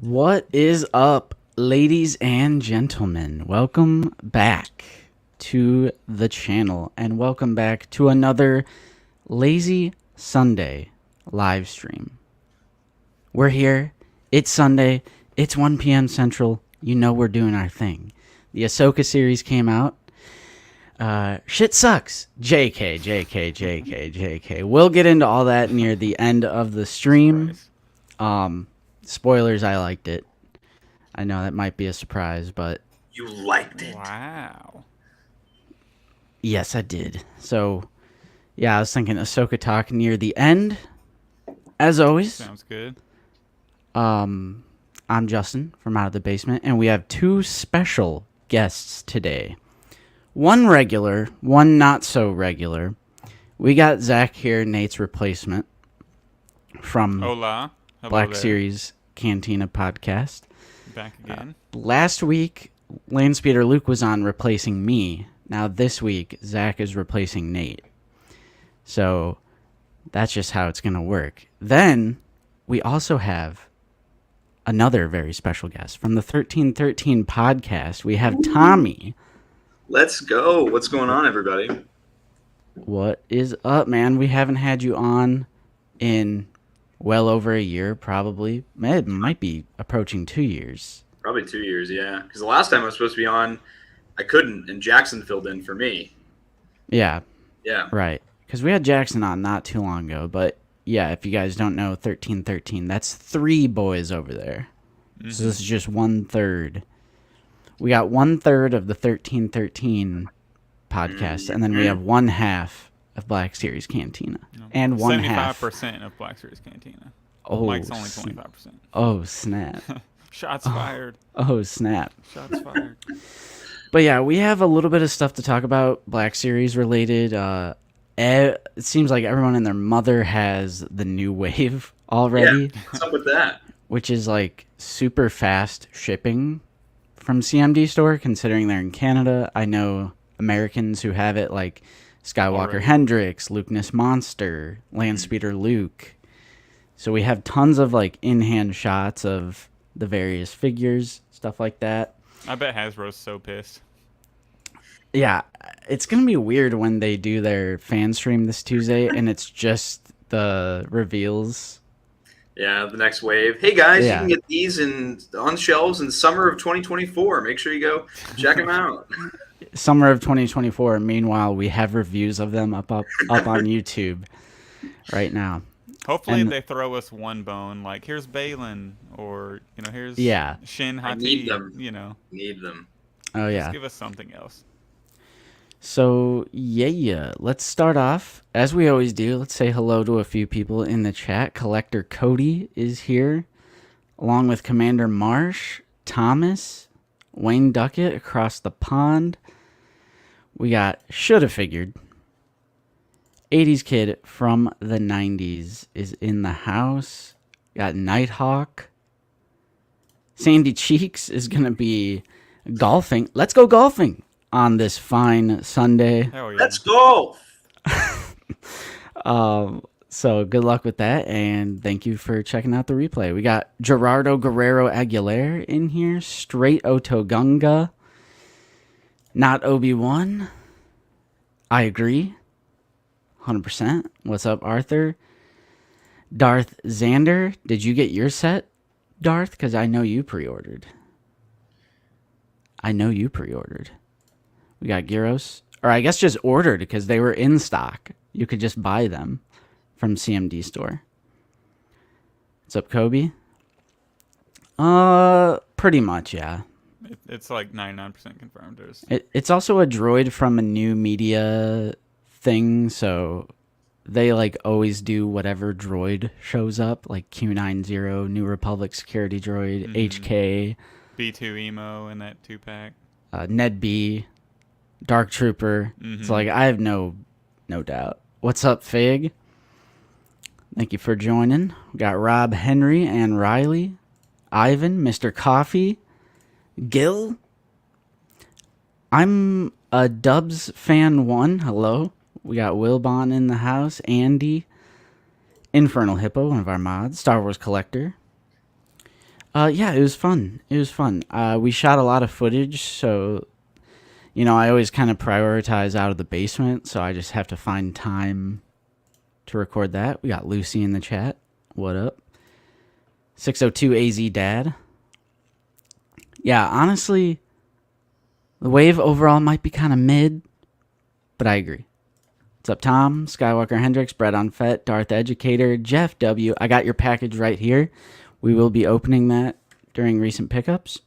What is up, ladies and gentlemen? Welcome back to the channel and welcome back to another Lazy Sunday live stream. We're here. It's Sunday. It's 1 p.m. Central. You know we're doing our thing. The Ahsoka series came out. Shit sucks. JK. We'll get into all that near the end of the stream. Spoilers, I liked it. I know that might be a surprise, but... You liked it? Wow. Yes, I did. So, yeah, I was thinking Ahsoka talk near the end. As always. Sounds good. I'm Justin from Out of the Basement, and we have two special guests today. One regular, one not so regular. We got Zach here, Nate's replacement from Hola. Hello Black there. Series Cantina podcast. Back again. Last week, Landspeeder Luke was on replacing me. Now this week, Zach is replacing Nate. So that's just how it's going to work. Then we also have another very special guest from the 1313 podcast. We have Tommy. Let's go. What's going on, everybody? What is up, man? We haven't had you on in well over a year, probably. It might be approaching 2 years. Probably 2 years, yeah. Because the last time I was supposed to be on, I couldn't, and Jackson filled in for me. Yeah, Yeah. right. Because we had Jackson on not too long ago. But yeah, if you guys don't know 1313, that's three boys over there. Mm-hmm. So this is just 1/3. We got 1/3 of the 1313 podcast, and then we have 1/2 of Black Series Cantina. And 1/2. 75% of Black Series Cantina. Oh, Mike's only 25%. Oh, snap. Shots fired. Oh, snap. Shots fired. But yeah, we have a little bit of stuff to talk about, Black Series related. It seems like everyone and their mother has the new wave already. Yeah. What's up with that? Which is like super fast shipping from CMD store, considering they're in Canada. I know Americans who have it, like Skywalker Already. Hendrix, Lukeness Monster, Landspeeder Luke. So we have tons of like in-hand shots of the various figures, stuff like that. I bet Hasbro's so pissed. Yeah, it's going to be weird when they do their fan stream this Tuesday and it's just the reveals. Yeah, the next wave. Hey, guys, Yeah. you can get these on shelves in summer of 2024. Make sure you go check them out. Summer of 2024. Meanwhile, we have reviews of them up on YouTube right now. Hopefully And- they throw us one bone, like here's Balin, or here's Yeah. Shin I need Hati. them. Need them. Oh, yeah. Just give us something else. So, yeah, let's start off. As we always do, let's say hello to a few people in the chat. Collector Cody is here, along with Commander Marsh, Thomas, Wayne Duckett across the pond. We got Shoulda Figured. 80s Kid from the 90s is in the house. Got Nighthawk. Sandy Cheeks is going to be golfing. Let's go golfing on this fine Sunday. Hell yeah. Let's go. So good luck with that, and thank you for checking out the replay. We got Gerardo Guerrero Aguilera in here, straight Otogunga, not Obi-Wan. I agree, 100%. What's up, Arthur? Darth Xander, did you get your set, Darth? Because I know you pre-ordered. We got Gyros, or I guess just ordered because they were in stock. You could just buy them from CMD store. What's up, Kobe? Pretty much, yeah. It's like 99% confirmed. It's also a droid from a new media thing, so they like always do whatever droid shows up, like Q90, New Republic security droid, HK, B2 emo in that 2-pack. Ned B, Dark Trooper. It's like I have no doubt. What's up, Fig? Thank you for joining. We got Rob Henry and Riley, Ivan, Mr. Coffee, Gil. I'm a Dubs fan 1. Hello. We got Wilbon in the house, Andy, Infernal Hippo, one of our mods, Star Wars Collector, Yeah, it was fun. It was fun. We shot a lot of footage, so I always kind of prioritize out of the basement, so I just have to find time to record that. We got Lucy in the chat. What up? 602 AZ Dad. Yeah, honestly, the wave overall might be kind of mid, but I agree. What's up, Tom? Skywalker Hendricks, Brett on Fett, Darth Educator, Jeff W. I got your package right here. We will be opening that during recent pickups.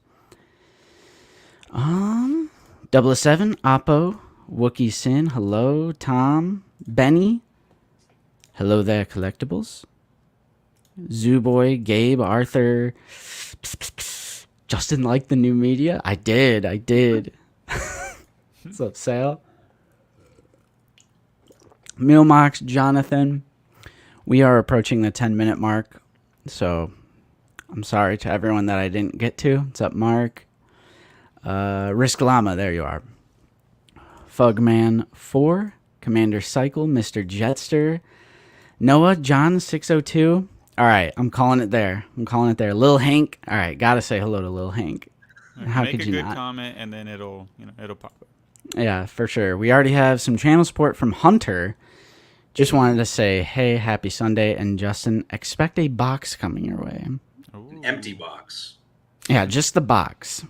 007, Oppo, Wookie Sin, hello, Tom, Benny, hello there, Collectibles, Zooboy, Gabe, Arthur, Justin liked the new media? I did. What's up, Sal? Milmox, Jonathan. We are approaching the 10-minute mark, so I'm sorry to everyone that I didn't get to. What's up, Mark? Risk Llama, there you are. Fugman 4, Commander Cycle, Mr. Jetster, Noah, John 602. All right, I'm calling it there. Lil Hank. All right, gotta say hello to Lil Hank. How Make could a you good not? comment, and then it'll pop up. Yeah, for sure. We already have some channel support from Hunter. Just wanted to say, hey, happy Sunday, and Justin, expect a box coming your way. Ooh. Empty box. Yeah, just the box.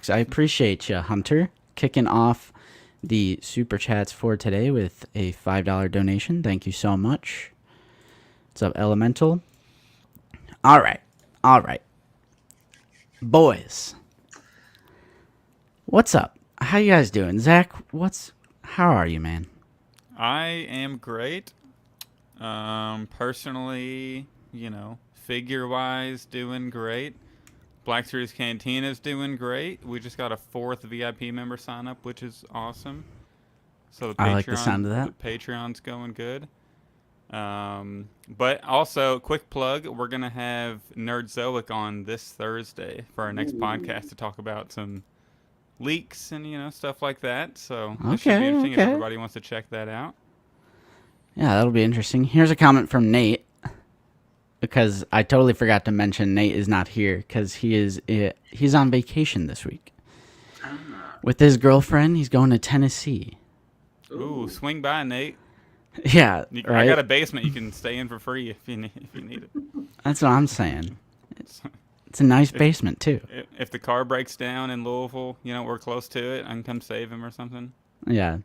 I appreciate you, Hunter, kicking off the super chats for today with a $5 donation. Thank you so much. What's up, Elemental? All right. Boys. What's up? How you guys doing? Zach, how are you, man? I am great. Personally, figure-wise, doing great. Black Series Cantina's doing great. We just got a 4th VIP member sign up, which is awesome. So I like the sound of that. The Patreon's going good. But also, quick plug, we're going to have Nerdzoic on this Thursday for our next podcast to talk about some leaks and, stuff like that. So this should be interesting if everybody wants to check that out. Yeah, that'll be interesting. Here's a comment from Nate, because I totally forgot to mention Nate is not here because he's on vacation this week. With his girlfriend, he's going to Tennessee. Ooh, swing by, Nate. Yeah, right? I got a basement you can stay in for free if you need it. That's what I'm saying. It's a nice basement, too. If the car breaks down in Louisville, we're close to it, I can come save him or something. Yeah.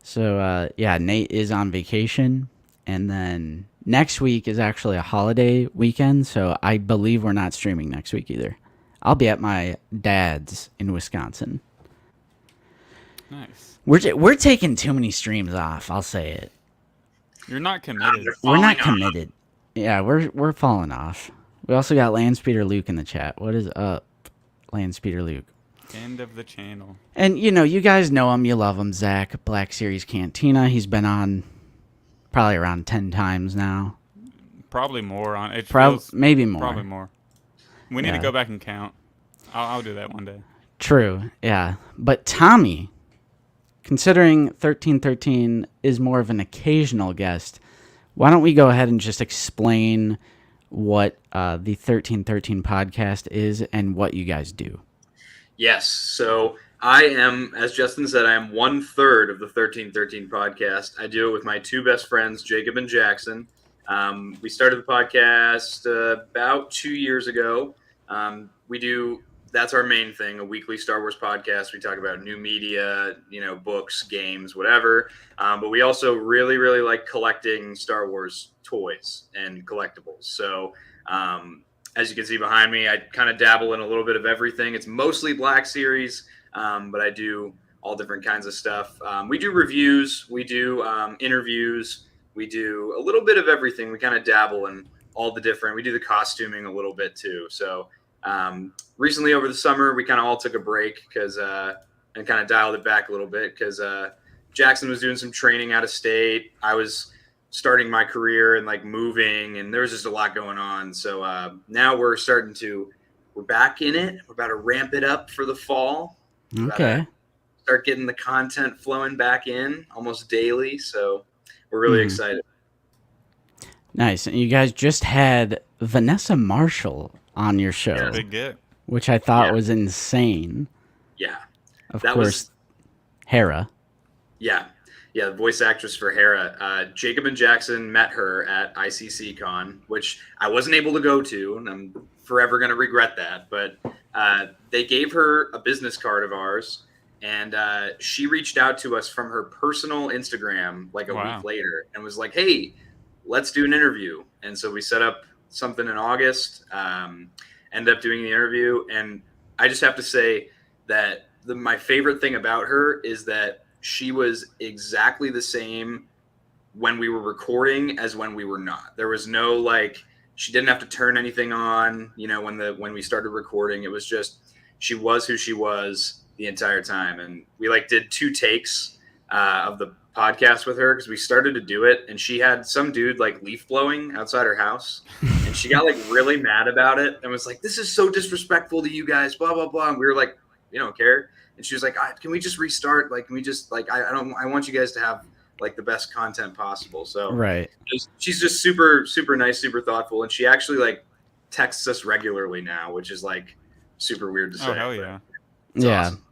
So, Nate is on vacation. And then next week is actually a holiday weekend, so I believe we're not streaming next week either. I'll be at my dad's in Wisconsin. Nice. We're taking too many streams off, I'll say it. You're not committed. We're not committed. Yeah, we're falling off. We also got Landspeeder Luke in the chat. What is up, Landspeeder Luke? End of the channel. And, you guys know him. You love him, Zach. Black Series Cantina. He's been on probably around 10 times now. Probably more on it. Maybe more. Probably more. We need to go back and count. I'll do that one day. True, yeah. But Tommy, considering 1313 is more of an occasional guest, why don't we go ahead and just explain what the 1313 podcast is and what you guys do? Yes. So I am, as Justin said, I am 1/3 of the 1313 podcast. I do it with my two best friends, Jacob and Jackson. We started the podcast about 2 years ago. That's our main thing, a weekly Star Wars podcast. We talk about new media, books, games, whatever. But we also really, really like collecting Star Wars toys and collectibles. So as you can see behind me, I kind of dabble in a little bit of everything. It's mostly Black Series, but I do all different kinds of stuff. We do reviews. We do interviews. We do a little bit of everything. We kind of dabble in all the different. We do the costuming a little bit too. So recently over the summer, we kind of all took a break and kind of dialed it back a little bit because Jackson was doing some training out of state. I was starting my career and moving, and there was just a lot going on. So now we're back in it. We're about to ramp it up for the fall. Okay. Start getting the content flowing back in almost daily. So we're really excited. Nice. And you guys just had Vanessa Marshall on your show, Big get. which I thought was insane. Yeah. Of That course, Hera. Yeah. Yeah, the voice actress for Hera. Jacob and Jackson met her at ICC-Con, which I wasn't able to go to, and I'm forever going to regret that. But they gave her a business card of ours, and she reached out to us from her personal Instagram like a week later and was like, hey, let's do an interview. And so we set up something in August, ended up doing the interview. And I just have to say that my favorite thing about her is that she was exactly the same when we were recording as when we were not. There was no like, she didn't have to turn anything on, you know, when we started recording. It was just, she was who she was the entire time. And we like did 2 takes of the podcast with her because we started to do it, and she had some dude like leaf blowing outside her house, and she got like really mad about it and was like, this is so disrespectful to you guys, blah blah blah. And we were like, we don't care. And she was like, can we just restart? Like, can we just like, I want you guys to have like the best content possible. So right, she's just super super nice, super thoughtful, and she actually like texts us regularly now, which is like super weird to say. Oh hell yeah. Yeah. Awesome.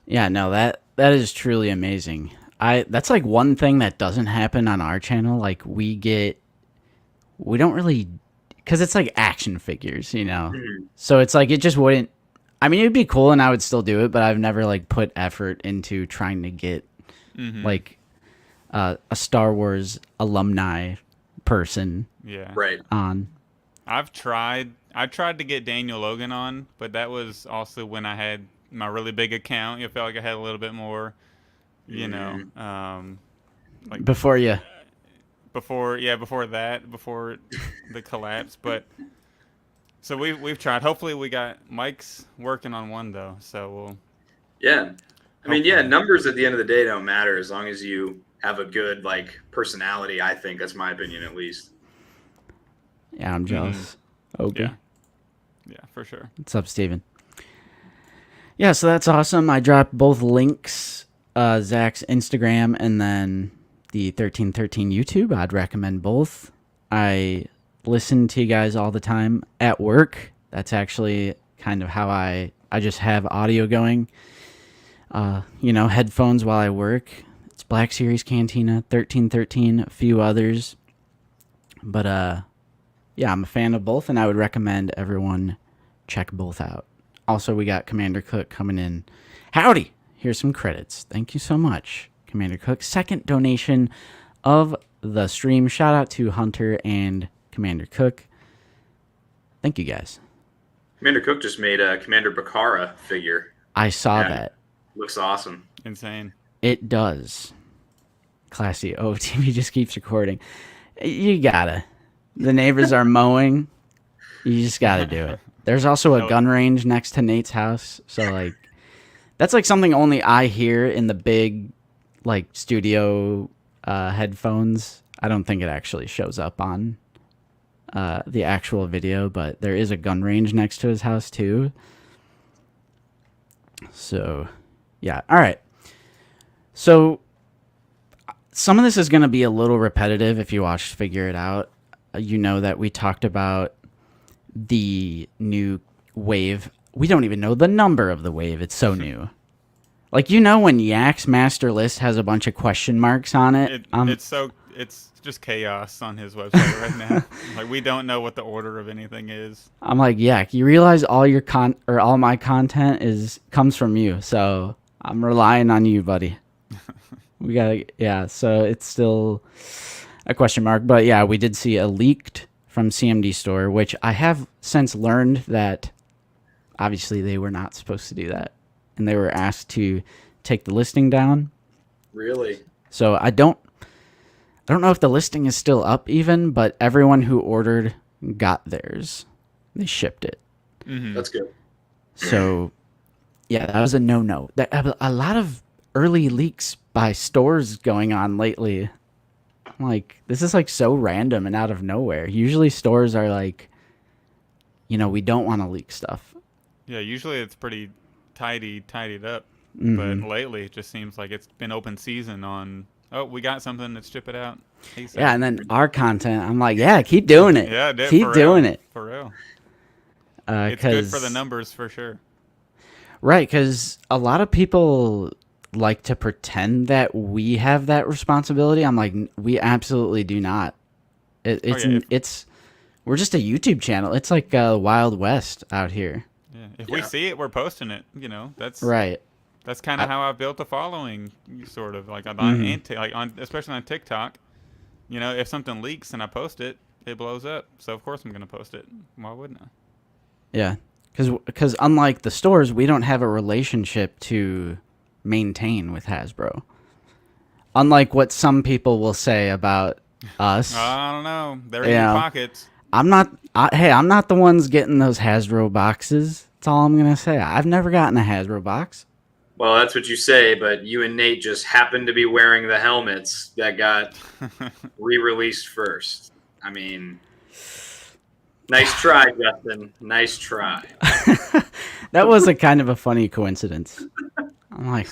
Yeah, no, that is truly amazing. That's like one thing that doesn't happen on our channel. Like we don't really, because it's like action figures, you know. Mm-hmm. So it's like it just wouldn't. I mean, it'd be cool, and I would still do it, but I've never like put effort into trying to get like a Star Wars alumni person. Yeah. Right. On. I tried to get Daniel Logan on, but that was also when I had my really big account. I felt like I had a little bit more, you know, like before the collapse. But so we've tried. Hopefully we got Mike's working on one though, so we'll. Yeah, I mean, yeah, numbers at the end of the day don't matter as long as you have a good like personality. I think that's my opinion, at least. Yeah, I'm jealous. Okay. Yeah, for sure. What's up, Steven? Yeah, so that's awesome. I dropped both links, Zach's Instagram and then the 1313 YouTube. I'd recommend both. I listen to you guys all the time at work. That's actually kind of how I just have audio going. You know, headphones while I work. It's Black Series Cantina, 1313, a few others. But yeah, I'm a fan of both, and I would recommend everyone check both out. Also, we got Commander Cook coming in. Howdy! Here's some credits. Thank you so much, Commander Cook. Second donation of the stream. Shout out to Hunter and Commander Cook. Thank you, guys. Commander Cook just made a Commander Bakara figure. I saw that. Looks awesome. Insane. It does. Classy. Oh, TV just keeps recording. You gotta. The neighbors are mowing. You just gotta do it. There's also a gun range next to Nate's house. So, like, that's like something only I hear in the big, like, studio headphones. I don't think it actually shows up on the actual video, but there is a gun range next to his house, too. So, yeah. All right. So, some of this is going to be a little repetitive if you watch Figure It Out. You know that we talked about the new wave. We don't even know the number of the wave. It's so new. Like, you know, when Yak's master list has a bunch of question marks on it. It's just chaos on his website right now. Like, we don't know what the order of anything is. I'm like, Yak, you realize all your all my content comes from you. So I'm relying on you, buddy. We gotta, yeah. So it's still a question mark, but yeah, we did see a leaked from CMD Store, which I have since learned that obviously they were not supposed to do that, and they were asked to take the listing down. Really? So I don't know if the listing is still up even, but everyone who ordered got theirs. They shipped it. Mm-hmm. That's good. So yeah, that was a no-no. A lot of early leaks by stores going on lately. Like, this is like so random and out of nowhere. Usually stores are like, you know, we don't want to leak stuff. Yeah, usually it's pretty tidied up. Mm-hmm. But lately it just seems like it's been open season on, oh, we got something, let's ship it out. Yeah, and then our content, I'm like, yeah, keep doing it. Yeah, keep doing it. For real. It's good for the numbers for sure. Right, because a lot of people like to pretend that we have that responsibility. I'm like, we absolutely do not. It's we're just a YouTube channel. It's like Wild West out here. Yeah, if we see it, we're posting it. You know, that's right. That's kind of how I've built a following, sort of like especially on TikTok. You know, if something leaks and I post it, it blows up. So of course I'm gonna post it. Why wouldn't I? Yeah, because unlike the stores, we don't have a relationship to maintain with Hasbro. Unlike what some people will say about us. I don't know. They're in your pockets. I'm not the ones getting those Hasbro boxes. That's all I'm going to say. I've never gotten a Hasbro box. Well, that's what you say, but you and Nate just happened to be wearing the helmets that got re-released first. I mean, nice try, Justin. Nice try. That was a kind of a funny coincidence. I'm like,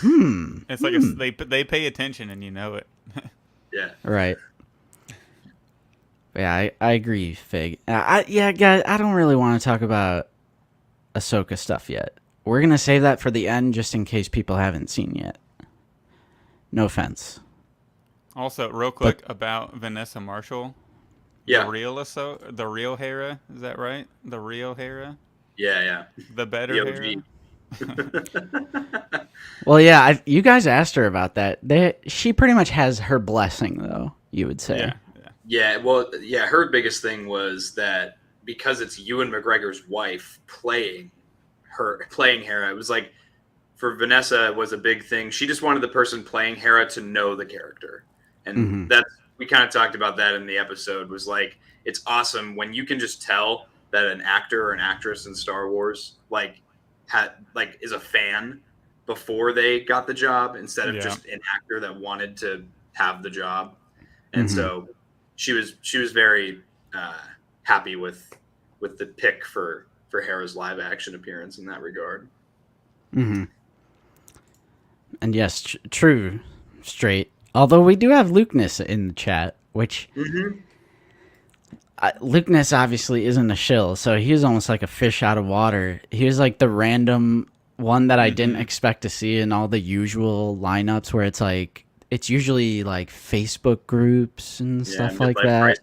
It's like they pay attention and you know it. Yeah. Right. Yeah, I agree, Fig. Guys, I don't really want to talk about Ahsoka stuff yet. We're going to save that for the end just in case people haven't seen yet. No offense. Also, real quick about Vanessa Marshall. Yeah. The real Hera, is that right? The real Hera? Yeah. The better Hera? Well, yeah, you guys asked her about that. She pretty much has her blessing, though, you would say. Yeah, well, her biggest thing was that because it's Ewan McGregor's wife playing Hera, it was like, for Vanessa, it was a big thing. She just wanted the person playing Hera to know the character. And we kind of talked about that in the episode, was like, it's awesome when you can just tell that an actor or an actress in Star Wars is a fan before they got the job instead of just an actor that wanted to have the job. And so she was very happy with the pick for Hera's live action appearance in that regard. And yes, true, straight. Although we do have Lukeness in the chat, which Lukeness obviously isn't a shill, so he was almost like a fish out of water. He was like the random one that I didn't expect to see in all the usual lineups, where it's like it's usually like Facebook groups and stuff like that,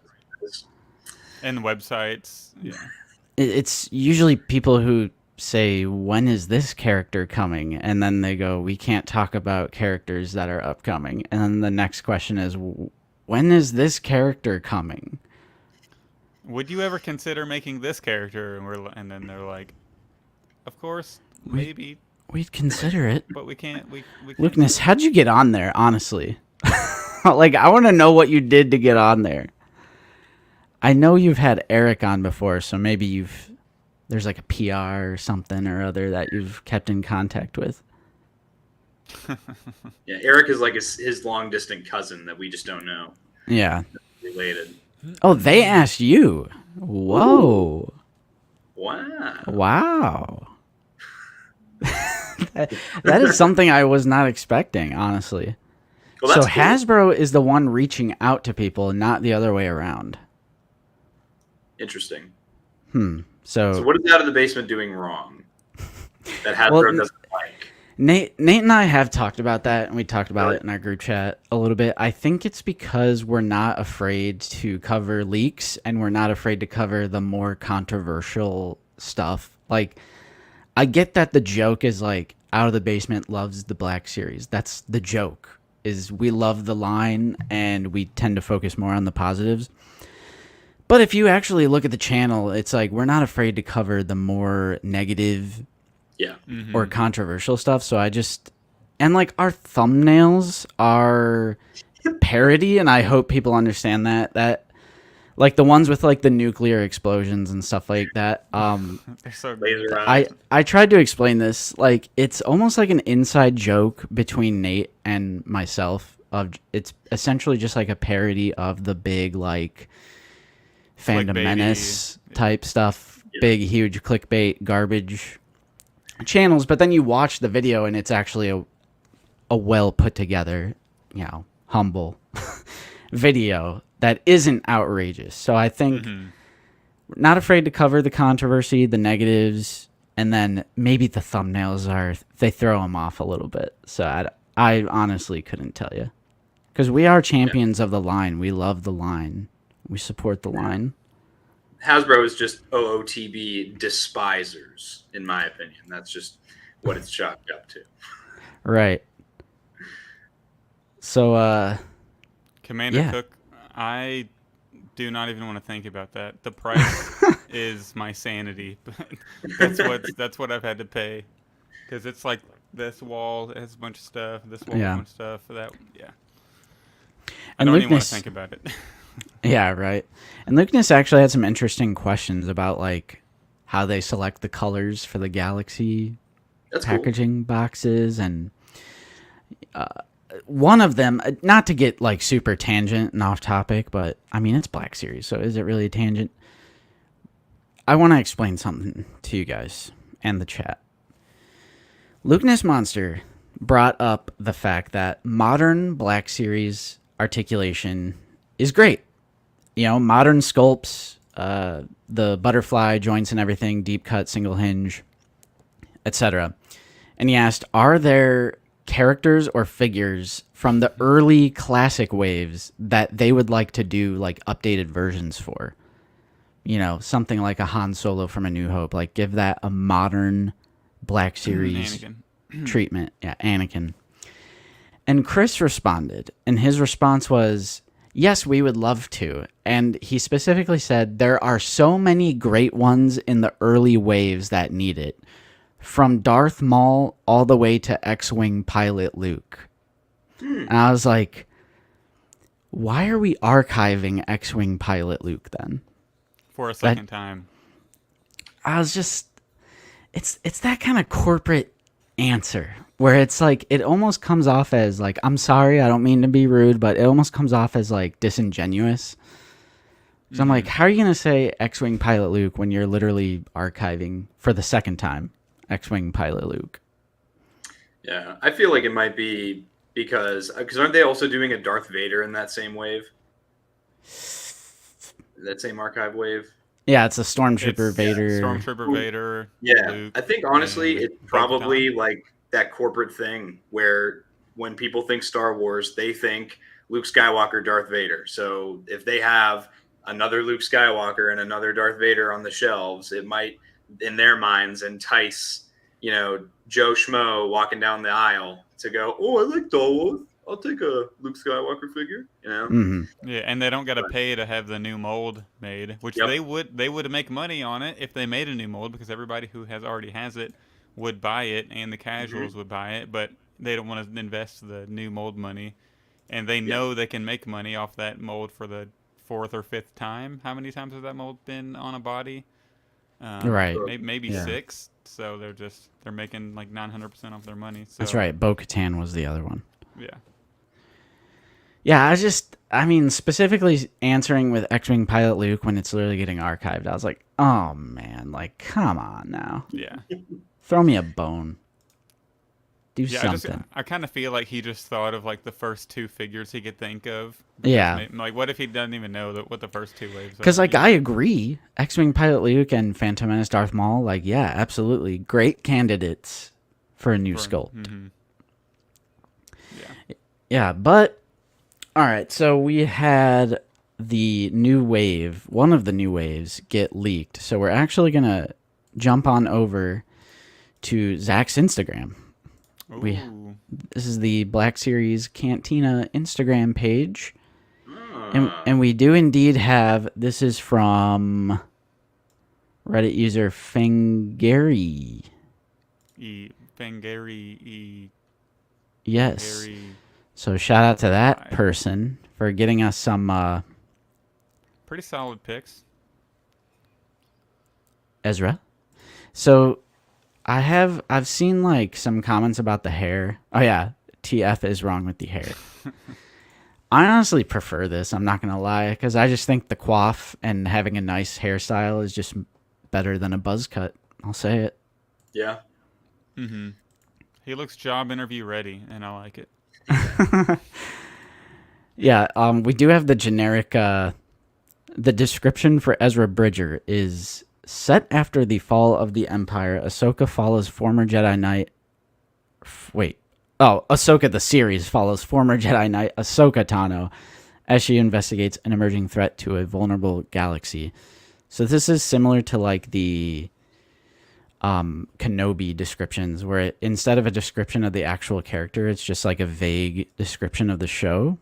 and websites. Yeah, it's usually people who say, when is this character coming? And then they go, we can't talk about characters that are upcoming. And then the next question is, when is this character coming? Would you ever consider making this character? And then they're like, of course, maybe. We'd consider it. But we can't. We can't. Lukeness, how'd you get on there, honestly? Like, I want to know what you did to get on there. I know you've had Eric on before, so maybe there's like a PR or something or other that you've kept in contact with. Yeah, Eric is like his long distant cousin that we just don't know. Yeah. Related. Oh, they asked you. Whoa. Wow. That is something I was not expecting, honestly. Well, so cool. Hasbro is the one reaching out to people, not the other way around. Interesting. So what is Out of the Basement doing wrong that Hasbro doesn't like? Nate and I have talked about that, and we talked about it in our group chat a little bit. I think it's because we're not afraid to cover leaks, and we're not afraid to cover the more controversial stuff. Like, I get that the joke is like, Out of the Basement loves the Black Series. That's the joke, is we love the line, and we tend to focus more on the positives. But if you actually look at the channel, it's like we're not afraid to cover the more negative or controversial stuff. So and like our thumbnails are parody, and I hope people understand that like the ones with like the nuclear explosions and stuff like that. They're so great. I tried to explain this. Like, it's almost like an inside joke between Nate and myself. It's essentially just like a parody of the big like Fandom Menace type stuff, big, huge clickbait, garbage channels. But then you watch the video, and it's actually a well put together, humble video that isn't outrageous. So I think not afraid to cover the controversy, the negatives, and then maybe the thumbnails they throw them off a little bit. So I honestly couldn't tell you. Because we are champions of the line. We love the line. We support the line. Hasbro is just OOTB despisers, in my opinion. That's just what it's chalked up to. Right. So, Commander Cook, I do not even want to think about that. The price is my sanity. That's what I've had to pay. Because it's like this wall has a bunch of stuff, this wall has a bunch of stuff, I don't even want to think about it. Yeah, right. And Lucas actually had some interesting questions about like how they select the colors for the Galaxy packaging boxes, and one of them, not to get like super tangent and off topic, but I mean it's Black Series, so is it really a tangent? I want to explain something to you guys and the chat. Lucas Monster brought up the fact that modern Black Series articulation is great. You know, modern sculpts, the butterfly joints and everything, deep cut, single hinge, etc. And he asked, are there characters or figures from the early classic waves that they would like to do like updated versions for? You know, something like a Han Solo from A New Hope, like give that a modern Black Series treatment. Yeah, Anakin. And Chris responded, and his response was, yes, we would love to. And he specifically said, there are so many great ones in the early waves that need it. From Darth Maul all the way to X-Wing pilot Luke. And I was like, why are we archiving X-Wing pilot Luke then? For a second time. I was just, it's that kind of corporate answer where it's like, it almost comes off as like, I'm sorry, I don't mean to be rude, but it almost comes off as like disingenuous. So I'm like, how are you going to say X-Wing pilot Luke when you're literally archiving for the second time X-Wing pilot Luke? Yeah, I feel like it might be because aren't they also doing a Darth Vader in that same wave? That same archive wave? Yeah, it's a Stormtrooper Vader. Stormtrooper Vader. Yeah, Luke, I think honestly it's probably like that corporate thing where when people think Star Wars, they think Luke Skywalker, Darth Vader. So if they have another Luke Skywalker and another Darth Vader on the shelves, it might, in their minds, entice, you know, Joe Schmo walking down the aisle to go, oh, I like Star Wars. I'll take a Luke Skywalker figure, you know? Mm-hmm. Yeah, and they don't got to pay to have the new mold made, which they would make money on it if they made a new mold, because everybody who already has it would buy it, and the casuals would buy it, but they don't want to invest the new mold money, and they know they can make money off that mold for the fourth or fifth time. How many times has that mold been on a body? Right. Maybe 6. So they're making like 900% off their money. So. That's right. Bo-Katan was the other one. Yeah. Yeah, I mean, specifically answering with X-Wing pilot Luke when it's literally getting archived, I was like, oh man, like, come on now. Yeah. Throw me a bone. Do something. I kind of feel like he just thought of like the first 2 figures he could think of. Yeah. Like, what if he doesn't even know what the first 2 waves are? Because, like, I agree. X-Wing pilot Luke and Phantom Menace Darth Maul, like, yeah, absolutely. Great candidates for a new sculpt. Mm-hmm. Yeah, but, all right, so we had the new wave, one of the new waves, get leaked. So we're actually going to jump on over to Zach's Instagram. This is the Black Series Cantina Instagram page. And we do indeed have, this is from Reddit user Fengary. Fengary. Yes. So shout out to that person for getting us some pretty solid picks. Ezra. So I've seen like some comments about the hair. Oh yeah, TF is wrong with the hair. I honestly prefer this, I'm not going to lie, because I just think the coif and having a nice hairstyle is just better than a buzz cut. I'll say it. Yeah. Mm-hmm. He looks job interview ready, and I like it. Yeah, we do have the generic The description for Ezra Bridger is set after the fall of the Empire. Ahsoka follows former Jedi Knight. Ahsoka the series follows former Jedi Knight Ahsoka Tano as she investigates an emerging threat to a vulnerable galaxy. So this is similar to like the Kenobi descriptions, where instead of a description of the actual character, it's just like a vague description of the show.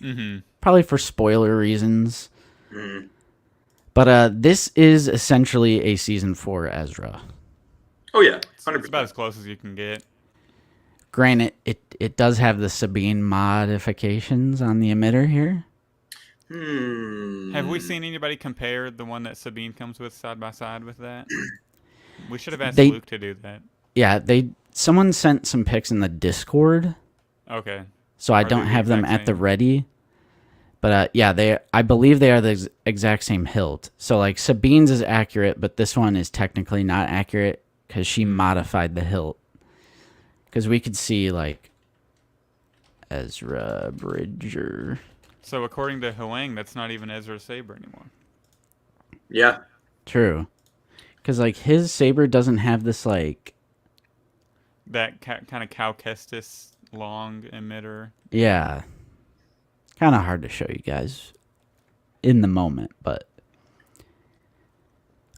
Mm-hmm. Probably for spoiler reasons. Mm-hmm. But this is essentially a season 4 Ezra. Oh yeah, 100%. It's about as close as you can get. Granted, it does have the Sabine modifications on the emitter here. Have we seen anybody compare the one that Sabine comes with side by side with that? We should have asked Luke to do that. Yeah, someone sent some pics in the Discord. Okay. So I don't have them at the ready. But I believe they are the exact same hilt. So like Sabine's is accurate, but this one is technically not accurate because she modified the hilt. Because we could see like Ezra Bridger. So according to Huyang, that's not even Ezra's saber anymore. Yeah. True. Because like his saber doesn't have this like that kind of Cal Kestis long emitter. Yeah. Kind of hard to show you guys in the moment, but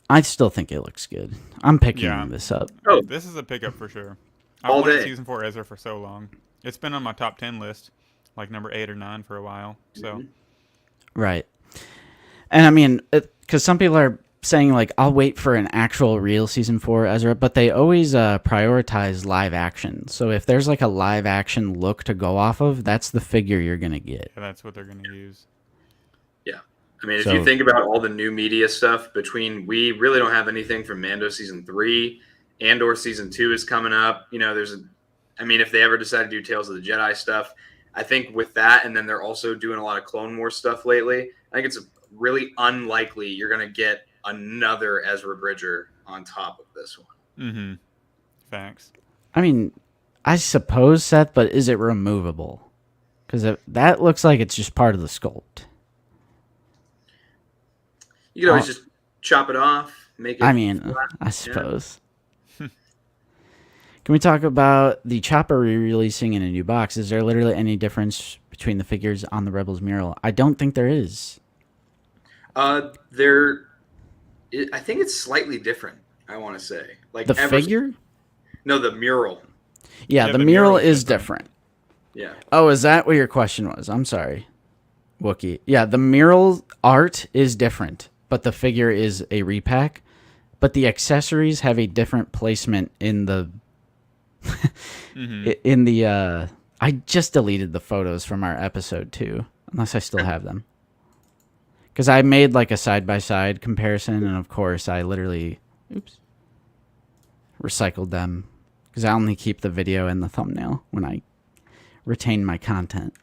I still think it looks good. I'm picking this up. Oh, this is a pickup for sure. All I've wanted day. season 4 Ezra for so long. It's been on my top 10 list, like number 8 or 9 for a while. So, Right. And I mean, because some people are saying like, I'll wait for an actual real season 4 Ezra, but they always prioritize live action. So if there's like a live action look to go off of, that's the figure you're gonna get. yeah, that's what they're gonna use. Yeah. I mean, if you think about all the new media stuff we really don't have anything from Mando season 3, Andor season 2 is coming up. You know, if they ever decide to do Tales of the Jedi stuff, I think with that, and then they're also doing a lot of Clone Wars stuff lately, I think it's really unlikely you're going to get another Ezra Bridger on top of this one. Mm-hmm. Facts. I mean, I suppose, Seth, but is it removable? Because that looks like it's just part of the sculpt. You could always just chop it off, make it flat. I suppose. Can we talk about the Chopper re-releasing in a new box? Is there literally any difference between the figures on the Rebels mural? I don't think there is. I think it's slightly different, I want to say. Like the figure? No, the mural. Yeah, the mural is different. Yeah. Oh, is that what your question was? I'm sorry, Wookie. Yeah, the mural art is different, but the figure is a repack. But the accessories have a different placement in the... in the... I just deleted the photos from our episode, too. Unless I still have them. Because I made like a side-by-side comparison, and of course I literally recycled them. Because I only keep the video and the thumbnail when I retain my content.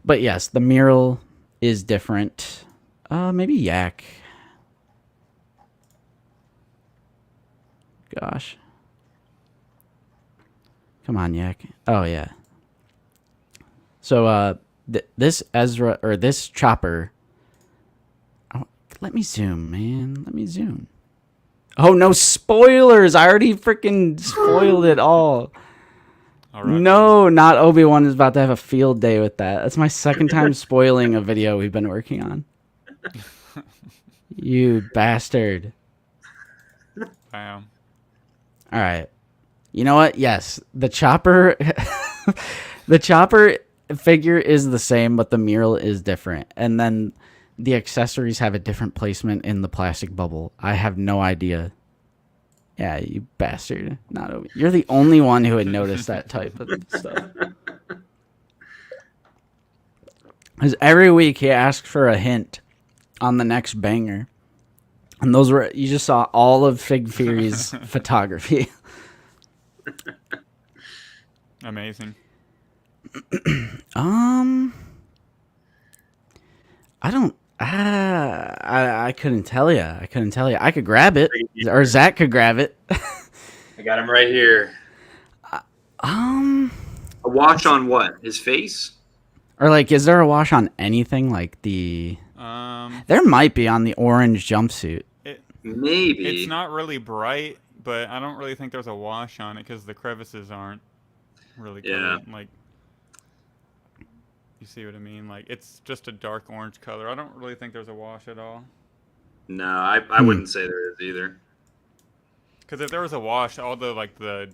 But yes, the mural is different. Maybe Yak. Gosh. Come on, Yak. Oh, yeah. So, this Ezra, or this Chopper... Oh, let me zoom, man. Let me zoom. Oh, no spoilers! I already freaking spoiled it all. All right. No, not Obi-Wan is about to have a field day with that. That's my second time spoiling a video we've been working on. You bastard. Wow. All right. You know what? Yes, the Chopper the Chopper figure is the same, but the mural is different. And then the accessories have a different placement in the plastic bubble. I have no idea. Yeah, you bastard. You're the only one who had noticed that type of stuff. Because every week he asks for a hint on the next banger. And you just saw all of Fig Fury's photography. Amazing. I couldn't tell you. I could grab it, or Zach could grab it. I got him right here. A wash on what? His face? Or like, is there a wash on anything? Like There might be on the orange jumpsuit. Maybe. It's not really bright, but I don't really think there's a wash on it because the crevices aren't really colored. Like, you see what I mean? Like, it's just a dark orange color. I don't really think there's a wash at all. No, I wouldn't say there is either. Because if there was a wash, all the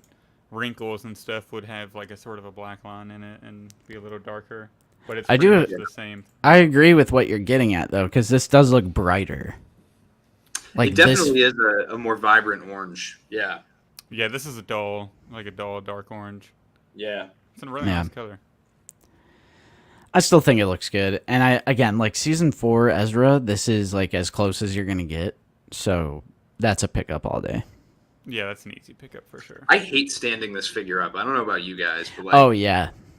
wrinkles and stuff would have like a sort of a black line in it and be a little darker. But it's pretty much the same. I agree with what you're getting at though, because this does look brighter. Like, it definitely is a more vibrant orange. Yeah. Yeah, this is a dull dark orange. Yeah. It's a really nice color. I still think it looks good. And again, like season 4 Ezra, this is like as close as you're going to get. So that's a pickup all day. Yeah, that's an easy pickup for sure. I hate standing this figure up. I don't know about you guys, but like,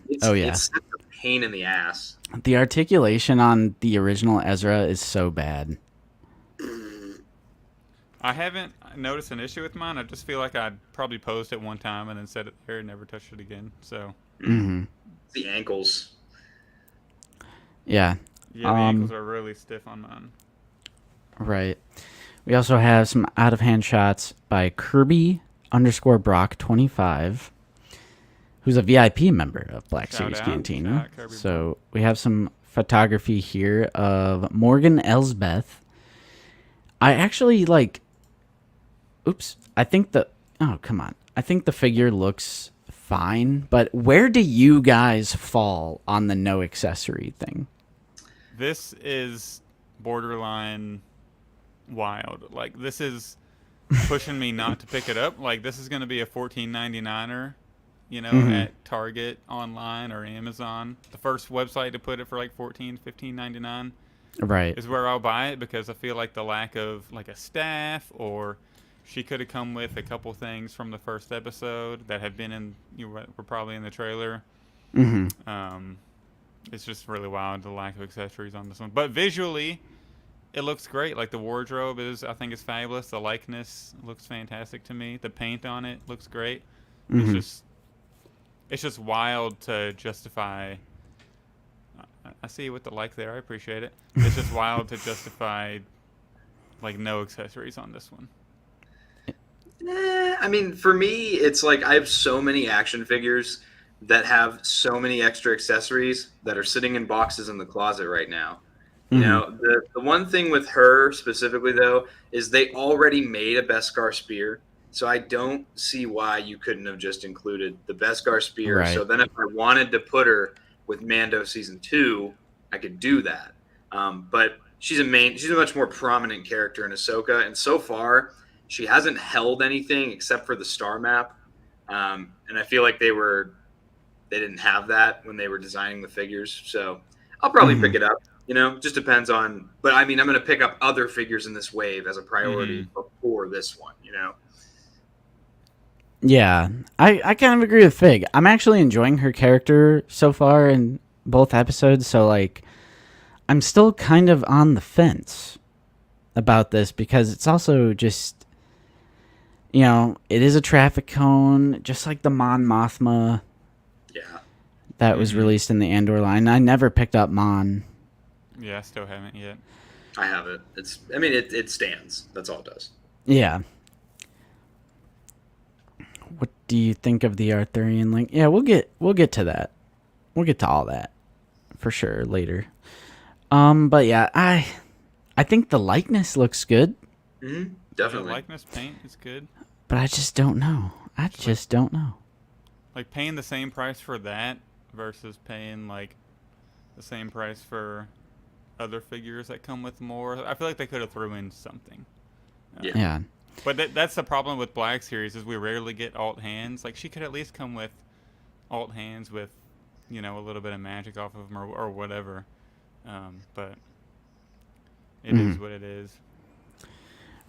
it's such a pain in the ass. The articulation on the original Ezra is so bad. I haven't noticed an issue with mine. I just feel like I probably posed it one time and then set it there and never touched it again. So the ankles. Yeah. Yeah, the ankles are really stiff on mine. Right. We also have some out-of-hand shots by Kirby_Brock25, who's a VIP member of Black Series Cantina. So we have some photography here of Morgan Elsbeth. I actually I think the figure looks fine, but where do you guys fall on the no accessory thing? This is borderline wild. Like, this is pushing me not to pick it up. Like, this is going to be a $14.99er, at Target online or Amazon. The first website to put it for like $15.99 right is where I'll buy it, because I feel like the lack of like a staff, or she could have come with a couple things from the first episode that have been were probably in the trailer. It's just really wild, the lack of accessories on this one. But visually, it looks great. Like, the wardrobe I think is fabulous. The likeness looks fantastic to me. The paint on it looks great. It's just wild to justify. I see you with the like there. I appreciate it. It's just wild to justify like no accessories on this one. I mean, for me, it's like I have so many action figures that have so many extra accessories that are sitting in boxes in the closet right now. You know, the one thing with her specifically, though, is they already made a Beskar spear. So I don't see why you couldn't have just included the Beskar spear. Right. So then if I wanted to put her with Mando Season 2, I could do that. But she's a much more prominent character in Ahsoka. And so far, she hasn't held anything except for the star map. And I feel like they didn't have that when they were designing the figures. So I'll probably pick it up. Just depends on. But I mean, I'm going to pick up other figures in this wave as a priority before this one. Yeah, I kind of agree with Fig. I'm actually enjoying her character so far in both episodes. So like, I'm still kind of on the fence about this, because it's also just, it is a traffic cone, just like the Mon Mothma. Yeah. That was released in the Andor line. I never picked up Mon. Yeah, I still haven't yet. I have it. It stands. That's all it does. Yeah. What do you think of the Arthurian link? Yeah, we'll get to that. We'll get to all that for sure later. But yeah, I think the likeness looks good. Definitely. The likeness paint is good. But I just don't know. Don't know. Like, paying the same price for that versus paying like the same price for other figures that come with more. I feel like they could have threw in something. Yeah. But that's the problem with Black Series, is we rarely get alt hands. Like, she could at least come with alt hands with, a little bit of magic off of them or whatever. But it is what it is.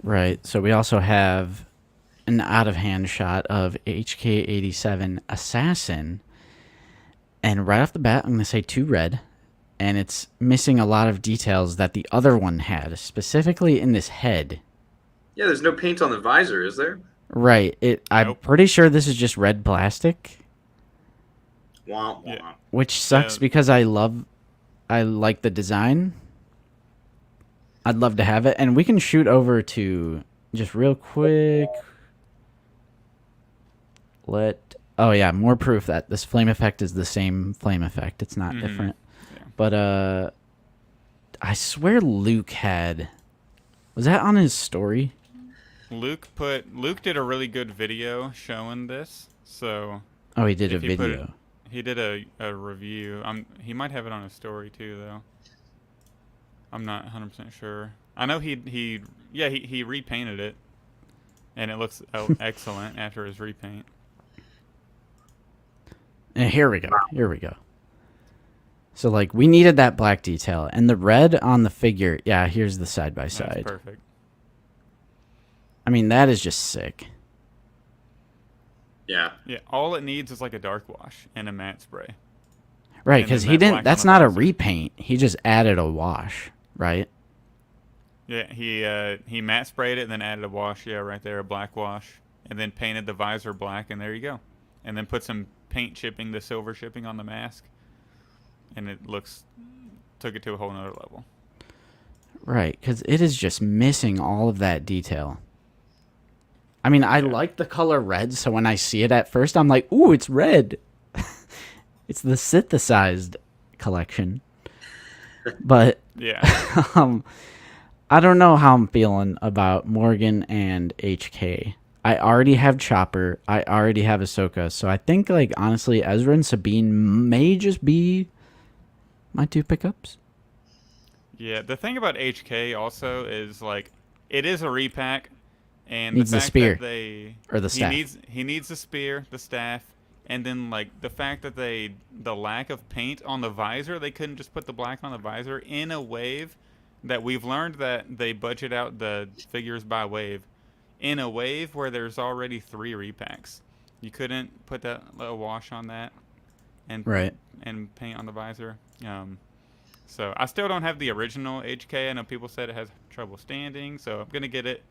Right. So we also have an out-of-hand shot of HK-87 Assassin. And right off the bat, I'm going to say 2 red. And it's missing a lot of details that the other one had, specifically in this head. Yeah, there's no paint on the visor, is there? Right. I'm pretty sure this is just red plastic. Womp womp. Which sucks because I like the design. I'd love to have it, and we can shoot over to just real quick. Oh yeah, more proof that this flame effect is the same flame effect. It's not different. Yeah. But I swear Luke was that on his story? Luke did a really good video showing this. So Oh, he did a video. He did a review. He might have it on his story too, though. I'm not 100% sure. I know he repainted it, and it looks excellent after his repaint. And here we go. So like we needed that black detail, and the red on the figure. Yeah, here's the side by side. That's perfect. I mean, that is just sick. Yeah. Yeah. All it needs is like a dark wash and a matte spray. Right, because he didn't. That's not a repaint. He just added a wash, right? Yeah, he matte sprayed it and then added a wash. Yeah, right there, a black wash, and then painted the visor black, and there you go. And then put some paint chipping, the silver chipping on the mask, and took it to a whole nother level. Right, because it is just missing all of that detail. I mean, I like the color red, so when I see it at first, I'm like, ooh, it's red. It's the synthesized collection. But yeah, I don't know how I'm feeling about Morgan and HK. I already have Chopper. I already have Ahsoka. So I think, like, honestly, Ezra and Sabine may just be my two pickups. Yeah, the thing about HK also is, like, it is a repack. And needs the fact spear that or the staff. He needs the spear, the staff, and then like the fact that the lack of paint on the visor, they couldn't just put the black on the visor in a wave. That we've learned that they budget out the figures by wave. In a wave where there's already 3 repacks, you couldn't put that little wash on that, and paint on the visor. So I still don't have the original HK. I know people said it has trouble standing, so I'm gonna get it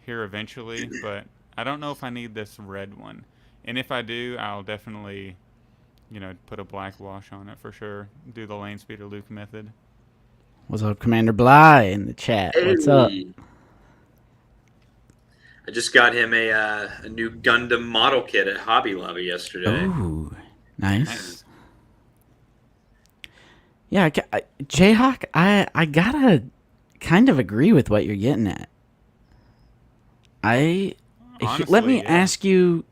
here eventually, but I don't know if I need this red one. And if I do, I'll definitely, put a black wash on it for sure. Do the lane speeder Luke method. What's up, Commander Bly in the chat? Hey. What's up? I just got him a new Gundam model kit at Hobby Lobby yesterday. Ooh, nice. Yeah, Jayhawk, I gotta kind of agree with what you're getting at. Honestly, let me ask you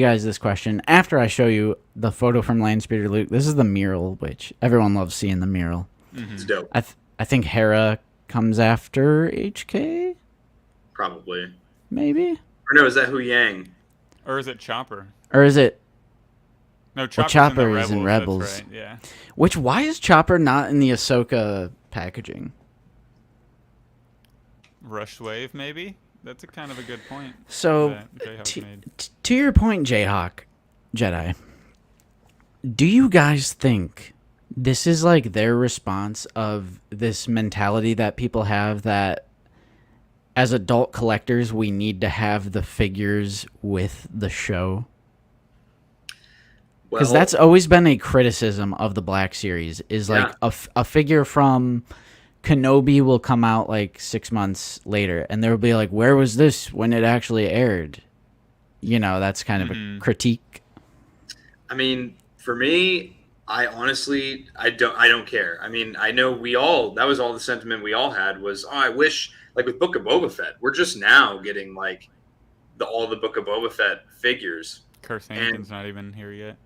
guys this question after I show you the photo from Landspeeder Luke. This is the mural, which everyone loves seeing the mural. Mm-hmm. It's dope. I think Hera comes after HK. Probably. Maybe. Or no, is that Huyang? Or is it Chopper? Or is it? No, Chopper's Chopper is in Rebels. That's right, yeah. Why is Chopper not in the Ahsoka packaging? Rush Wave, maybe? That's a kind of a good point. So, to your point, Jayhawk, Jedi, do you guys think this is like their response of this mentality that people have that as adult collectors, we need to have the figures with the show? Because that's always been a criticism of the Black Series, is like a figure from Kenobi will come out like 6 months later, and there will be like, where was this when it actually aired? That's kind of a critique. I mean, for me, I honestly, I don't care. I mean, I know that was all the sentiment we all had was, I wish, like with Book of Boba Fett, we're just now getting like all the Book of Boba Fett figures. Curse Anakin's not even here yet.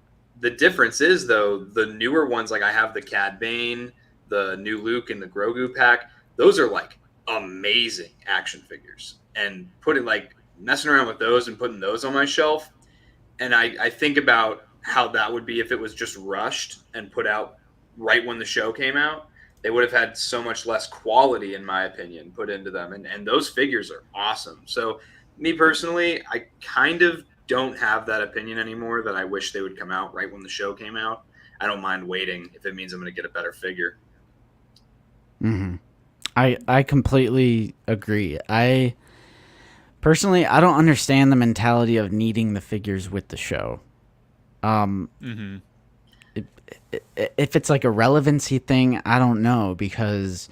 The difference is, though, the newer ones, like I have the Cad Bane, the new Luke, and the Grogu pack, those are like amazing action figures. And messing around with those and putting those on my shelf, and I think about how that would be if it was just rushed and put out right when the show came out. They would have had so much less quality, in my opinion, put into them. And those figures are awesome. So me personally, I kind of don't have that opinion anymore that I wish they would come out right when the show came out. I don't mind waiting if it means I'm going to get a better figure. Mm-hmm. I completely agree. Personally, I don't understand the mentality of needing the figures with the show. If it's like a relevancy thing, I don't know, because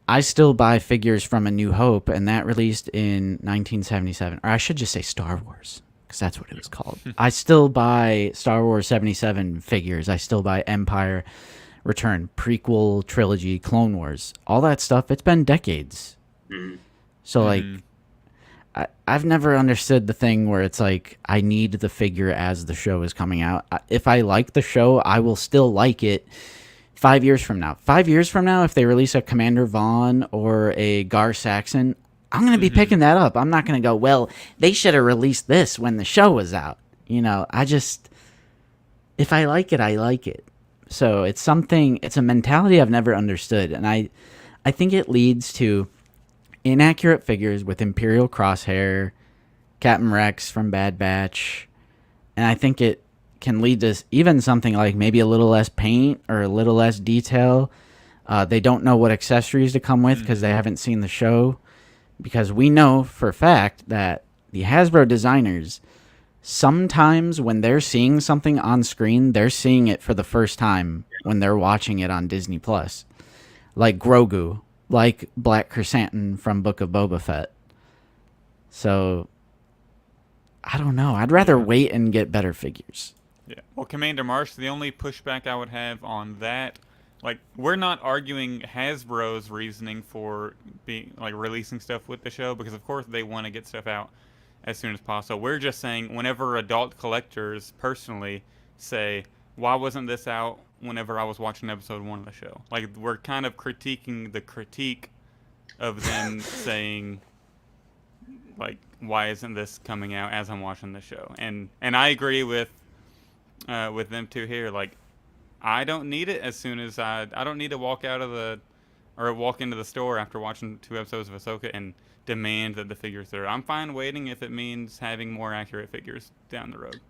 I still buy figures from A New Hope, and that released in 1977. Or I should just say Star Wars, because that's what it was called. I still buy Star Wars 77 figures. I still buy Empire, Return, prequel, trilogy, Clone Wars. All that stuff, it's been decades. Mm-hmm. So, like, I've never understood the thing where it's like, I need the figure as the show is coming out. If I like the show, I will still like it 5 years from now. 5 years from now, if they release a Commander Vaughn or a Gar Saxon, I'm going to be picking that up. I'm not going to go, well, they should have released this when the show was out. You know, if I like it, I like it. So it's a mentality I've never understood. And I think it leads to inaccurate figures with Imperial Crosshair, Captain Rex from Bad Batch. And I think it can lead to even something like maybe a little less paint or a little less detail. They don't know what accessories to come with because they haven't seen the show. Because we know for a fact that the Hasbro designers, sometimes when they're seeing something on screen, they're seeing it for the first time when they're watching it on Disney+. Like Grogu, like Black Chrysanthemum from Book of Boba Fett. So, I don't know. I'd rather wait and get better figures. Yeah. Well, Commander Marsh, the only pushback I would have on that, like, we're not arguing Hasbro's reasoning for being like releasing stuff with the show, because of course they want to get stuff out as soon as possible. We're just saying whenever adult collectors personally say, why wasn't this out whenever I was watching episode 1 of the show? Like, we're kind of critiquing the critique of them saying, like, why isn't this coming out as I'm watching the show? And I agree with them too here. Like, I don't need it as soon as I don't need to walk into the store after watching 2 episodes of Ahsoka and demand that the figure's there. I'm fine waiting if it means having more accurate figures down the road.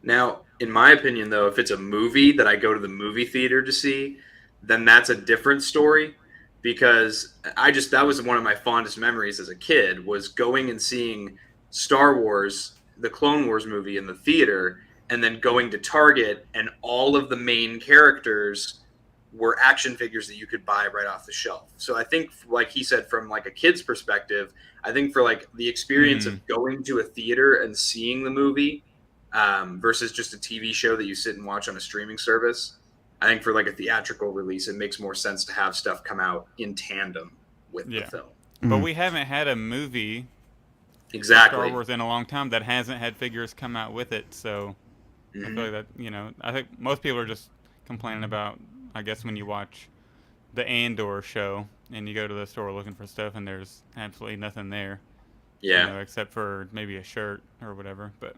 Now, in my opinion, though, if it's a movie that I go to the movie theater to see, then that's a different story, because that was one of my fondest memories as a kid, was going and seeing Star Wars, the Clone Wars movie in the theater, and then going to Target, and all of the main characters were action figures that you could buy right off the shelf. So I think, like he said, from like a kid's perspective, I think for like the experience of going to a theater and seeing the movie versus just a TV show that you sit and watch on a streaming service, I think for like a theatrical release, it makes more sense to have stuff come out in tandem with the film. But we haven't had a movie Star Wars in a long time that hasn't had figures come out with it. So I feel like that, I think most people are just complaining about, I guess, when you watch the Andor show and you go to the store looking for stuff and there's absolutely nothing there. Yeah. Except for maybe a shirt or whatever. But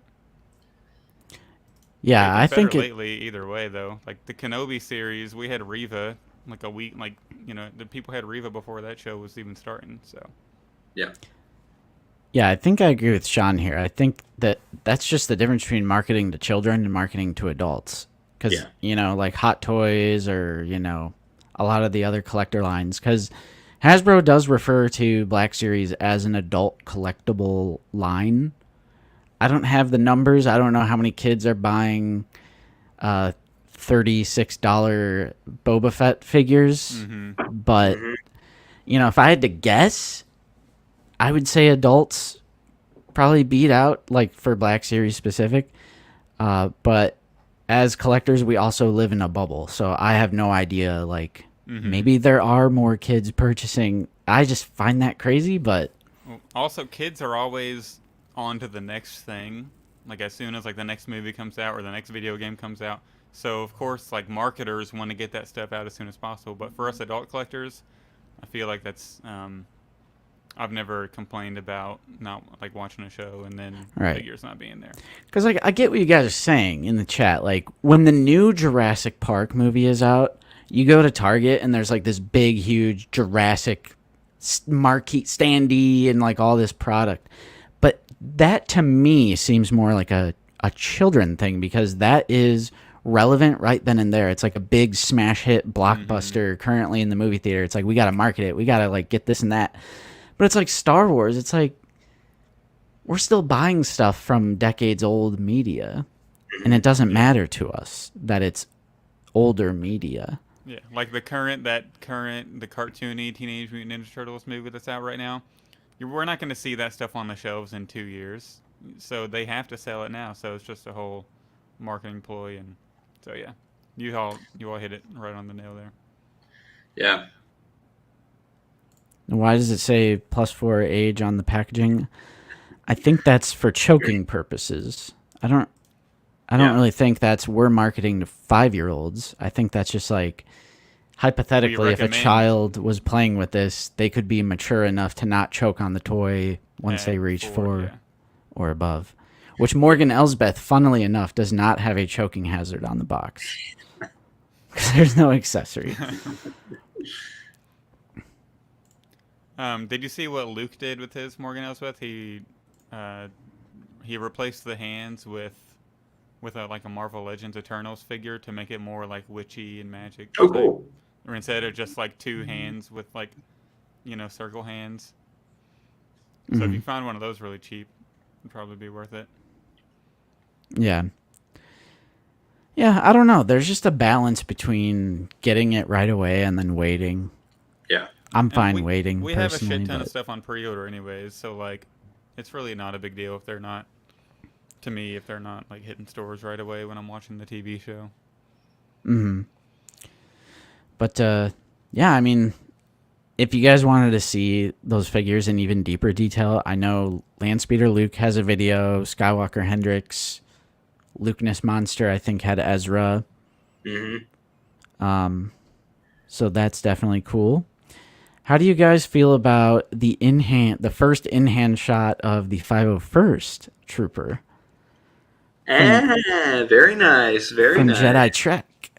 yeah, I think lately either way though. Like the Kenobi series, we had Reva like a week, the people had Reva before that show was even starting. So yeah. Yeah, I think I agree with Sean here. I think that's just the difference between marketing to children and marketing to adults. Because, like Hot Toys or, a lot of the other collector lines. Because Hasbro does refer to Black Series as an adult collectible line. I don't have the numbers. I don't know how many kids are buying $36 Boba Fett figures. But, if I had to guess, I would say adults probably beat out, like, for Black Series specific. But as collectors, we also live in a bubble. So I have no idea, like, maybe there are more kids purchasing. I just find that crazy, but... Also, kids are always on to the next thing. Like, as soon as, like, the next movie comes out or the next video game comes out. So, of course, like, marketers want to get that stuff out as soon as possible. But for us adult collectors, I feel like that's... I've never complained about not like watching a show and then figures not being there. Because like I get what you guys are saying in the chat. Like when the new Jurassic Park movie is out, you go to Target and there's like this big, huge Jurassic marquee standee and like all this product. But that to me seems more like a children thing, because that is relevant right then and there. It's like a big smash hit blockbuster currently in the movie theater. It's like we got to market it. We got to like get this and that. But it's like Star Wars. It's like we're still buying stuff from decades old media, and it doesn't matter to us that it's older media. Yeah, like the cartoony Teenage Mutant Ninja Turtles movie that's out right now. We're not going to see that stuff on the shelves in 2 years, so they have to sell it now. So it's just a whole marketing ploy, and so yeah, you all hit it right on the nail there. Yeah. Why does it say +4 age on the packaging? I think that's for choking purposes. I don't really think we're marketing to 5-year-olds. I think that's just like, hypothetically, if a child was playing with this, they could be mature enough to not choke on the toy once they reach 4 or above. Which Morgan Elsbeth, funnily enough, does not have a choking hazard on the box. Because there's no accessory. Did you see what Luke did with his Morgan Elsbeth? He replaced the hands with a Marvel Legends Eternals figure to make it more like witchy and magic. Oh, cool. Or instead of just like 2 hands with circle hands. So if you find one of those really cheap, it'd probably be worth it. Yeah. Yeah, I don't know. There's just a balance between getting it right away and then waiting. Yeah. I'm fine waiting. We have a shit ton of stuff on pre-order anyways, so like, it's really not a big deal if they're not. To me, if they're not like hitting stores right away when I'm watching the TV show. But yeah, I mean, if you guys wanted to see those figures in even deeper detail, I know Landspeeder Luke has a video. Skywalker Hendrix, Lukeness Monster, I think, had Ezra. So that's definitely cool. How do you guys feel about the first in-hand shot of the 501st Trooper? Very nice, from Jedi Trek.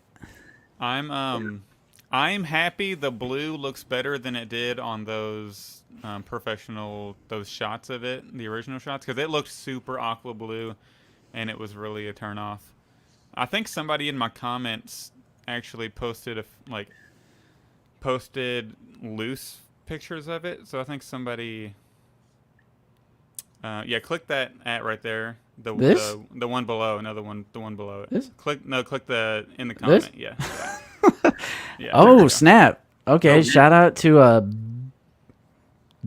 I'm happy the blue looks better than it did on those those shots of it, the original shots, because it looked super aqua blue, and it was really a turnoff. I think somebody in my comments actually posted loose pictures of it, so I think somebody. Click that right there. The one below. No, the one below it. This? Click the in the comment. This? Yeah. Yeah. Oh, snap. Okay, shout out to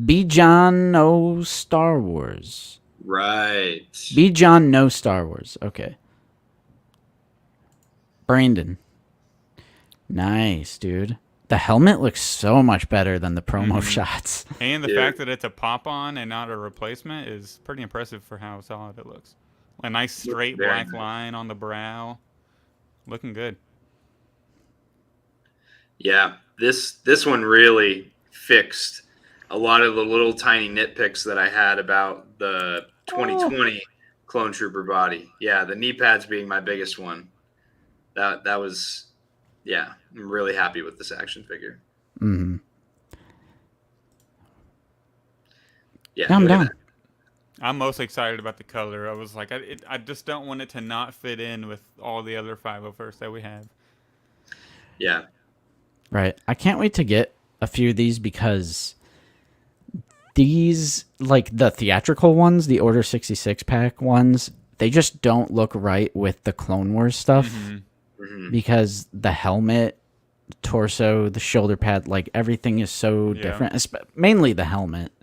B. John No Star Wars. Right. B. John No Star Wars. Okay. Brandon. Nice, dude. The helmet looks so much better than the promo shots. And the fact that it's a pop-on and not a replacement is pretty impressive for how solid it looks. A nice straight black line on the brow. Looking good. Yeah, this one really fixed a lot of the little tiny nitpicks that I had about the 2020 Clone Trooper body. Yeah, the knee pads being my biggest one. That was... Yeah, I'm really happy with this action figure. Yeah, I'm down. I'm most excited about the color. I was like, I just don't want it to not fit in with all the other 501st that we have. Yeah. Right. I can't wait to get a few of these because these, like the theatrical ones, the Order 66 pack ones, they just don't look right with the Clone Wars stuff. Because the helmet, the torso, the shoulder pad, like everything is so different. Mainly the helmet.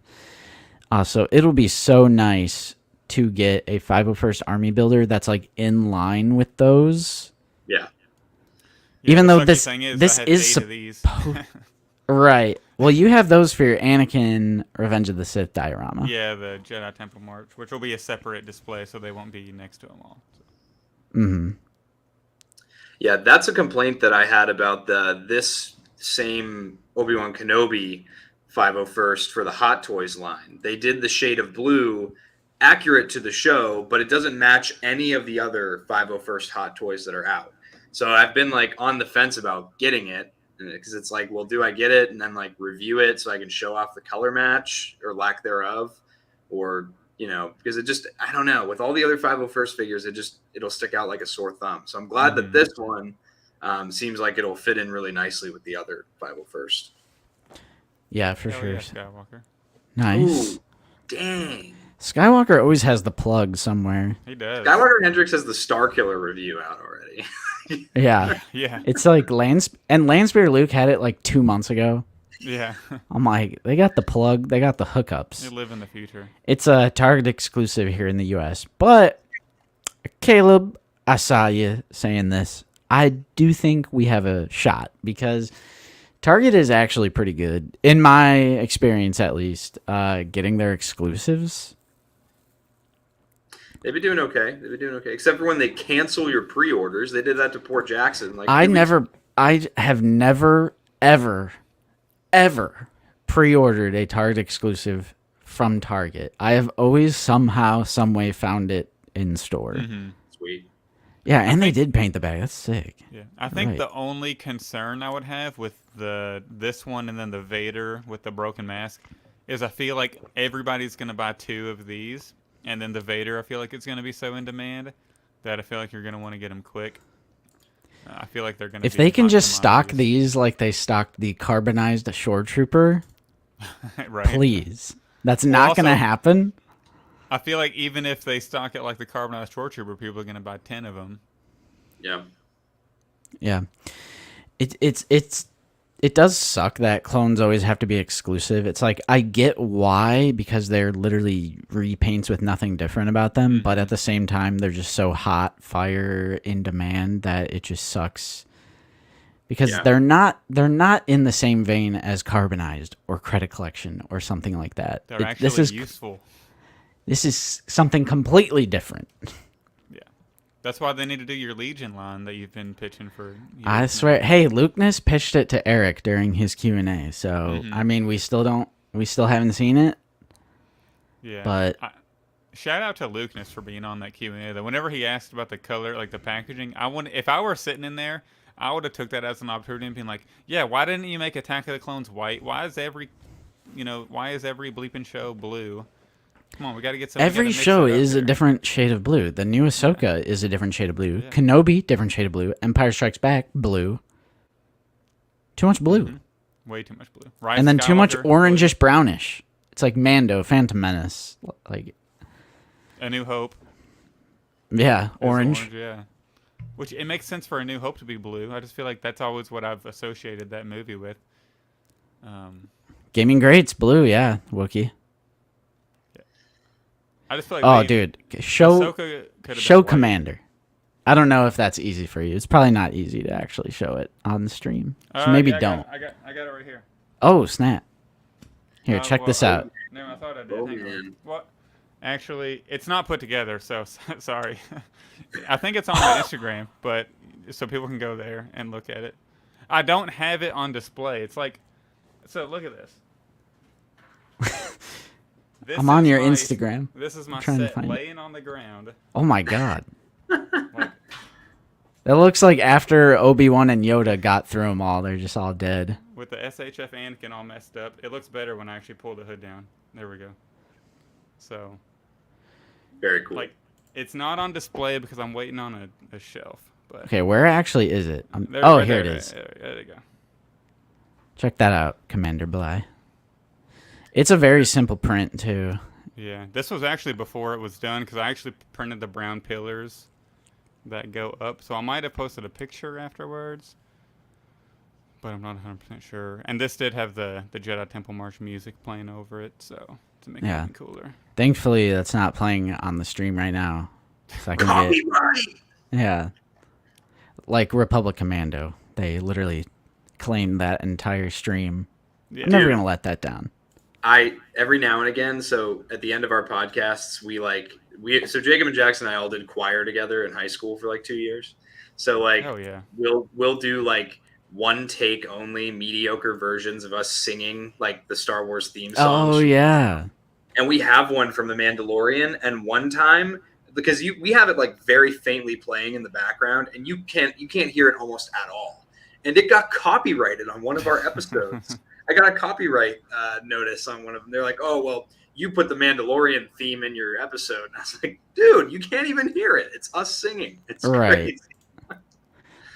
So it'll be so nice to get a 501st Army builder that's like in line with those. Yeah. Even though this is right. Well, you have those for your Anakin Revenge of the Sith diorama. Yeah, the Jedi Temple March, which will be a separate display, so they won't be next to them all. Yeah, that's a complaint that I had about this same Obi-Wan Kenobi 501st for the Hot Toys line. They did the shade of blue accurate to the show, but it doesn't match any of the other 501st Hot Toys that are out. So I've been like on the fence about getting it because it's like, well, do I get it and then like review it so I can show off the color match or lack thereof, or because it just, I don't know, with all the other 501st figures, it'll stick out like a sore thumb. So I'm glad that this one seems like it'll fit in really nicely with the other 501st. Yeah, for sure. Yeah, Skywalker. Nice. Ooh, dang. Skywalker always has the plug somewhere. He does. Skywalker Hendrix has the Starkiller review out already. Yeah. Yeah. It's like Landspear Luke had it like 2 months ago. Yeah. I'm like, they got the plug, they got the They hookups. live in the future. It's a Target exclusive here in the U.S. But, Caleb, I saw you saying this. I do think we have a shot because Target is actually pretty good, in my experience at least, getting their exclusives. They've been doing okay. Except for when they cancel your pre-orders. They did that to poor Jackson. Like I have never, ever, ever pre-ordered a Target exclusive from Target. I have always somehow, some way found it in store. Mm-hmm. Sweet. Yeah, and they did paint the bag. That's sick. Yeah, I think Right. the only concern I would have with this one and then the Vader with the broken mask is I feel like everybody's gonna buy 2 of these, and then the Vader I feel like it's gonna be so in demand that I feel like you're gonna want to get them quick. I feel like they're gonna. If be they can hot just stock commodities. these like they stocked the carbonized Shore Trooper, Right. please. That's Well, not going to also- happen. I feel like even if they stock it like the carbonized Shore Trooper, people are gonna buy 10 of them. Yeah. Yeah. It does suck that clones always have to be exclusive. It's like I get why, because they're literally repaints with nothing different about them, but at the same time they're just so hot, fire, in demand that it just sucks. Because Yeah. they're not in the same vein as carbonized or credit collection or something like that. They're actually useful. This is something completely different. Yeah, that's why they need to do your Legion line that you've been pitching for. Years I now. swear, hey, Lukeness pitched it to Eric during his Q&A. So, I mean, we still haven't seen it. Yeah, But shout out to Lukeness for being on that Q&A. Though, whenever he asked about the color, like the packaging, if I were sitting in there, I would have took that as an opportunity and been like, yeah, why didn't you make Attack of the Clones white? Why is every bleeping show blue? Come on, we got to get some. every show is a different shade of blue. The new Ahsoka is a different shade of blue. Yeah. Kenobi, different shade of blue. Empire Strikes Back, blue. Too much blue. Mm-hmm. Way too much blue. Rise And then too much Skywalker, blue. orangish brownish. It's like Mando, Phantom Menace. Like, A New Hope. yeah, is orange. Yeah. Which it makes sense for A New Hope to be blue. I just feel like that's always what I've associated that movie with. Gaming Greats, blue, yeah, Wookiee. I just feel like Oh, dude, show Ahsoka could've been white. Commander. I don't know if that's easy for you. It's probably not easy to actually show it on the stream. So maybe yeah, don't. I got it right here. Oh, snap. Here, check Well, this out. No, I thought I did. Oh, Hang on. man. What? Actually, it's not put together, so sorry. I think it's on my Instagram, but so people can go there and look at it. I don't have it on display. It's like, so look at this. This I'm on is your my- Instagram. This is my trying to set find it. laying on the ground. Oh my god. Like, That looks like after Obi-Wan and Yoda got through them all, they're just all dead. with the SHF Anakin all messed up, it looks better when I actually pull the hood down. There we go. So, Very cool. like, it's not on display because I'm waiting on a shelf. But Okay, where actually is it? there- Oh, right here there, it is. There you go. Check that out, Commander Bly. It's a very simple print, too. Yeah, this was actually before it was done because I actually printed the brown pillars that go up. So I might have posted a picture afterwards, but I'm not 100% sure. And this did have the Jedi Temple March music playing over it, so to make Yeah. it even cooler. Thankfully, that's not playing on the stream right now. So I can get, Copyright. yeah. Like Republic Commando. They literally claimed that entire stream. Yeah. I'm never Dude. going to let that down. I every now and again, so at the end of our podcasts, so Jacob and Jackson and I all did choir together in high school for like 2 years. So like Oh yeah. we'll do like one take only mediocre versions of us singing like the Star Wars theme songs. Oh, yeah. And we have one from The Mandalorian. And one time, because we have it like very faintly playing in the background, and you can't hear it almost at all. And it got copyrighted on one of our episodes. I got a copyright notice on one of them. They're like, "Oh, well, you put the Mandalorian theme in your episode." And I was like, "Dude, you can't even hear it. It's us singing. It's Right. crazy."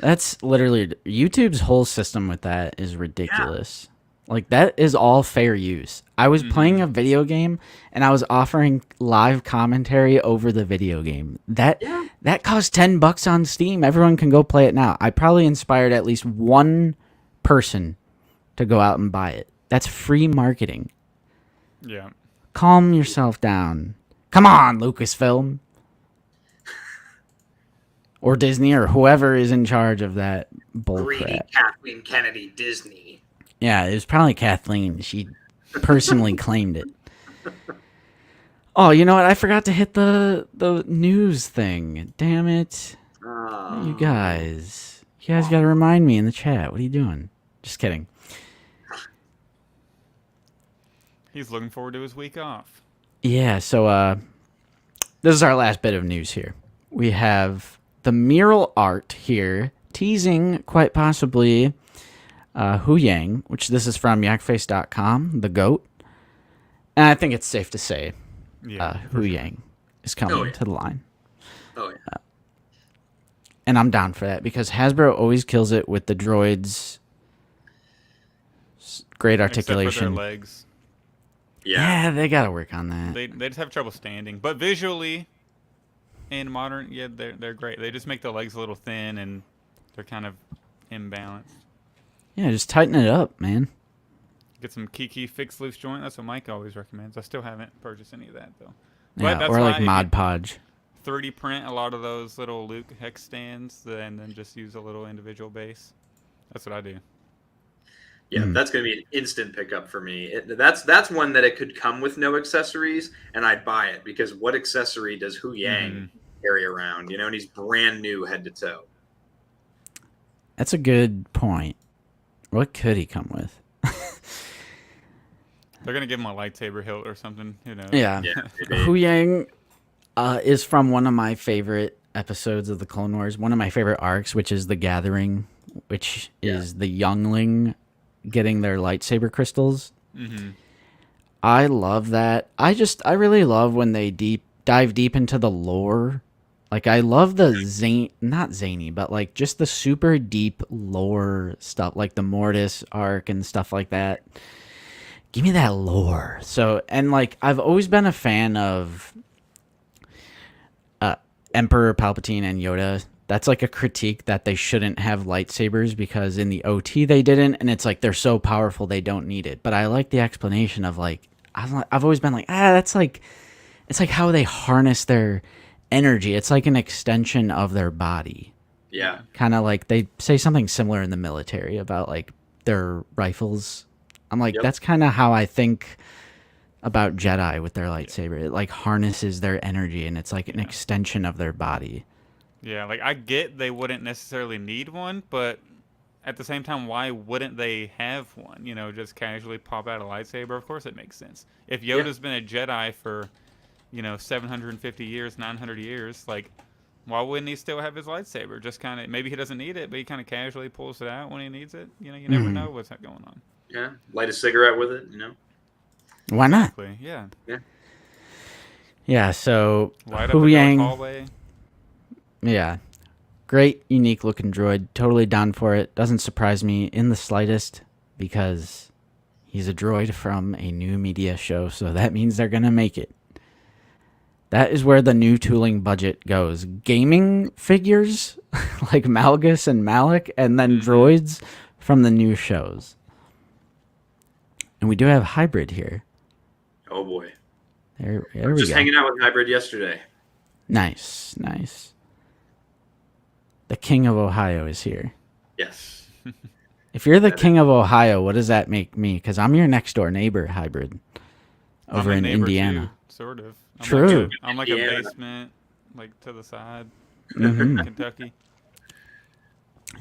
That's literally YouTube's whole system with that is ridiculous. Like, that is all fair use. I was playing a video game, and I was offering live commentary over the video game. That costs $10 on Steam. Everyone can go play it now. I probably inspired at least one person to go out and buy it. That's free marketing. Yeah. Calm yourself down. Come on, Lucasfilm. Or Disney, or whoever is in charge of that bullcrap. Greedy Kathleen Kennedy Disney. Yeah, it was probably Kathleen. She personally claimed it. Oh, you know what? I forgot to hit the news thing. Damn it. You guys. You guys got to remind me in the chat. What are you doing? Just kidding. He's looking forward to his week off. Yeah, so this is our last bit of news here. We have the mural art here teasing quite possibly Huyang, which this is from yakface.com, the GOAT. And I think it's safe to say Huyang is coming to the line. Oh, yeah. And I'm down for that because Hasbro always kills it with the droids. Great articulation. Except for their legs. Yeah, they got to work on that. They just have trouble standing. But visually, in modern, they're great. They just make the legs a little thin and they're kind of imbalanced. Yeah, just tighten it up, man. Get some Kiki fixed loose joint. That's what Mike always recommends. I still haven't purchased any of that, though. Yeah, or like Mod Podge. 3D print a lot of those little Luke hex stands and then just use a little individual base. That's what I do. Yeah, that's going to be an instant pickup for me. That's one that it could come with no accessories, and I'd buy it because what accessory does Huyang carry around? You know, and he's brand new head to toe. That's a good point. What could he come with? They're going to give him a lightsaber hilt or something, you know. Yeah. Huyang is from one of my favorite episodes of the Clone Wars, one of my favorite arcs, which is The Gathering, which is the youngling getting their lightsaber crystals. I love that. I really love when they dive deep into the lore. Like, I love the not zany, but like just the super deep lore stuff, like the Mortis arc and stuff like that. Give me that lore. So, and like, I've always been a fan of Emperor Palpatine and Yoda. That's like a critique that they shouldn't have lightsabers because in the OT they didn't, and it's like they're so powerful they don't need it. But I like the explanation of like, I've always been like, that's like, it's like how they harness their energy. It's like an extension of their body. Yeah. Kind of like they say something similar in the military about like their rifles. I'm like, that's kind of how I think about Jedi with their lightsaber. It like harnesses their energy and it's like an extension of their body. Yeah, like I get they wouldn't necessarily need one, but at the same time, why wouldn't they have one? You know, just casually pop out a lightsaber. Of course it makes sense. If Yoda's been a Jedi for, 750 years, 900 years, like, why wouldn't he still have his lightsaber? Just kind of, maybe he doesn't need it, but he kind of casually pulls it out when he needs it. You know, you never know what's going on. Yeah, light a cigarette with it, Why not? Exactly. Yeah. Yeah, so Light up a dark hallway. Yeah. Great, unique looking droid. Totally down for it. Doesn't surprise me in the slightest because he's a droid from a new media show, so that means they're going to make it. That is where the new tooling budget goes. Gaming figures like Malgus and Malik, and then droids from the new shows. And we do have Hybrid here. Oh, boy. There we go. Just hanging out with Hybrid yesterday. Nice. The King of Ohio is here. Yes. If you're the King of Ohio, what does that make me? Because I'm your next door neighbor, Hybrid, over in Indiana. Too, sort of. True. I'm like a basement, like to the side. Kentucky.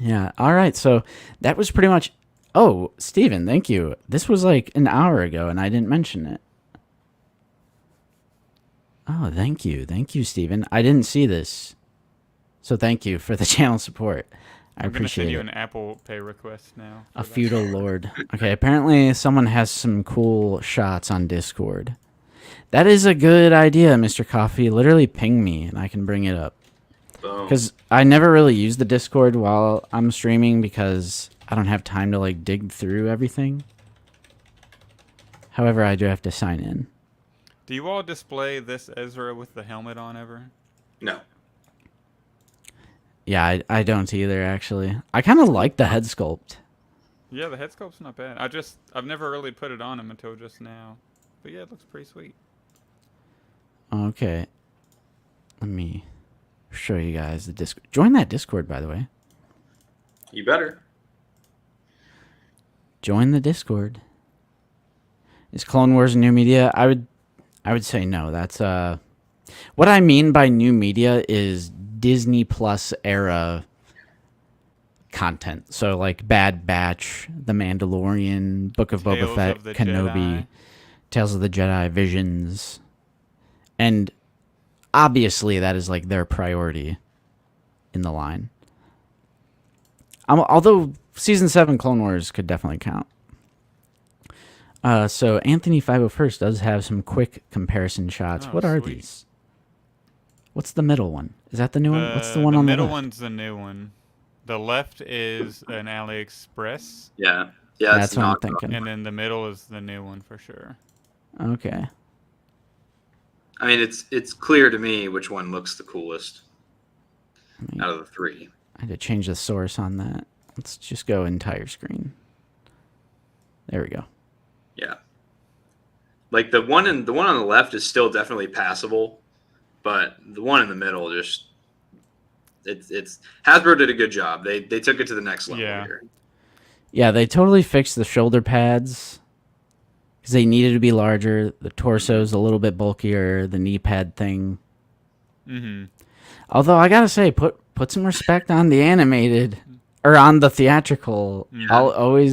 Yeah. All right. So that was pretty much. Oh, Steven, thank you. This was like an hour ago, and I didn't mention it. Oh, thank you. Thank you, Steven. I didn't see this. So thank you for the channel support. I appreciate it. I'm going to send you an Apple Pay request now. A feudal lord. Okay, apparently someone has some cool shots on Discord. That is a good idea, Mr. Coffee. Literally ping me and I can bring it up. Because I never really use the Discord while I'm streaming because I don't have time to like dig through everything. However, I do have to sign in. Do you all display this Ezra with the helmet on ever? No. Yeah, I don't either, actually. I kind of like the head sculpt. Yeah, the head sculpt's not bad. I've never really put it on him until just now. But yeah, it looks pretty sweet. Okay. Let me show you guys the Discord. Join that Discord, by the way. You better. Join the Discord. Is Clone Wars new media? I would say no. That's what I mean by new media is Disney Plus era content. So like Bad Batch, The Mandalorian, Book of Boba Fett, Kenobi, Jedi. Tales of the Jedi, Visions. And obviously that is like their priority in the line. Although Season 7 Clone Wars could definitely count. So Anthony 501st does have some quick comparison shots. Oh, what are sweet. these? What's the middle one? Is that the new one? What's the one on the left? The middle one's the new one. The left is an AliExpress. Yeah. That's what I'm thinking. And then the middle is the new one for sure. Okay. I mean, it's clear to me which one looks the coolest out of the three. I had to change the source on that. Let's just go entire screen. There we go. Yeah. Like the one on the left is still definitely passable, but the one in the middle just it's Hasbro did a good job. They took it to the next level here. Yeah, they totally fixed the shoulder pads because they needed to be larger. The torso's a little bit bulkier. The knee pad thing. Mm-hmm. Although I gotta say, put some respect on the animated or on the theatrical. Yeah.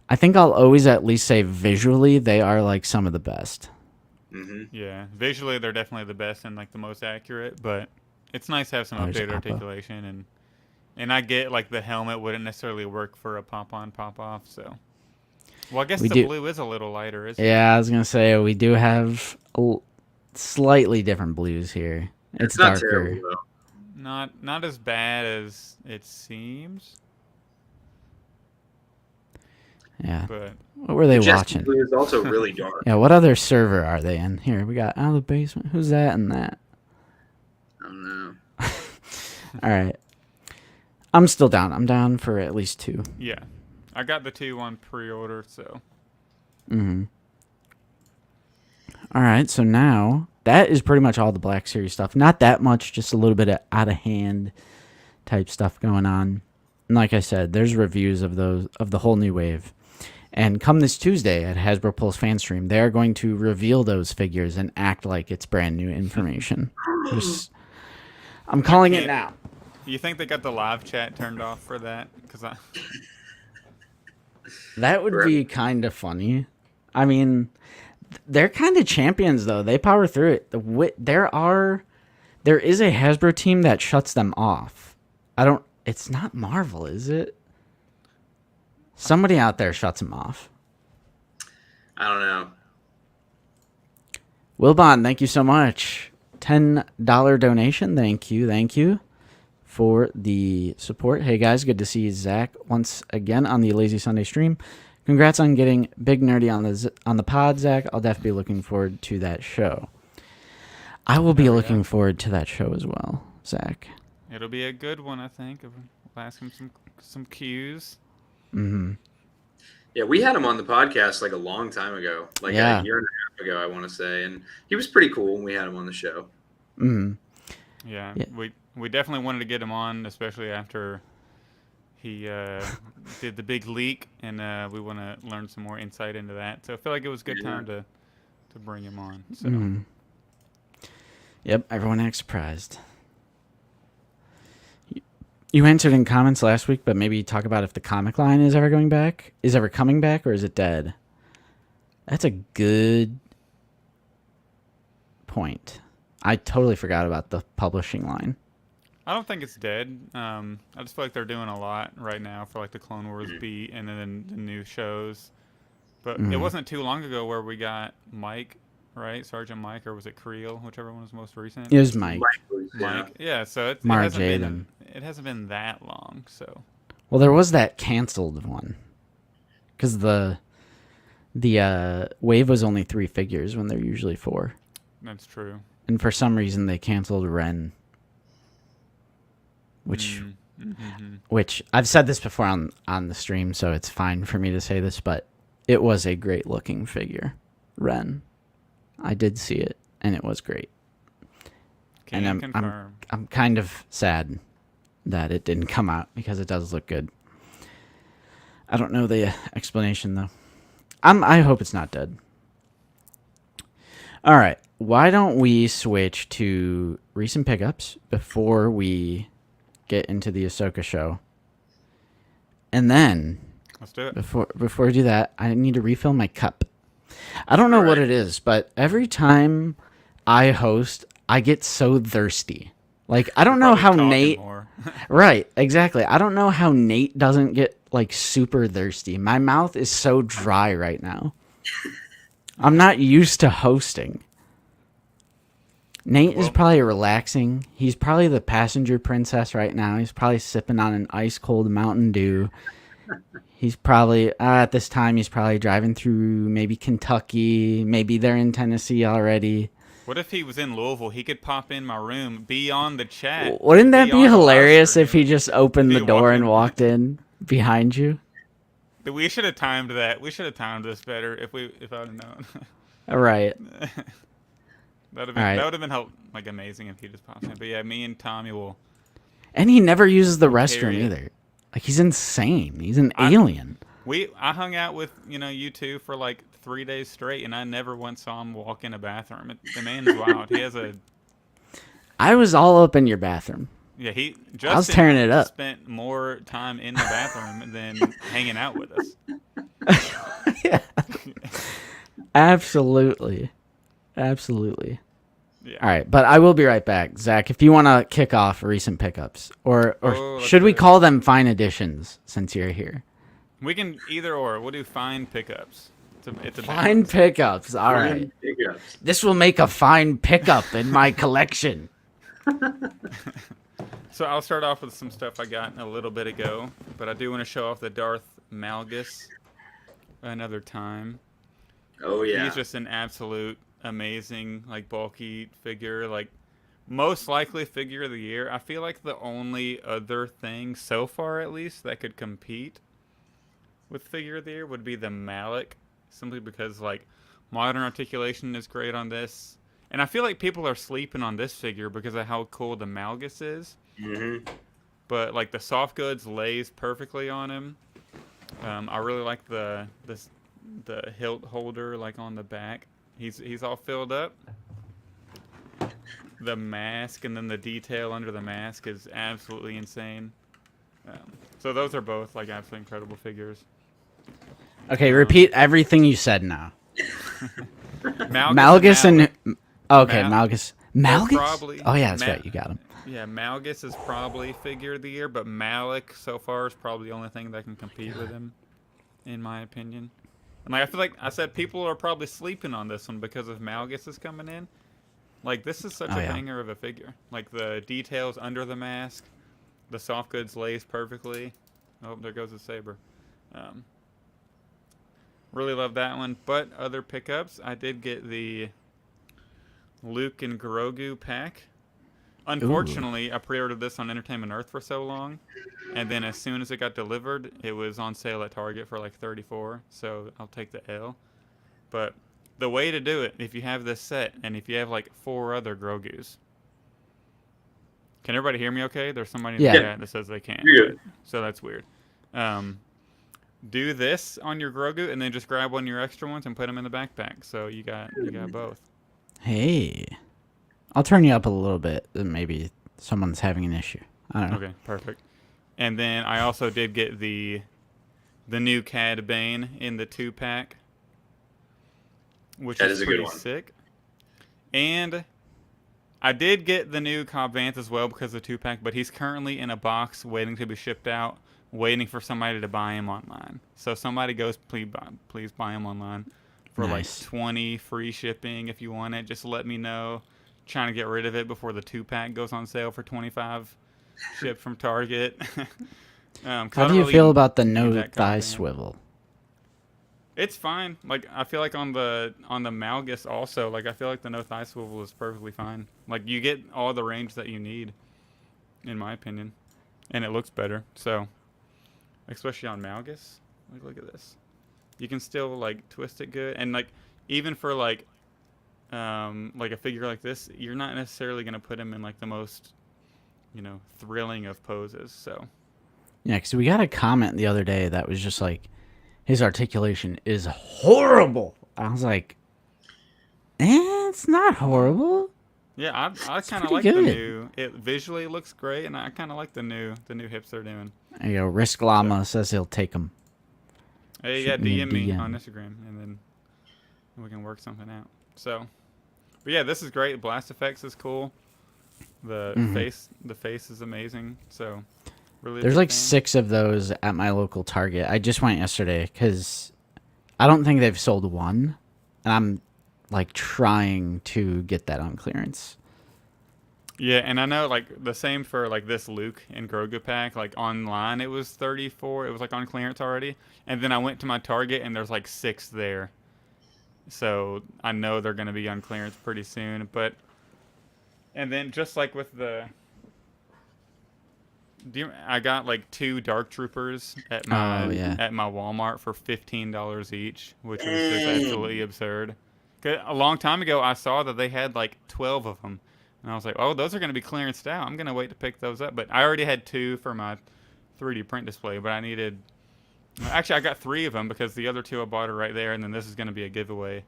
I think I'll always at least say visually they are like some of the best. Mm-hmm. Yeah, visually they're definitely the best and like the most accurate, but it's nice to have some updated articulation and I get like the helmet wouldn't necessarily work for a pop-on, pop-off, so. Well, I guess blue is a little lighter, isn't it? Yeah, I was going to say, we do have slightly different blues here. It's not darker. terrible, though. Not as bad as it seems. Yeah. But what were they watching? Blue is also really dark. Yeah, what other server are they in? Here, we got Out of the Basement. Who's that and that? I don't know. All right. I'm still down. I'm down for at least 2. Yeah. I got the 2 on pre-order, so. Mm-hmm. All right, so now that is pretty much all the Black Series stuff. Not that much, just a little bit of out-of-hand type stuff going on. And like I said, there's reviews of the whole new wave. And come this Tuesday at Hasbro Pulse Fan Stream, they're going to reveal those figures and act like it's brand new information. I'm calling it now. You think they got the live chat turned off for that? That would be kind of funny. I mean, they're kind of champions though. They power through it. There is a Hasbro team that shuts them off. It's not Marvel, is it? Somebody out there shuts them off. I don't know. Wilbon, thank you so much. $10 donation. Thank you for the support. Hey guys, good to see Zach once again on the Lazy Sunday stream. Congrats on getting big nerdy on the pod, Zach. I'll definitely be looking forward to that show. I will be looking forward to that show as well, Zach. It'll be a good one, I think. We'll ask him some cues. Mm-hmm. Yeah, we had him on the podcast like a long time ago, like a year and a half ago, I want to say, and he was pretty cool when we had him on the show. Mm-hmm. Yeah, we definitely wanted to get him on, especially after he did the big leak, and we want to learn some more insight into that. So I feel like it was a good time to bring him on. So. Mm-hmm. Yep, everyone acts surprised. You answered in comments last week, but maybe talk about if the comic line is ever coming back, or is it dead? That's a good point. I totally forgot about the publishing line. I don't think it's dead. I just feel like they're doing a lot right now for like the Clone Wars beat and then the new shows. But it wasn't too long ago where we got Mike, right? Sergeant Mike, or was it Creel? Whichever one was most recent. It was Mike. Mike. Yeah, so it hasn't been that long. So. Well, there was that canceled one because the The wave was only 3 figures when they're usually 4. That's true. And for some reason they canceled Ren. Which I've said this before on the stream, so it's fine for me to say this, but it was a great looking figure. Ren. I did see it, and it was great. Can confirm. I'm kind of sad that it didn't come out because it does look good. I don't know the explanation though. I hope it's not dead. All right, why don't we switch to recent pickups before we get into the Ahsoka show? And then Let's do it. Before we do that, I need to refill my cup. I don't know what it is, but every time I host, I get so thirsty. Like, I don't know how Nate... Right, exactly. I don't know how Nate doesn't get, like, super thirsty. My mouth is so dry right now. I'm not used to hosting. Nate is probably relaxing. He's probably the passenger princess right now. He's probably sipping on an ice-cold Mountain Dew. He's probably, at this time, he's probably driving through maybe Kentucky. Maybe they're in Tennessee already. What if he was in Louisville? He could pop in my room, be on the chat. Wouldn't that be hilarious if he just opened the door and walked in behind you? We should have timed that. We should have timed this better if I would have known. All right. That would have been like amazing if he just pops in. But yeah, me and Tommy will. And he never uses the restroom either. Like, he's insane. He's an alien. I hung out with you two for like 3 days straight, and I never once saw him walk in a bathroom. The man's wild. He has a. I was all up in your bathroom. Yeah, I was tearing it up. Spent more time in the bathroom than hanging out with us. Yeah. Absolutely. Absolutely. Yeah. All right, but I will be right back. Zach, if you want to kick off recent pickups, or should we call them fine additions since you're here? We can either or. We'll do fine pickups. It's a fine pickups. All right. Pickups. This will make a fine pickup in my collection. So I'll start off with some stuff I got a little bit ago, but I do want to show off the Darth Malgus another time. Oh, yeah. He's just an absolute amazing, like, bulky figure, like, most likely figure of the year. I feel like the only other thing, so far at least, that could compete with figure of the year would be the Malik, simply because, like, modern articulation is great on this. And I feel like people are sleeping on this figure because of how cool the Malgus is. Mm-hmm. But, like, the soft goods lays perfectly on him. I really like the hilt holder, like, on the back. He's all filled up. The mask and then the detail under the mask is absolutely insane. So those are both, like, absolutely incredible figures. Okay, repeat everything you said now. Malgus and okay, Malgus. Malgus? Probably, oh yeah, that's right. You got him. Yeah, Malgus is probably figure of the year, but Malik so far is probably the only thing that can compete with him, in my opinion. And like, I feel like I said, people are probably sleeping on this one because of Malgus is coming in. Like, this is such a banger of a figure. Like, the details under the mask, the soft goods lays perfectly. Oh, there goes the saber. Really love that one. But other pickups, I did get the Luke and Grogu pack. Unfortunately, I pre-ordered this on Entertainment Earth for so long, and then as soon as it got delivered, it was on sale at Target for like $34, so I'll take the L. But the way to do it, if you have this set, and if you have like 4 other Grogus. Can everybody hear me okay? There's somebody in the chat that says they can't. You're good. So that's weird. Do this on your Grogu, and then just grab one of your extra ones and put them in the backpack. So you got both. Hey. I'll turn you up a little bit. Maybe someone's having an issue. I don't know. Okay, perfect. And then I also did get the new Cad Bane in the 2-pack, which is pretty sick. And I did get the new Cobb Vanth as well because of the 2-pack, but he's currently in a box waiting to be shipped out, waiting for somebody to buy him online. So somebody goes, please buy him online for like 20 free shipping if you want it. Just let me know. Trying to get rid of it before the 2-pack goes on sale for $25 shipped from Target. How do you feel about the no thigh swivel? It's fine. Like I feel like on the Malgus also, like I feel like the no thigh swivel is perfectly fine. Like you get all the range that you need, in my opinion, and it looks better. So, especially on Malgus, like look at this. You can still like twist it good, and like even for like a figure like this, you're not necessarily gonna put him in like the most, thrilling of poses. So Yeah, because we got a comment the other day that was just like, his articulation is horrible. I was like, it's not horrible. yeah, I It's kind of pretty like the good. new. It visually looks great, and I kind of like the new hips they're doing. There you go. Risk Llama says he'll take them. Hey, yeah, Shoot me a DM me DM. on Instagram, and then we can work something out. So, but yeah, this is great. Blast effects is cool. The face is amazing. So, really, a There's big like fan. 6 of those at my local Target. I just went yesterday because I don't think they've sold one, and I'm like trying to get that on clearance. Yeah, and I know like the same for like this Luke and Grogu pack. Like online, it was 34. It was like on clearance already, and then I went to my Target and there's like 6 there. So I know they're gonna be on clearance pretty soon. And then just like with I got like 2 Dark Troopers at Oh my yeah. Walmart for $15 each, which was just absolutely absurd. 'Cause a long time ago, I saw that they had like 12 of them, and I was like, "Oh, those are going to be clearanced out. I'm going to wait to pick those up." But I already had 2 for my 3D print display, but I needed. Actually, I got 3 of them because the other 2 I bought are right there, and then this is going to be a giveaway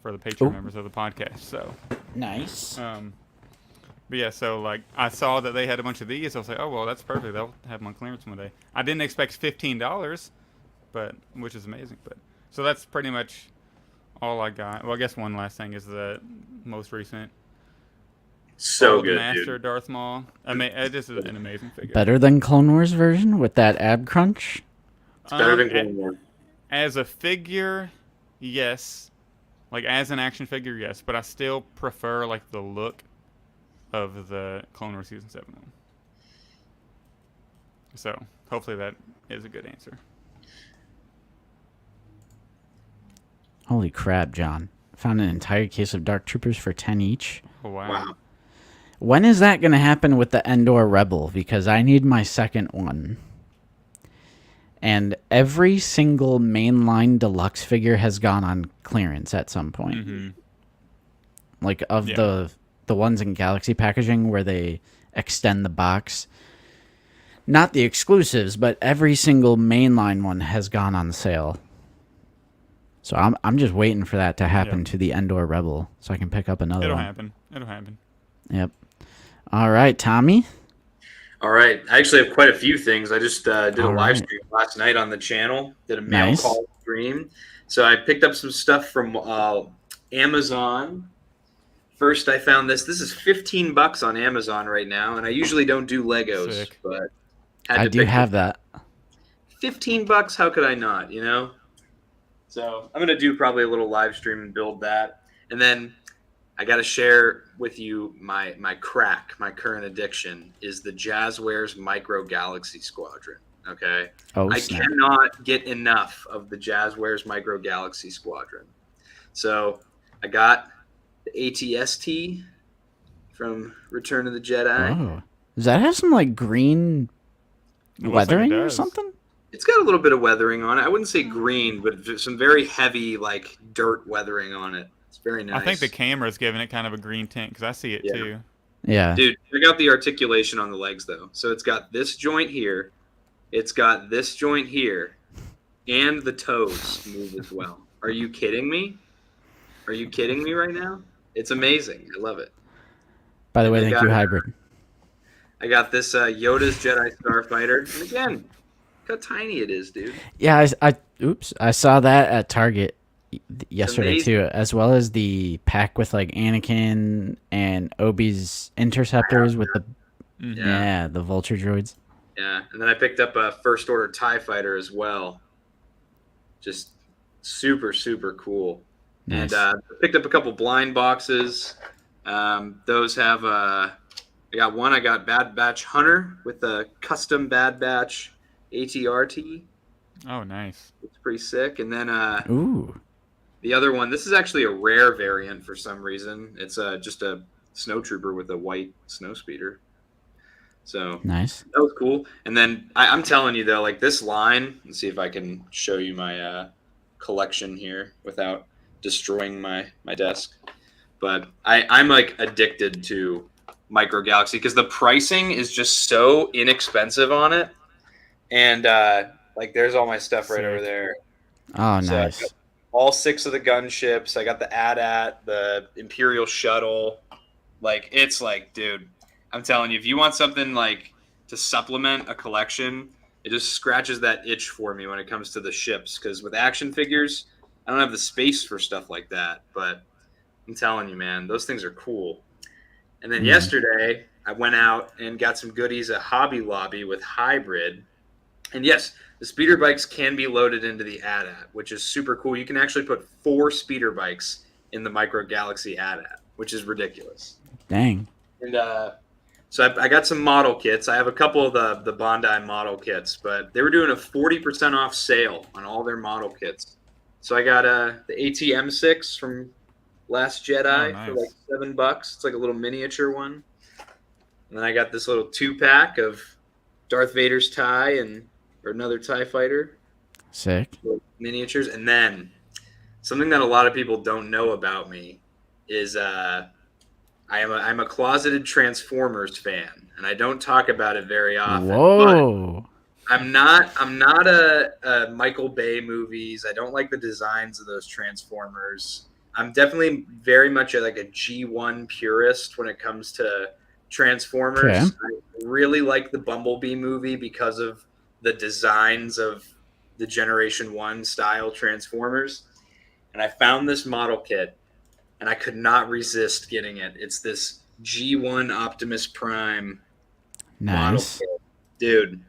for the Patreon Oh. members of the podcast. So. Nice. But yeah, so like I saw that they had a bunch of these. I was like, oh well, that's perfect. They'll have them on clearance one day. I didn't expect $15, but which is amazing. But so that's pretty much all I got. Well, I guess one last thing is the most recent So Old good, Master dude. Darth Maul. This is an amazing figure. Better than Clone Wars version with that ab crunch. It's better than A- Clone Wars. as a figure, yes. Like as an action figure, yes. But I still prefer like the look of the Clone Wars Season 7 one. So, hopefully that is a good answer. Holy crap, John! Found an entire case of Dark Troopers for 10 each. Oh, wow. Wow. When is that going to happen with the Endor Rebel? Because I need my second one. And every single mainline deluxe figure has gone on clearance at some point. Mm-hmm. Like of Yeah. the ones in Galaxy packaging where they extend the box. Not the exclusives, but every single mainline one has gone on sale. So I'm just waiting for that to happen Yeah. to the Endor Rebel so I can pick up another It'll one. happen. It'll happen. Yep. All right, Tommy. All right. I actually have quite a few things. I just did a All live right. stream last night on the channel, did a mail Nice. call stream. So I picked up some stuff from Amazon. First, I found this. This is $15 on Amazon right now, and I usually don't do Legos, Sick. but had I to do pick have that. $15. How could I not? You know. So I'm gonna do probably a little live stream and build that, and then I got to share with you my crack. My current addiction is the Jazzwares Micro Galaxy Squadron. Okay, Oh, I snap. cannot get enough of the Jazzwares Micro Galaxy Squadron. So I got the ATST from Return of the Jedi. Oh. Does that have some like green It looks like it weathering or does. something? It's got a little bit of weathering on it. I wouldn't say green, but some very heavy like dirt weathering on it. It's very nice. I think the camera's giving it kind of a green tint because I see it Yeah. too. Yeah. Dude, check out the articulation on the legs, though. So it's got this joint here, it's got this joint here, and the toes move as well. Are you kidding me? Are you kidding me right now? It's amazing. I love it. By the way, And I thank you, got- Hybrid. I got this Yoda's Jedi Starfighter. And again, look how tiny it is, dude. Yeah, I saw that at Target yesterday amazing. too, as well as the pack with like Anakin and Obi's interceptors with the Mhm. Yeah. the vulture droids. Yeah, and then I picked up a First Order TIE Fighter as well. Just super, super cool. Nice. And I picked up a couple blind boxes. Those have I got one. I got Bad Batch Hunter with a custom Bad Batch ATRT. Oh, nice. It's pretty sick. And then Ooh. the other one, this is actually a rare variant for some reason. It's just a snow trooper with a white snow speeder. So Nice. that was cool. And then I'm telling you though, like this line, let's see if I can show you my collection here without destroying my desk. But I'm like addicted to Micro Galaxy because the pricing is just so inexpensive on it. And like there's all my stuff right over there. Oh, So I nice. got all 6 of the gunships. I got the AT-AT, the Imperial shuttle. Like it's like, dude, I'm telling you, if you want something like to supplement a collection, it just scratches that itch for me when it comes to the ships. Because with action figures, I don't have the space for stuff like that. But I'm telling you, man, those things are cool. And then yesterday, I went out and got some goodies at Hobby Lobby with Hybrid. And yes, the speeder bikes can be loaded into the AT-AT, which is super cool. You can actually put 4 speeder bikes in the Micro Galaxy AT-AT, which is ridiculous. Dang. And so I got some model kits. I have a couple of the Bondi model kits, but they were doing a 40% off sale on all their model kits. So I got the AT-M6 from Last Jedi for like $7. It's like a little miniature one. And then I got this little 2-pack of Darth Vader's TIE or another TIE fighter. Sick. Miniatures. And then something that a lot of people don't know about me is I'm a closeted Transformers fan, and I don't talk about it very often. Whoa. But I'm not a Michael Bay movies. I don't like the designs of those Transformers. I'm definitely very much like a G1 purist when it comes to Transformers. Okay. I really like the Bumblebee movie because of the designs of the Generation 1 style Transformers. And I found this model kit, and I could not resist getting it. It's this G1 Optimus Prime model Nice. kit. Dude,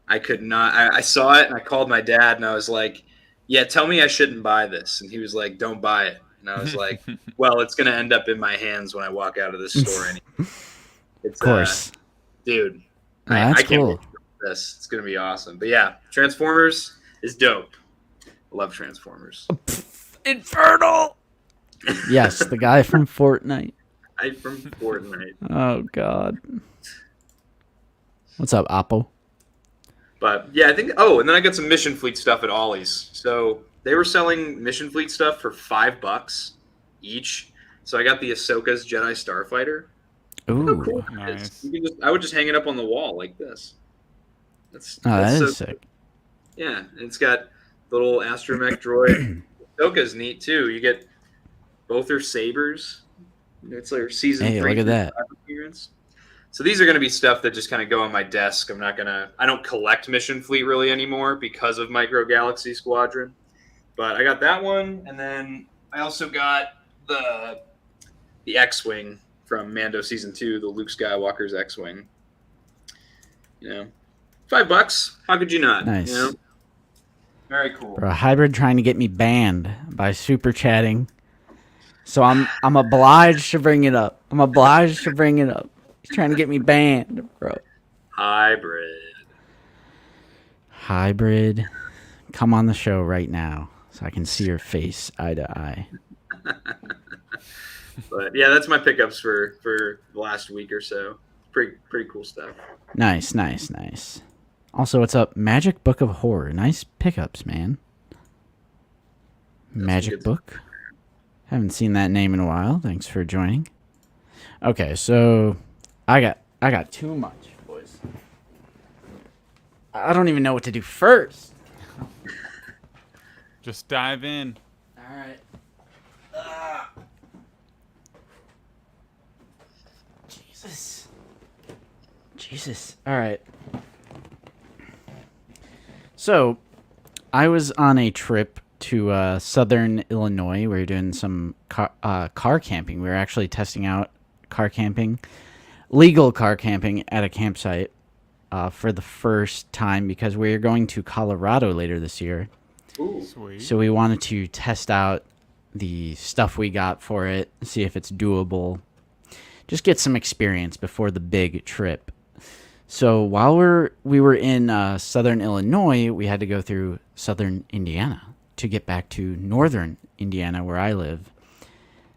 I could not. I saw it, and I called my dad, and I was like, yeah, tell me I shouldn't buy this. And he was like, don't buy it. And I was like, well, it's going to end up in my hands when I walk out of this store anyway. It's, Of course. Dude, That's I can't cool. wait for this. It's going to be awesome. But yeah, Transformers is dope. I love Transformers. Infernal. Yes, the guy from Fortnite. I'm from Fortnite. Oh, God. What's up, Oppo? But yeah, I think. Oh, and then I got some Mission Fleet stuff at Ollie's. So they were selling Mission Fleet stuff for $5 each. So I got the Ahsoka's Jedi Starfighter. Ooh. How cool Nice. I would just hang it up on the wall like this. That so is sick. Yeah, and it's got little astromech droid. Ahsoka's neat too. You get both her sabers. It's like her season 3. Hey, look at that. Appearance. So these are going to be stuff that just kind of go on my desk. I don't collect Mission Fleet really anymore because of Micro Galaxy Squadron. But I got that one, and then I also got the X-Wing from Mando Season 2, the Luke Skywalker's X-Wing. You know, $5. How could you not? Nice. You know? Very cool. Bro, Hybrid trying to get me banned by super chatting. So I'm obliged to bring it up. He's trying to get me banned, bro. Hybrid, come on the show right now so I can see your face eye to eye. But yeah, that's my pickups for the last week or so. Pretty cool stuff. Nice. Also, what's up? Magic Book of Horror. Nice pickups, man. Magic Book. Haven't seen that name in a while. Thanks for joining. Okay, so I got too much, boys. I don't even know what to do first. Just dive in. All right. Jesus. All right. So, I was on a trip to southern Illinois. We were doing some car camping. We were actually testing out car camping, legal car camping at a campsite for the first time because we're going to Colorado later this year. Ooh. Sweet. So we wanted to test out the stuff we got for it, see if it's doable. Just get some experience before the big trip. So while we were in southern Illinois, we had to go through southern Indiana to get back to northern Indiana where I live.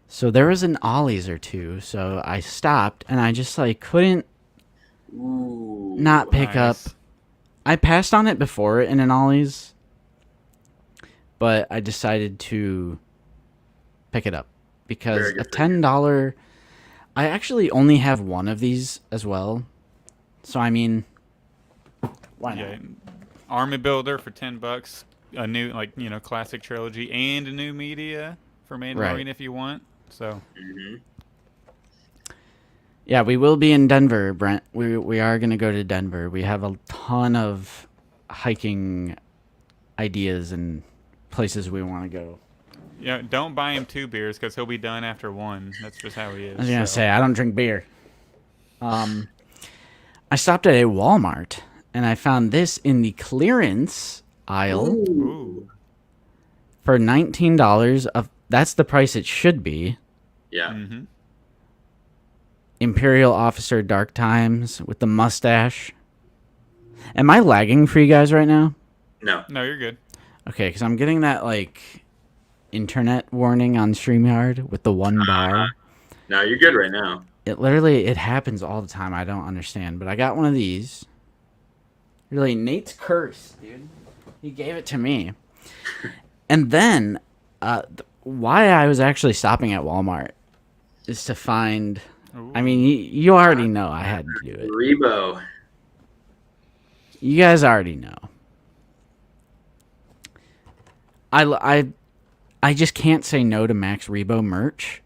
So there was an Ollie's or two, so I stopped and I just like couldn't not pick up. I passed on it before in an Ollie's, but I decided to pick it up because a $10. I actually only have one of these as well. So I mean, why not? Yeah, Army Builder for $10, a new classic trilogy, and a new media for Mandalorian if you want. So. Yeah, we will be in Denver, Brent. We are gonna go to Denver. We have a ton of hiking ideas and places we want to go. Yeah, don't buy him 2 beers because he'll be done after 1. That's just how he is. I was gonna say I don't drink beer. I stopped at a Walmart and I found this in the clearance aisle. Ooh. For $19. That's the price it should be. Yeah. Mm-hmm. Imperial Officer Dark Times with the mustache. Am I lagging for you guys right now? No, you're good. Okay, because I'm getting that like internet warning on StreamYard with the one bar. No, you're good right now. It happens all the time. I don't understand, but I got one of these. Really, Nate's curse, dude. He gave it to me. And then, why I was actually stopping at Walmart is to find. Ooh. I mean, you already know I had to do it. Rebo. You guys already know. I just can't say no to Max Rebo merch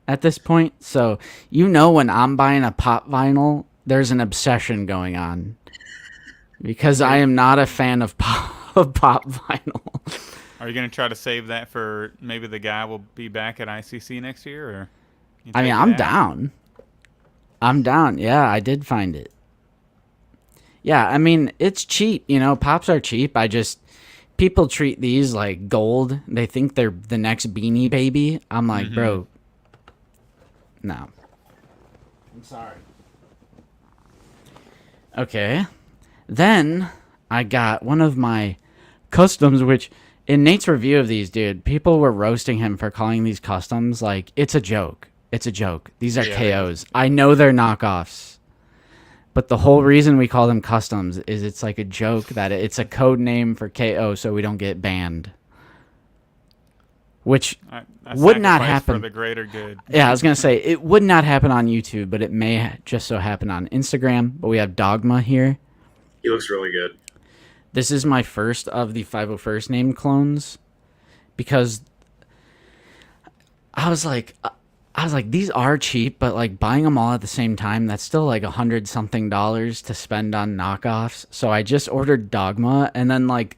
at this point. So, when I'm buying a pop vinyl, there's an obsession going on. Because I am not a fan of pop vinyl. Are you going to try to save that for maybe the guy will be back at ICC next year? Or I mean, I'm down. I'm down. Yeah, I did find it. Yeah, I mean, it's cheap. Pops are cheap. People treat these like gold. They think they're the next Beanie Baby. I'm like, bro, no. I'm sorry. Okay. Then I got one of my customs, which in Nate's review of these, dude, people were roasting him for calling these customs. Like, it's a joke. It's a joke. These are KOs. I know they're knockoffs. But the whole reason we call them customs is it's like a joke that it's a code name for KO so we don't get banned. Which would not happen. For the greater good. Yeah, I was going to say, it would not happen on YouTube, but it may just so happen on Instagram. But we have Dogma here. He looks really good. This is my first of the 501st named clones because I was like, these are cheap, but like buying them all at the same time, that's still like $100-something to spend on knockoffs. So I just ordered Dogma, and then like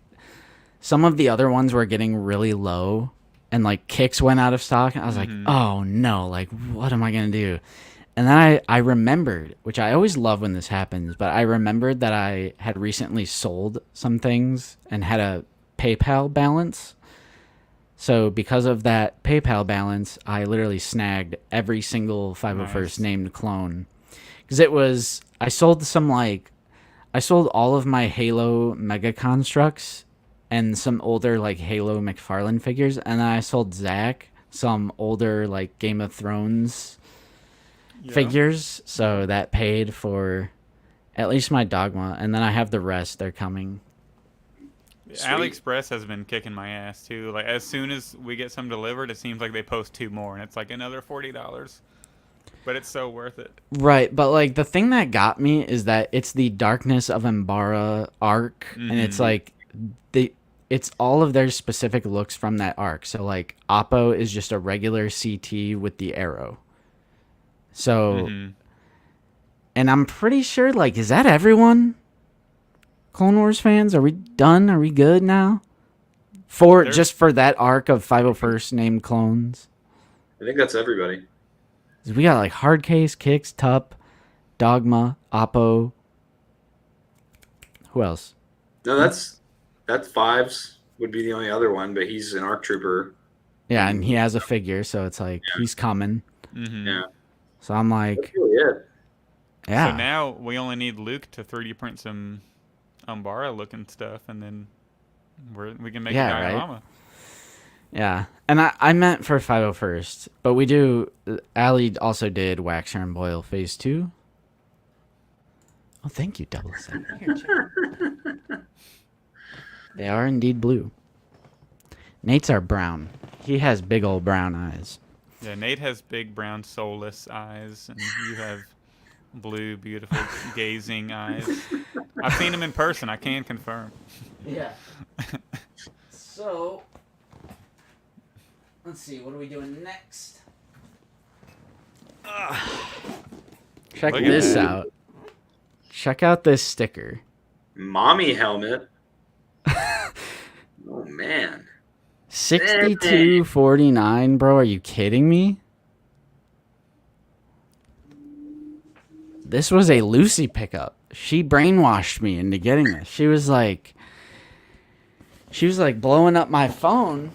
some of the other ones were getting really low, and like Kicks went out of stock. And I was like, oh no, like what am I gonna do? And then I remembered, which I always love when this happens, but I remembered that I had recently sold some things and had a PayPal balance. So because of that PayPal balance, I literally snagged every single 501st named clone. Because I sold all of my Halo Mega Constructs and some older like Halo McFarlane figures. And then I sold Zach some older like Game of Thrones figures. So that paid for at least my Dogma. And then I have the rest. They're coming. Sweet. AliExpress has been kicking my ass too. Like as soon as we get some delivered, it seems like they post 2 more, and it's like another $40. But it's so worth it. Right, but like the thing that got me is that it's the Darkness of Embara arc, and it's like it's all of their specific looks from that arc. So like Oppo is just a regular CT with the arrow. So, and I'm pretty sure like is that everyone? Clone Wars fans, are we done? Are we good now? Just for that arc of 501st named clones. I think that's everybody. We got like Hardcase, Kicks, Tup, Dogma, Oppo. Who else? No, that's Fives would be the only other one, but he's an ARC Trooper. Yeah, and he has a figure, so it's like he's coming. Yeah. So I'm like, that's really it. Yeah. So now we only need Luke to 3D print some Umbara looking stuff, and then we can make a diorama. Right? Yeah. And I meant for 501st, but we do. Allie also did Wax Her and Boil Phase 2. Oh, thank you, 007. Here, check. They are indeed blue. Nate's are brown. He has big old brown eyes. Yeah, Nate has big brown soulless eyes, and you have blue, beautiful, gazing eyes. I've seen him in person. I can confirm. Yeah. So, let's see. What are we doing next? Check Look at this that. out. Check out this sticker. Mommy helmet. Oh man. 62.49, bro. Are you kidding me? This was a Lucy pickup. She brainwashed me into getting this. She was like blowing up my phone.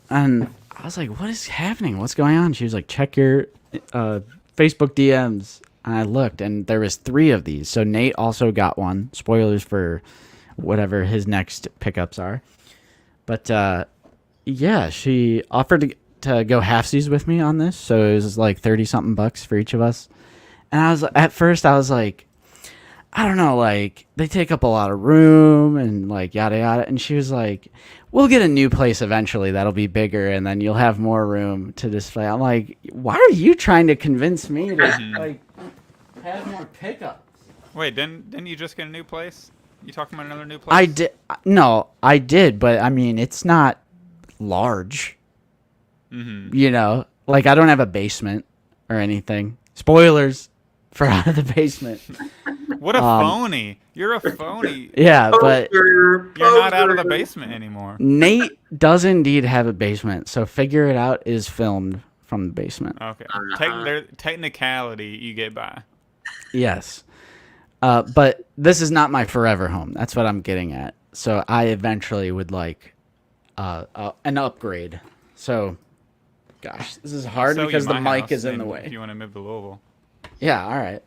And I was like, what is happening? What's going on? She was like, check your Facebook DMs. And I looked, and there was 3 of these. So Nate also got one. Spoilers for whatever his next pickups are. But yeah, she offered to go halfsies with me on this. So it was like 30-something bucks for each of us. And at first I was like, I don't know, like they take up a lot of room and like yada yada. And she was like, we'll get a new place eventually that'll be bigger, and then you'll have more room to display. I'm like, why are you trying to convince me to like have more pickups? Wait, didn't you just get a new place? You talking about another new place? I did, but I mean, it's not large. Mm-hmm. You know, like I don't have a basement or anything. Spoilers for Out of the Basement. What a phony! You're a phony. Yeah, but You're not out of the basement anymore. Nate does indeed have a basement, so Figure It Out is filmed from the basement. Okay. Technicality, you get by. Yes. But this is not my forever home. That's what I'm getting at. So I eventually would like an upgrade. So, gosh, this is hard because the mic is in the way. If you want to move to Louisville. Yeah, all right.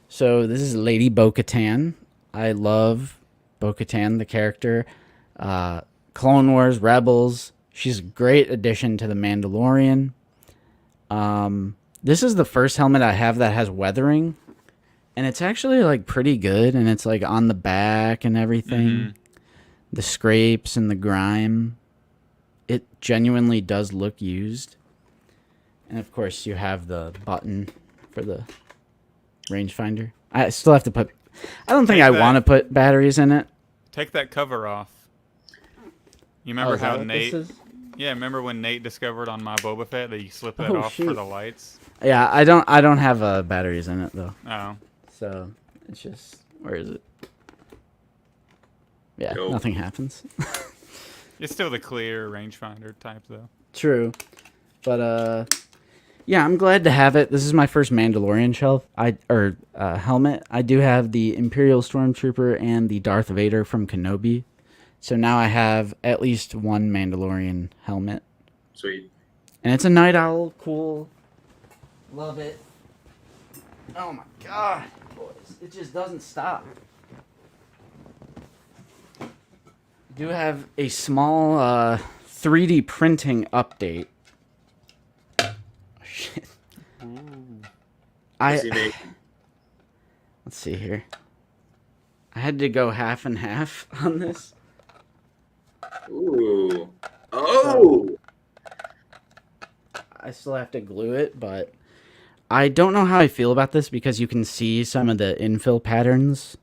So this is Lady Bo-Katan. I love Bo-Katan, the character. Clone Wars, Rebels. She's a great addition to The Mandalorian. This is the first helmet I have that has weathering. And it's actually like pretty good, and it's like on the back and everything. Mm-hmm. The scrapes and the grime. It genuinely does look used. And of course you have the button for the rangefinder. I still have to put... I don't think I want to put batteries in it. Take that cover off. You remember how Nate... Yeah, remember when Nate discovered on my Boba Fett that you slip that off for the lights? Yeah, I don't have batteries in it though. Oh. So it's just, where is it? Yeah, nothing happens. It's still the clear rangefinder type though. True, but yeah, I'm glad to have it. This is my first Mandalorian helmet. I do have the Imperial Stormtrooper and the Darth Vader from Kenobi. So now I have at least one Mandalorian helmet. Sweet. And it's a Night Owl. Cool. Love it. Oh my god, boys. It just doesn't stop. I do have a small 3D printing update. Oh, shit. Let's see here. I had to go half and half on this. Ooh. Oh! I still have to glue it, but I don't know how I feel about this because you can see some of the infill patterns.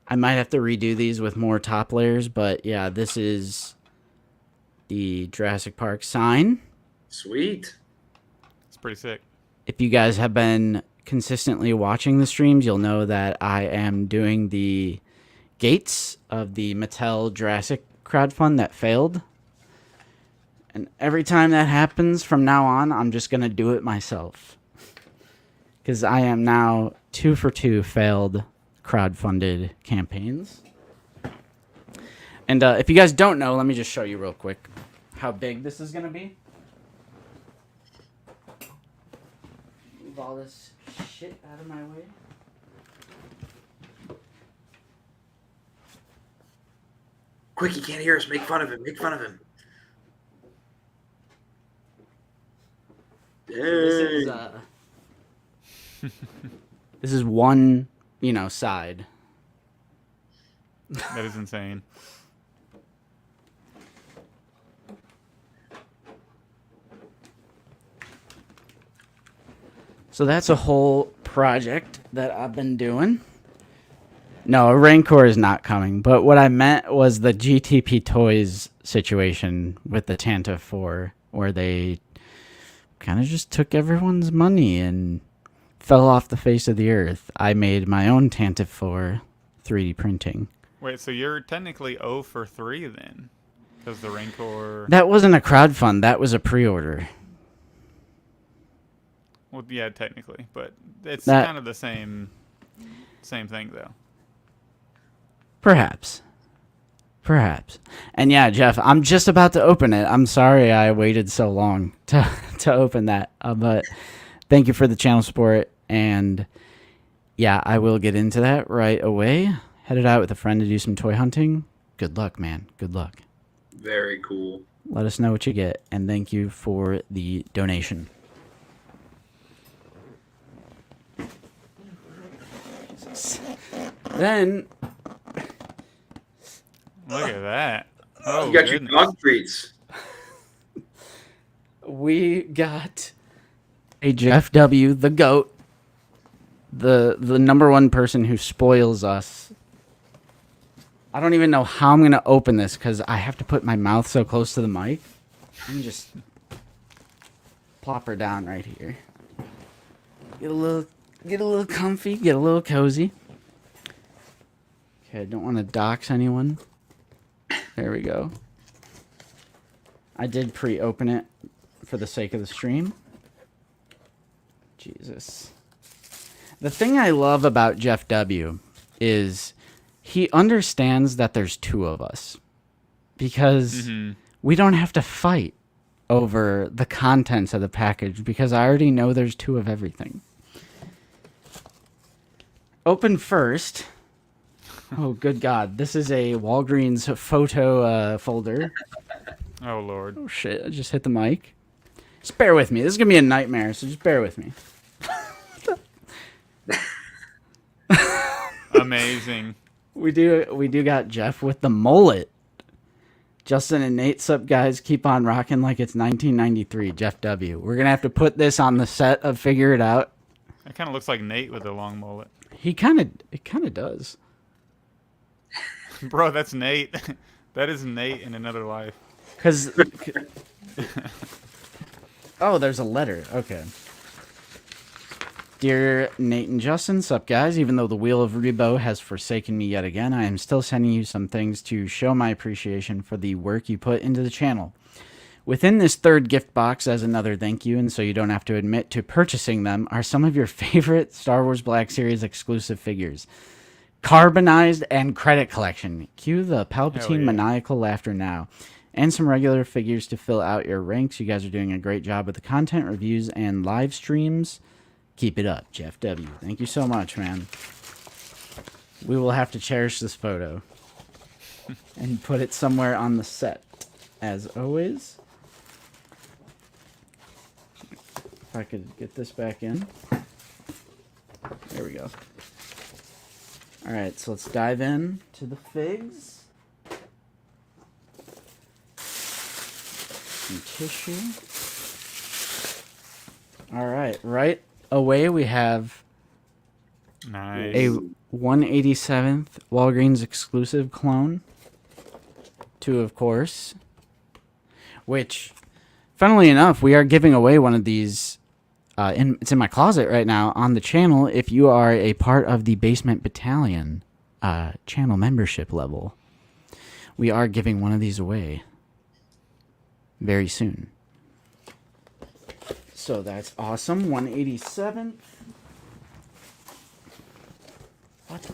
I might have to redo these with more top layers, but yeah, this is the Jurassic Park sign. Sweet. It's pretty sick. If you guys have been consistently watching the streams, you'll know that I am doing the gates of the Mattel Jurassic crowdfund that failed. And every time that happens from now on, I'm just going to do it myself. Because I am now 2 for 2 failed crowdfunded campaigns. And if you guys don't know, let me just show you real quick how big this is going to be. move all this shit out of my way. Quick, he can't hear us. Make fun of him. Make fun of him. So this is one, side. That is insane. So that's a whole project that I've been doing. No, a Rancor is not coming. But what I meant was the GTP Toys situation with the Tanta 4, where they kind of just took everyone's money and fell off the face of the earth. I made my own Tanta 4 3D printing. Wait, so you're technically 0 for 3 then? Because the Rancor... That wasn't a crowdfund. That was a pre-order. Well, yeah, technically. But it's kind of the same thing, though. Perhaps. And yeah, Jeff, I'm just about to open it. I'm sorry I waited so long to open that. But thank you for the channel support. And yeah, I will get into that right away. Headed out with a friend to do some toy hunting. Good luck, man. Good luck. Very cool. Let us know what you get. And thank you for the donation. Then... Look at that. Oh, you got goodness. your dog treats. We got a Jeff W., the GOAT, the number one person who spoils us. I don't even know how I'm going to open this because I have to put my mouth so close to the mic. Let me just plop her down right here. Get a little comfy, get a little cozy. Okay, I don't want to dox anyone. There we go. I did pre-open it for the sake of the stream. Jesus. The thing I love about Jeff W. is he understands that there's two of us. Because we don't have to fight over the contents of the package because I already know there's two of everything. Open first... Oh, good God. This is a Walgreens photo folder. Oh, Lord. Oh, shit. I just hit the mic. Just bear with me. This is going to be a nightmare, so just bear with me. Amazing. We do got Jeff with the mullet. Justin and Nate, sup, guys? Keep on rocking like it's 1993. Jeff W. We're going to have to put this on the set of Figure It Out. It kind of looks like Nate with a long mullet. It kind of does. Bro, that's Nate. That is Nate in another life. Because... Oh, there's a letter. Okay. Dear Nate and Justin, sup guys, even though the Wheel of Rebo has forsaken me yet again, I am still sending you some things to show my appreciation for the work you put into the channel. Within this third gift box, as another thank you, and so you don't have to admit to purchasing them, are some of your favorite Star Wars Black Series exclusive figures. Carbonized and credit collection. Cue the Palpatine maniacal laughter now. And some regular figures to fill out your ranks. You guys are doing a great job with the content, reviews, and live streams. Keep it up, Jeff W. Thank you so much, man. We will have to cherish this photo. And put it somewhere on the set. As always. If I could get this back in. There we go. Alright, so let's dive in to the figs. Some tissue. Alright, right away we have a 187th Walgreens exclusive clone. 2, of course. Which, funnily enough, we are giving away one of these. It's in my closet right now on the channel if you are a part of the Basement Battalion channel membership level. We are giving one of these away very soon. So that's awesome. 187th. What?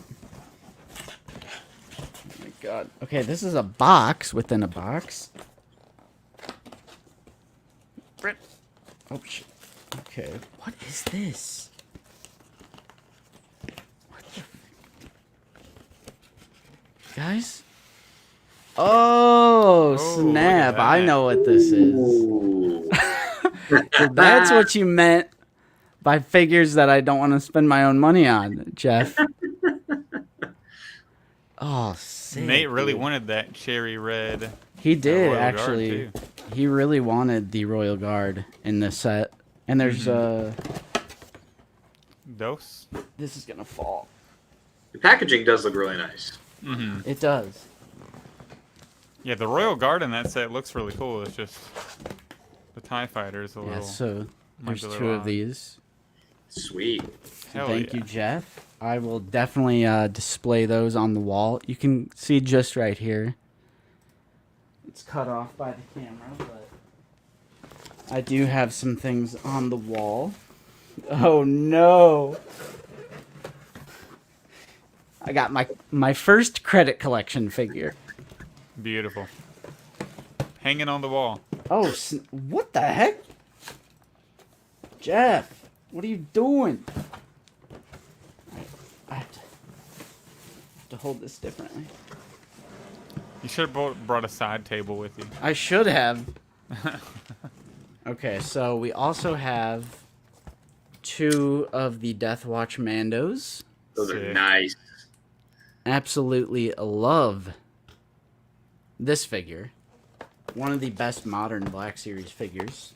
Oh my God. Okay, this is a box within a box. Oh, shit. Okay, what is this? What the... Guys? Oh, snap. I know what this is. So that's what you meant by figures that I don't want to spend my own money on, Jeff. Oh, sick. Nate really wanted that cherry red. He did, Royal actually. Guard, he really wanted the Royal Guard in this set. And there's Dose. This is gonna fall. The packaging does look really nice. It does. Yeah, the Royal Guard in that set looks really cool. It's just the TIE Fighter is a little... So there's might be a two little of odd. these. Sweet. Hell Thank yeah. you, Jeff. I will definitely display those on the wall. You can see just right here. It's cut off by the camera, but I do have some things on the wall. Oh no! I got my first credit collection figure. Beautiful. Hanging on the wall. Oh, what the heck? Jeff, what are you doing? I have to hold this differently. You should have brought a side table with you. I should have. Okay, so we also have 2 of the Death Watch Mandos. Those Sick. are nice. Absolutely love this figure. One of the best modern Black Series figures.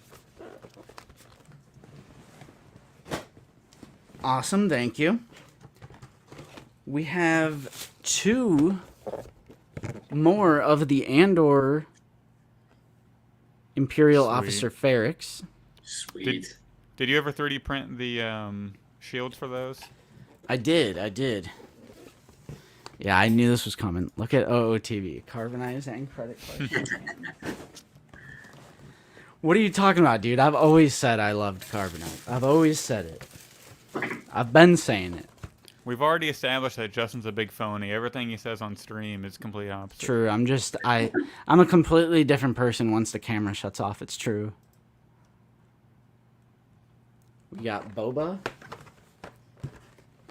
Awesome, thank you. We have 2 more of the Andor Imperial Sweet. Officer Ferrix. Sweet. Did you ever 3D print the shields for those? I did. Yeah, I knew this was coming. Look at OOTV. Carbonized and credit card. What are you talking about, dude? I've always said I loved carbonized. I've always said it. I've been saying it. We've already established that Justin's a big phony. Everything he says on stream is complete opposite. True. I'm a completely different person once the camera shuts off. It's true. We got Boba.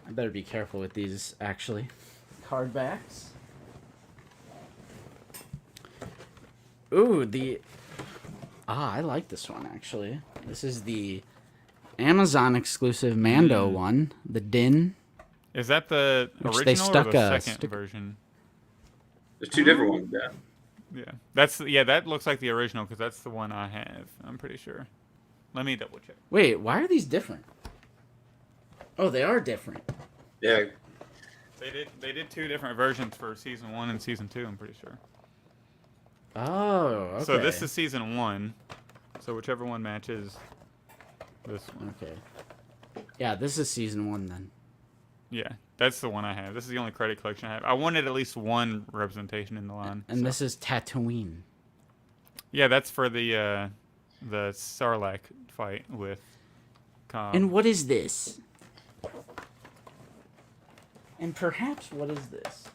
I better be careful with these, actually. Card backs. Ooh, I like this one, actually. This is the Amazon exclusive Mando one. The Din. Is that the Which original they stuck or the a second version? There's 2 different ones, yeah. Yeah, that looks like the original because that's the one I have. I'm pretty sure. Let me double check. Wait, why are these different? Oh, they are different. Yeah. They did 2 different versions for season 1 and season 2. I'm pretty sure. Oh, okay. So this is season 1. So whichever one matches this one. Okay. Yeah, this is season 1 then. Yeah, that's the one I have. This is the only credit collection I have. I wanted at least one representation in the line. And this is Tatooine. Yeah, that's for the Sarlacc fight with Cobb. And what is this? And perhaps what is this?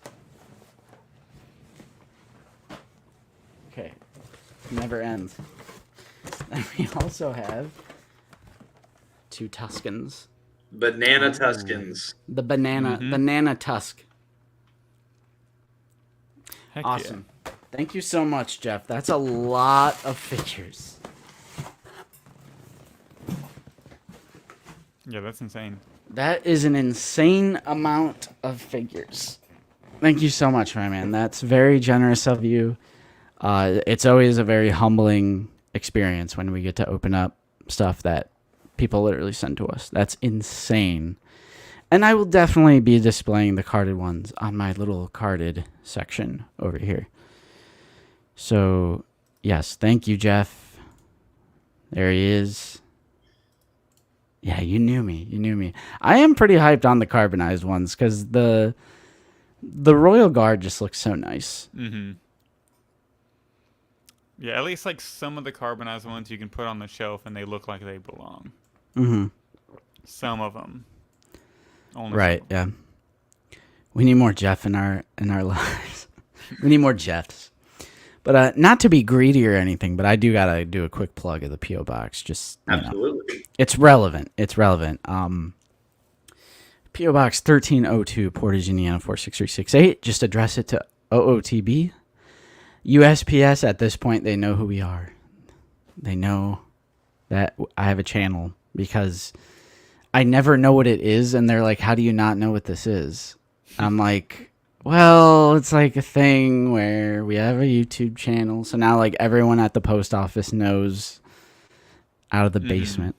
Okay. Never ends. And we also have 2 Tuskens. Banana Tuskens. The banana tusk. Heck Awesome. Thank you so much, Jeff. That's a lot of figures. Yeah, that's insane. That is an insane amount of figures. Thank you so much, my man. That's very generous of you. It's always a very humbling experience when we get to open up stuff that people literally send to us. That's insane. And I will definitely be displaying the carded ones on my little carded section over here. So, yes, thank you, Jeff. There he is. Yeah, you knew me. I am pretty hyped on the carbonized ones because the Royal Guard just looks so nice. Mm-hmm. Yeah, at least like some of the carbonized ones you can put on the shelf and they look like they belong. Mm-hmm. Some of them. Only Right, some of them. yeah. We need more Jeff in our lives. We need more Jeffs. But not to be greedy or anything, but I do gotta do a quick plug of the PO box. Just Absolutely, it's relevant. It's relevant. PO Box 1302, Portage, Indiana 46368. Just address it to OOTB. USPS. At this point, they know who we are. They know that I have a channel because I never know what it is, and they're like, "How do you not know what this is?" I'm like, well, it's like a thing where we have a YouTube channel. So now like everyone at the post office knows out of the basement.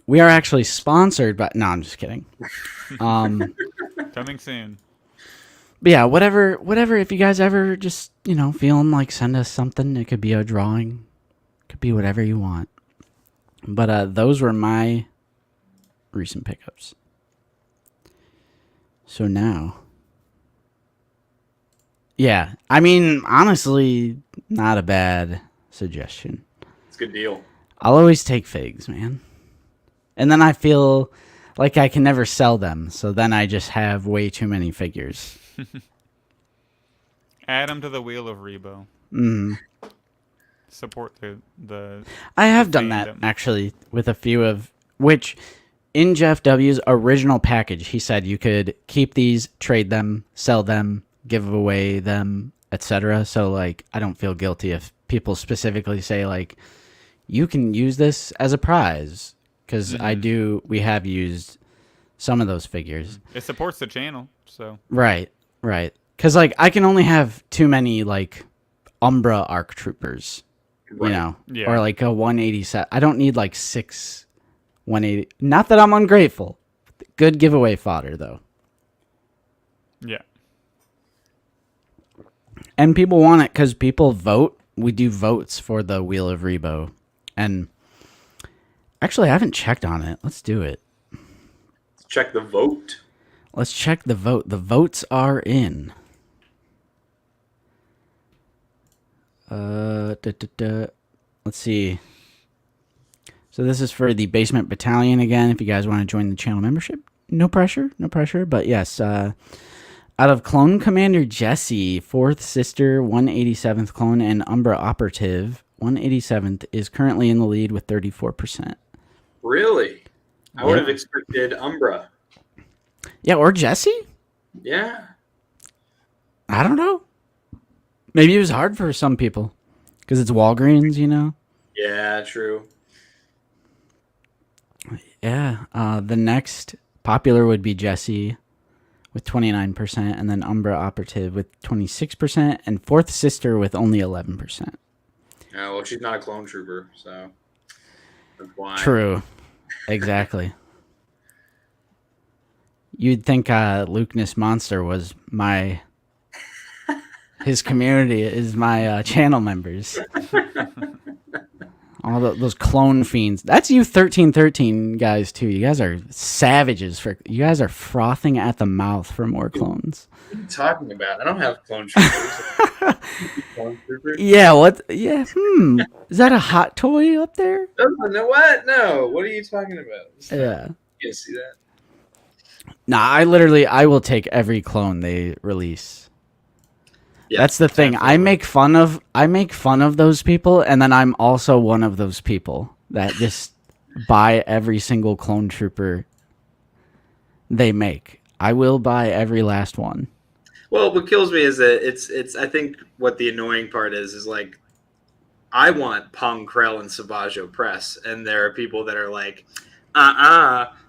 We are actually sponsored by, no, I'm just kidding. Coming soon. But yeah, whatever, if you guys ever just, feeling like send us something, it could be a drawing, it could be whatever you want. But those were my recent pickups. So now, yeah, I mean, honestly, not a bad suggestion. it's a good deal. I'll always take figs, man. And then I feel like I can never sell them, so then I just have way too many figures. Add them to the Wheel of Rebo. Support the I have done that, actually, with a few of, which... In Jeff W's original package, he said you could keep these, trade them, sell them, give away them, etc. So, like, I don't feel guilty if people specifically say, like, you can use this as a prize. Because we have used some of those figures. It supports the channel, so. Right. Because, like, I can only have too many, like, Umbra ARC Troopers, Right. Yeah. Or, like, a 180 set. I don't need, like, 6... 180. Not that I'm ungrateful. Good giveaway fodder, though. Yeah. And people want it because people vote. We do votes for the Wheel of Rebo. And actually, I haven't checked on it. Let's do it. Let's check the vote. Let's check the vote. The votes are in. Let's see. So this is for the Basement Battalion again. If you guys want to join the channel membership, no pressure. But yes, out of Clone Commander Jesse, 4th Sister, 187th Clone, and Umbra Operative, 187th is currently in the lead with 34%. Really? I would have expected Umbra. Yeah, or Jesse? Yeah. I don't know. Maybe it was hard for some people because it's Walgreens, Yeah, true. Yeah, the next popular would be Jesse with 29%, and then Umbra Operative with 26%, and 4th Sister with only 11%. Oh, well, she's not a clone trooper, so that's why. True. Exactly. You'd think Lukeness Monster was his community is my channel members. All those clone fiends. That's you 1313 guys too. You guys are savages. You guys are frothing at the mouth for more clones. What are you talking about? I don't have clone troopers. Clone troopers? Yeah, what? Yeah, Is that a hot toy up there? No, what? No. What are you talking about? Yeah. You can't see that. Nah, I will take every clone they release. Yeah, that's the thing. Absolutely. I make fun of those people, and then I'm also one of those people that just buy every single clone trooper they make. I will buy every last one. Well, what kills me is that it's I think what the annoying part is like I want Pong Krell and Savaggio Press, and there are people that are like,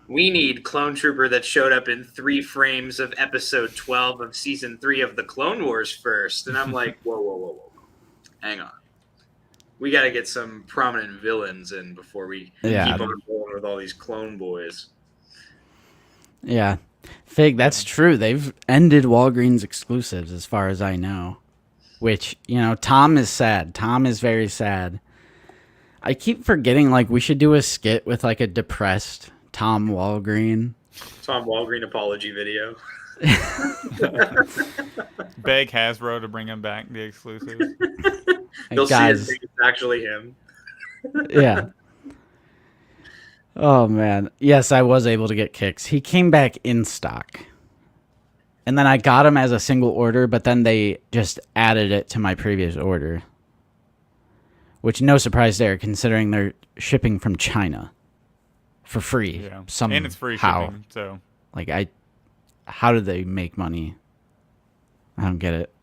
we need Clone Trooper that showed up in 3 frames of episode 12 of season 3 of the Clone Wars first. And I'm like, whoa. Hang on. We got to get some prominent villains in before we keep on going with all these clone boys. Yeah. Fig, that's true. They've ended Walgreens exclusives as far as I know. Which, Tom is sad. Tom is very sad. I keep forgetting, like, we should do a skit with, like, a depressed Tom Walgreen. Tom Walgreen apology video. Beg Hasbro to bring him back, the exclusive. They'll see it's actually him. Yeah. Oh, man. Yes, I was able to get kicks. He came back in stock. And then I got them as a single order, but then they just added it to my previous order. Which, no surprise there, considering they're shipping from China for free. Yeah, Somehow. and it's free shipping. So, like, how did they make money? I don't get it.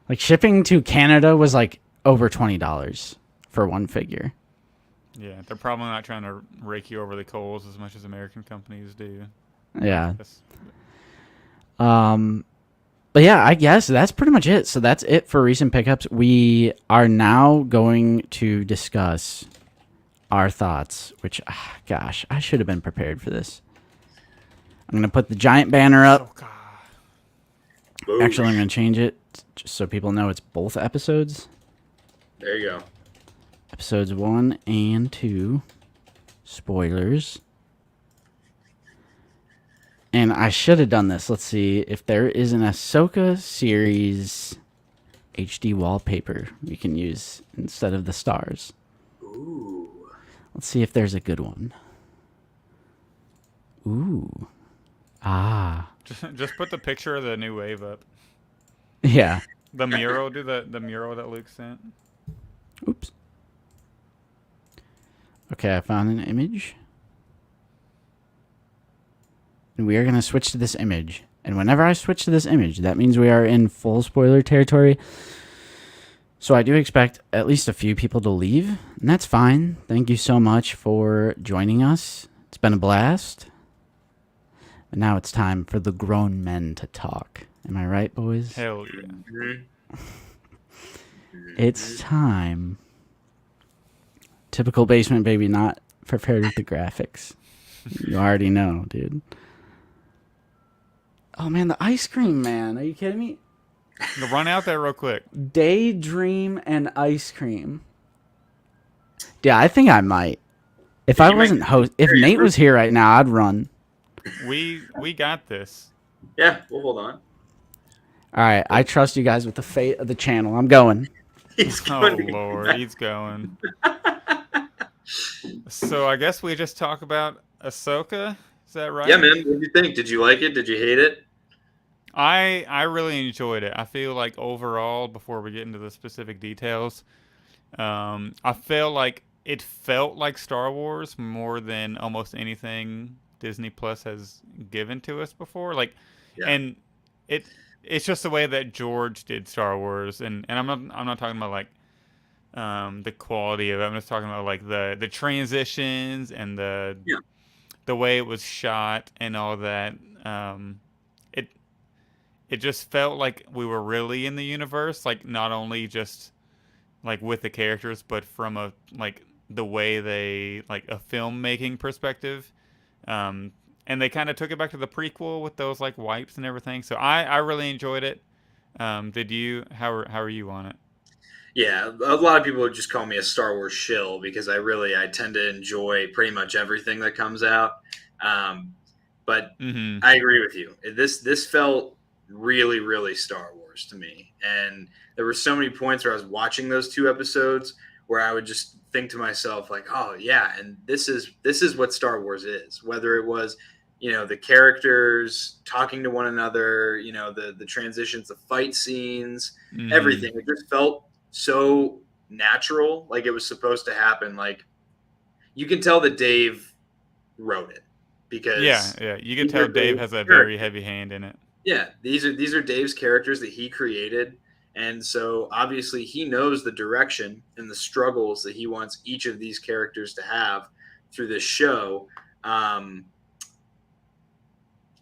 Like, shipping to Canada was like over $20 for one figure. yeah, they're probably not trying to rake you over the coals as much as American companies do. Yeah. But yeah, I guess that's pretty much it. So that's it for recent pickups. We are now going to discuss our thoughts, which, gosh, I should have been prepared for this. I'm going to put the giant banner up. Oh, Boom. Actually, I'm going to change it just so people know it's both episodes. There you go. Episodes 1 and 2. Spoilers. And I should have done this. Let's see if there is an Ahsoka series HD wallpaper we can use instead of the stars. Ooh. Let's see if there's a good one. Ooh. Ah. Just put the picture of the new wave up. Yeah. The mural, do the mural that Luke sent. Oops. Okay, I found an image. And we are going to switch to this image. And whenever I switch to this image, that means we are in full spoiler territory. So I do expect at least a few people to leave. And that's fine. Thank you so much for joining us. It's been a blast. But now it's time for the grown men to talk. Am I right, boys? Hell yeah. Mm-hmm. It's time. Typical basement baby, not prepared with the graphics. You already know, dude. Oh, man, the ice cream, man. Are you kidding me? Run out there real quick. Daydream and ice cream. Yeah, I think I might. If I wasn't if Nate was here right now, I'd run. We got this. Yeah, we'll hold on. All right, I trust you guys with the fate of the channel. I'm going. He's Oh going to Lord, he's going. So I guess we just talk about Ahsoka. Is that right? Yeah, man. What did you think? Did you like it? Did you hate it? I really enjoyed it. I feel like overall, before we get into the specific details, I feel like it felt like Star Wars more than almost anything Disney Plus has given to us before. Like, Yeah. and it's just the way that George did Star Wars, and I'm not talking about like the quality of it. I'm just talking about like the transitions and the way it was shot and all that. It just felt like we were really in the universe, like not only just like with the characters, but from a like the way they like a filmmaking perspective. And they kind of took it back to the prequel with those like wipes and everything. So I really enjoyed it. Did you? How are you on it? Yeah, a lot of people would just call me a Star Wars shill because I tend to enjoy pretty much everything that comes out. But I agree with you. This felt really, really Star Wars to me. And there were so many points where I was watching those two episodes where I would just think to myself like, oh yeah, and this is what Star Wars is. Whether it was, the characters talking to one another, the transitions, the fight scenes, everything. It just felt so natural, like it was supposed to happen. Like you can tell that Dave wrote it because yeah, you can tell Dave has a very heavy hand in it. Yeah, these are Dave's characters that he created, and so obviously he knows the direction and the struggles that he wants each of these characters to have through this show.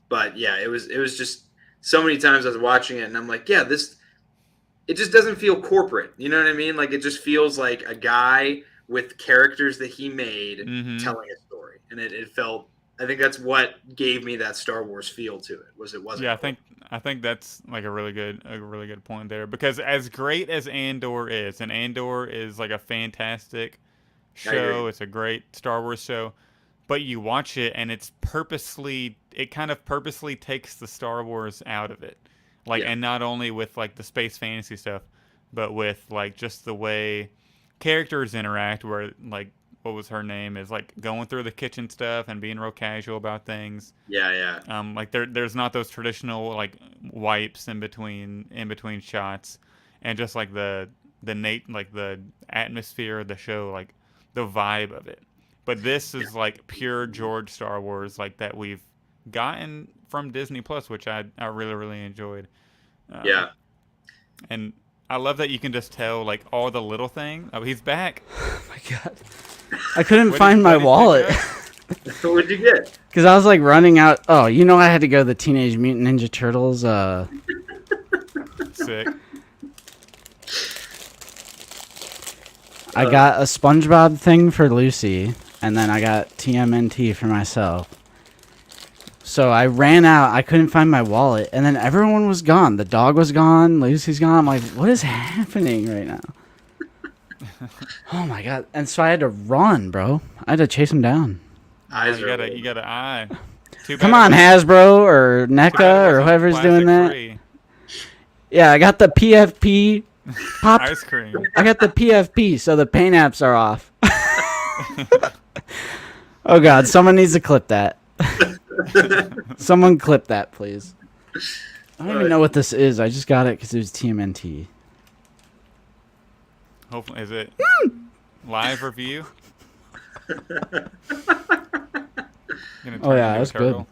But yeah, it was just so many times I was watching it and I'm like, yeah, it just doesn't feel corporate. You know what I mean? Like it just feels like a guy with characters that he made telling a story, and it felt. I think that's what gave me that Star Wars feel to it. It wasn't. Yeah, I think that's like a really good point there, because as great as Andor is, and Andor is like a fantastic show. It's a great Star Wars show, but you watch it and it kind of purposely takes the Star Wars out of it. Like, and not only with like the space fantasy stuff, but with like just the way characters interact, where like what was her name, is like going through the kitchen stuff and being real casual about things. Yeah. Like there's not those traditional like wipes in between shots, and just like the like the atmosphere of the show, like the vibe of it. But this is like pure George Star Wars, like that we've gotten from Disney Plus, which I really really enjoyed. Yeah. And I love that you can just tell like all the little things. Oh, he's back. Oh my god. I couldn't find my wallet. What'd you get? Because I was like running out. Oh, you know, I had to go to the Teenage Mutant Ninja Turtles. Sick. I got a SpongeBob thing for Lucy, and then I got TMNT for myself. So I ran out. I couldn't find my wallet, and then everyone was gone. The dog was gone. Lucy's gone. I'm like, what is happening right now? Oh my god! And so I had to run, bro. I had to chase him down. Eyes you got an eye. Come on, Hasbro or NECA or whoever's doing that. Free. Yeah, I got the PFP pop ice cream. I got the PFP, so the paint apps are off. Oh god, someone needs to clip that. Someone clip that, please. I don't even know what this is. I just got it because it was TMNT. Hopefully, is it live review? Oh yeah, that's good.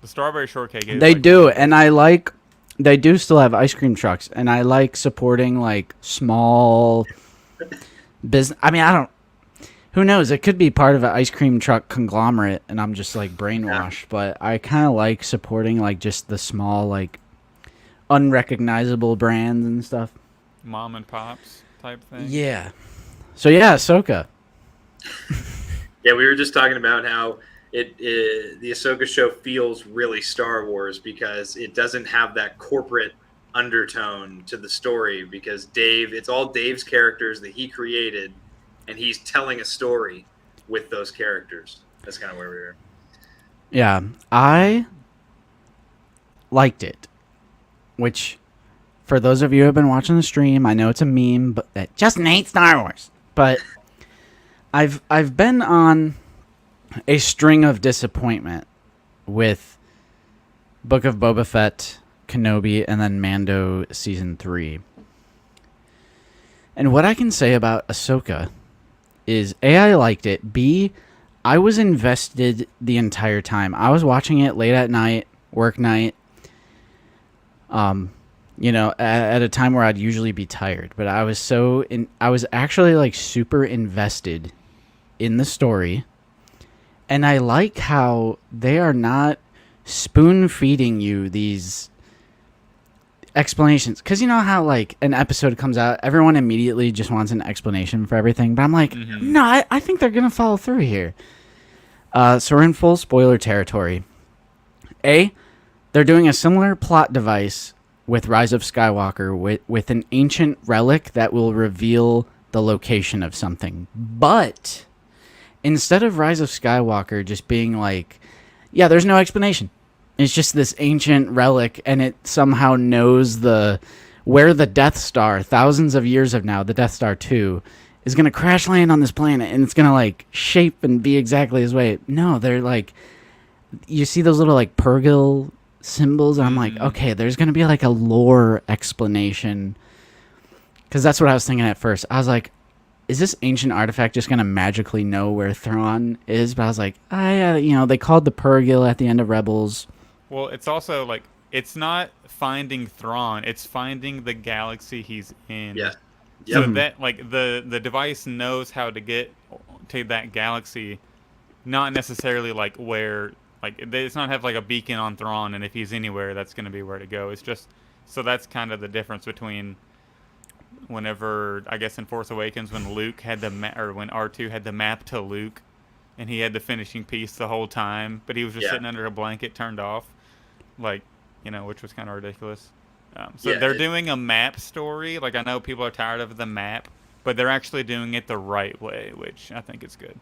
The strawberry shortcake. They like do, and I like. They do still have ice cream trucks, and I like supporting like small business. I mean, I don't. Who knows? It could be part of an ice cream truck conglomerate, and I'm just like brainwashed. Yeah. But I kind of like supporting like just the small like unrecognizable brands and stuff. Mom and pops type thing. Yeah. So yeah, Ahsoka. Yeah, we were just talking about how the Ahsoka show feels really Star Wars because it doesn't have that corporate undertone to the story because it's all Dave's characters that he created, and he's telling a story with those characters. That's kind of where we were. Yeah, I liked it, which for those of you who have been watching the stream, I know it's a meme, but that Justin hates Star Wars. But I've been on a string of disappointment with Book of Boba Fett, Kenobi, and then Mando Season 3. And what I can say about Ahsoka is A, I liked it. B, I was invested the entire time. I was watching it late at night, work night. You know, at a time where I'd usually be tired, but I was I was actually like super invested in the story, and I like how they are not spoon feeding you these explanations, because you know how like an episode comes out, everyone immediately just wants an explanation for everything, but I'm like, no, I think they're gonna follow through here. So we're in full spoiler territory. They're doing a similar plot device with Rise of Skywalker with an ancient relic that will reveal the location of something. But instead of Rise of Skywalker just being like, yeah, there's no explanation. It's just this ancient relic, and it somehow knows where the Death Star, thousands of years of now, the Death Star 2, is going to crash land on this planet, and it's going to like shape and be exactly his way. No, they're like, you see those little like Purgil symbols, and I'm like, okay, there's gonna be like a lore explanation, because that's what I was thinking at first. I was like, is this ancient artifact just gonna magically know where Thrawn is? But I was like, you know, they called the Purgil at the end of Rebels. Well, it's also like, it's not finding Thrawn, it's finding the galaxy he's in. Yeah. So that like the device knows how to get to that galaxy, not necessarily like where. Like, it's not have like a beacon on Thrawn, and if he's anywhere, that's going to be where to go. It's just, so that's kind of the difference between whenever, I guess in Force Awakens, when Luke had or when R2 had the map to Luke, and he had the finishing piece the whole time, but he was just sitting under a blanket turned off, like, you know, which was kind of ridiculous. They're doing a map story. Like, I know people are tired of the map, but they're actually doing it the right way, which I think is good.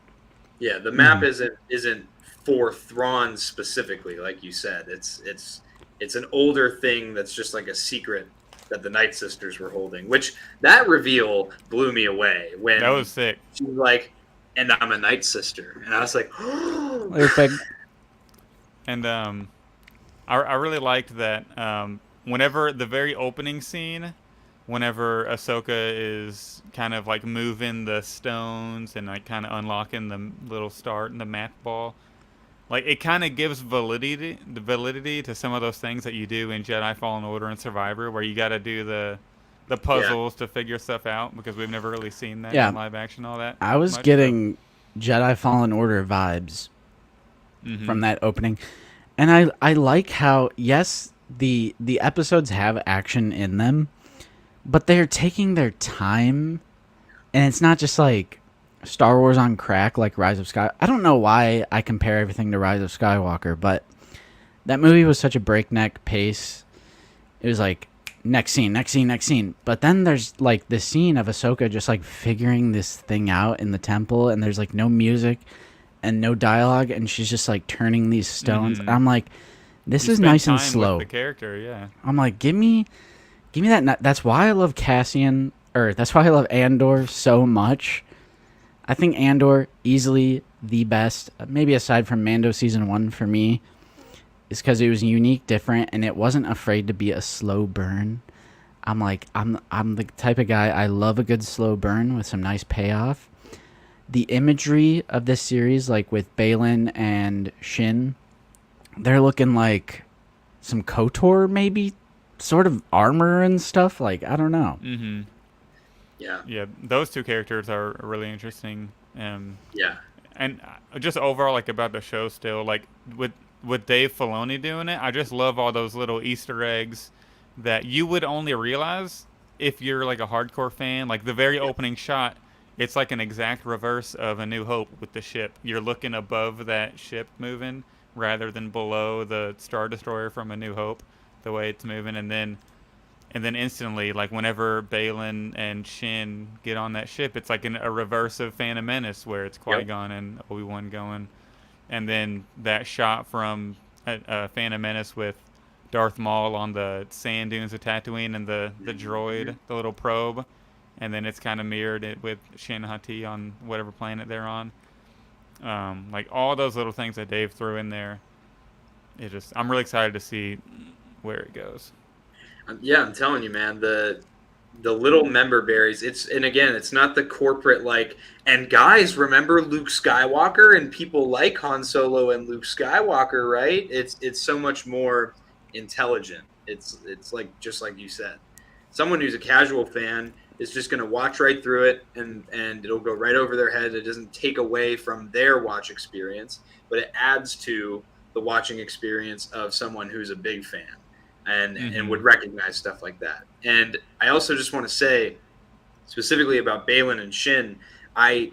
Yeah, the map isn't for Thrawn specifically, like you said. It's an older thing that's just like a secret that the Night Sisters were holding, which that reveal blew me away when that was sick. She was like, and I'm a Night Sister. And I was like, And I really liked that whenever the very opening scene, whenever Ahsoka is kind of like moving the stones and like kind of unlocking the little start and the math ball, like it kind of gives validity to some of those things that you do in Jedi Fallen Order and Survivor, where you got to do the puzzles to figure stuff out, because we've never really seen that in live action. All that I was getting Jedi Fallen Order vibes from that opening, and I like how the episodes have action in them, but they're taking their time, and it's not just like Star Wars on crack like Rise of Sky. I don't know why I compare everything to Rise of Skywalker, but that movie was such a breakneck pace. It was like next scene, next scene, next scene. But then there's like this scene of Ahsoka just like figuring this thing out in the temple, and there's like no music and no dialogue, and she's just like turning these stones. And I'm like, this is nice and slow. With the character, yeah. I'm like, give me that. That's why I love Cassian, or that's why I love Andor so much. I think Andor, easily the best, maybe aside from Mando Season 1 for me, is because it was unique, different, and it wasn't afraid to be a slow burn. I'm like, I'm the type of guy, I love a good slow burn with some nice payoff. The imagery of this series, like with Baylan and Shin, they're looking like some KOTOR, maybe, sort of armor and stuff. Like, I don't know. Mm-hmm. Yeah, those two characters are really interesting. And just overall, like about the show, still like with Dave Filoni doing it, I just love all those little Easter eggs that you would only realize if you're like a hardcore fan. Like the very opening shot, it's like an exact reverse of A New Hope with the ship. You're looking above that ship moving rather than below the Star Destroyer from A New Hope, the way it's moving, and then instantly, like whenever Baylan and Shin get on that ship, it's like a reverse of Phantom Menace, where it's Qui-Gon and Obi-Wan going. And then that shot from Phantom Menace with Darth Maul on the sand dunes of Tatooine and the droid, the little probe. And then it's kind of mirrored with Shin Hati on whatever planet they're on. Like all those little things that Dave threw in there. I'm really excited to see where it goes. Yeah, I'm telling you, man, the little member berries, it's not the corporate like, and guys, remember Luke Skywalker, and people like Han Solo and Luke Skywalker, right? It's so much more intelligent. It's like, just like you said, someone who's a casual fan is just going to watch right through it, and it'll go right over their head. It doesn't take away from their watch experience, but it adds to the watching experience of someone who's a big fan. And would recognize stuff like that. And I also just want to say, specifically about Baylan and Shin, I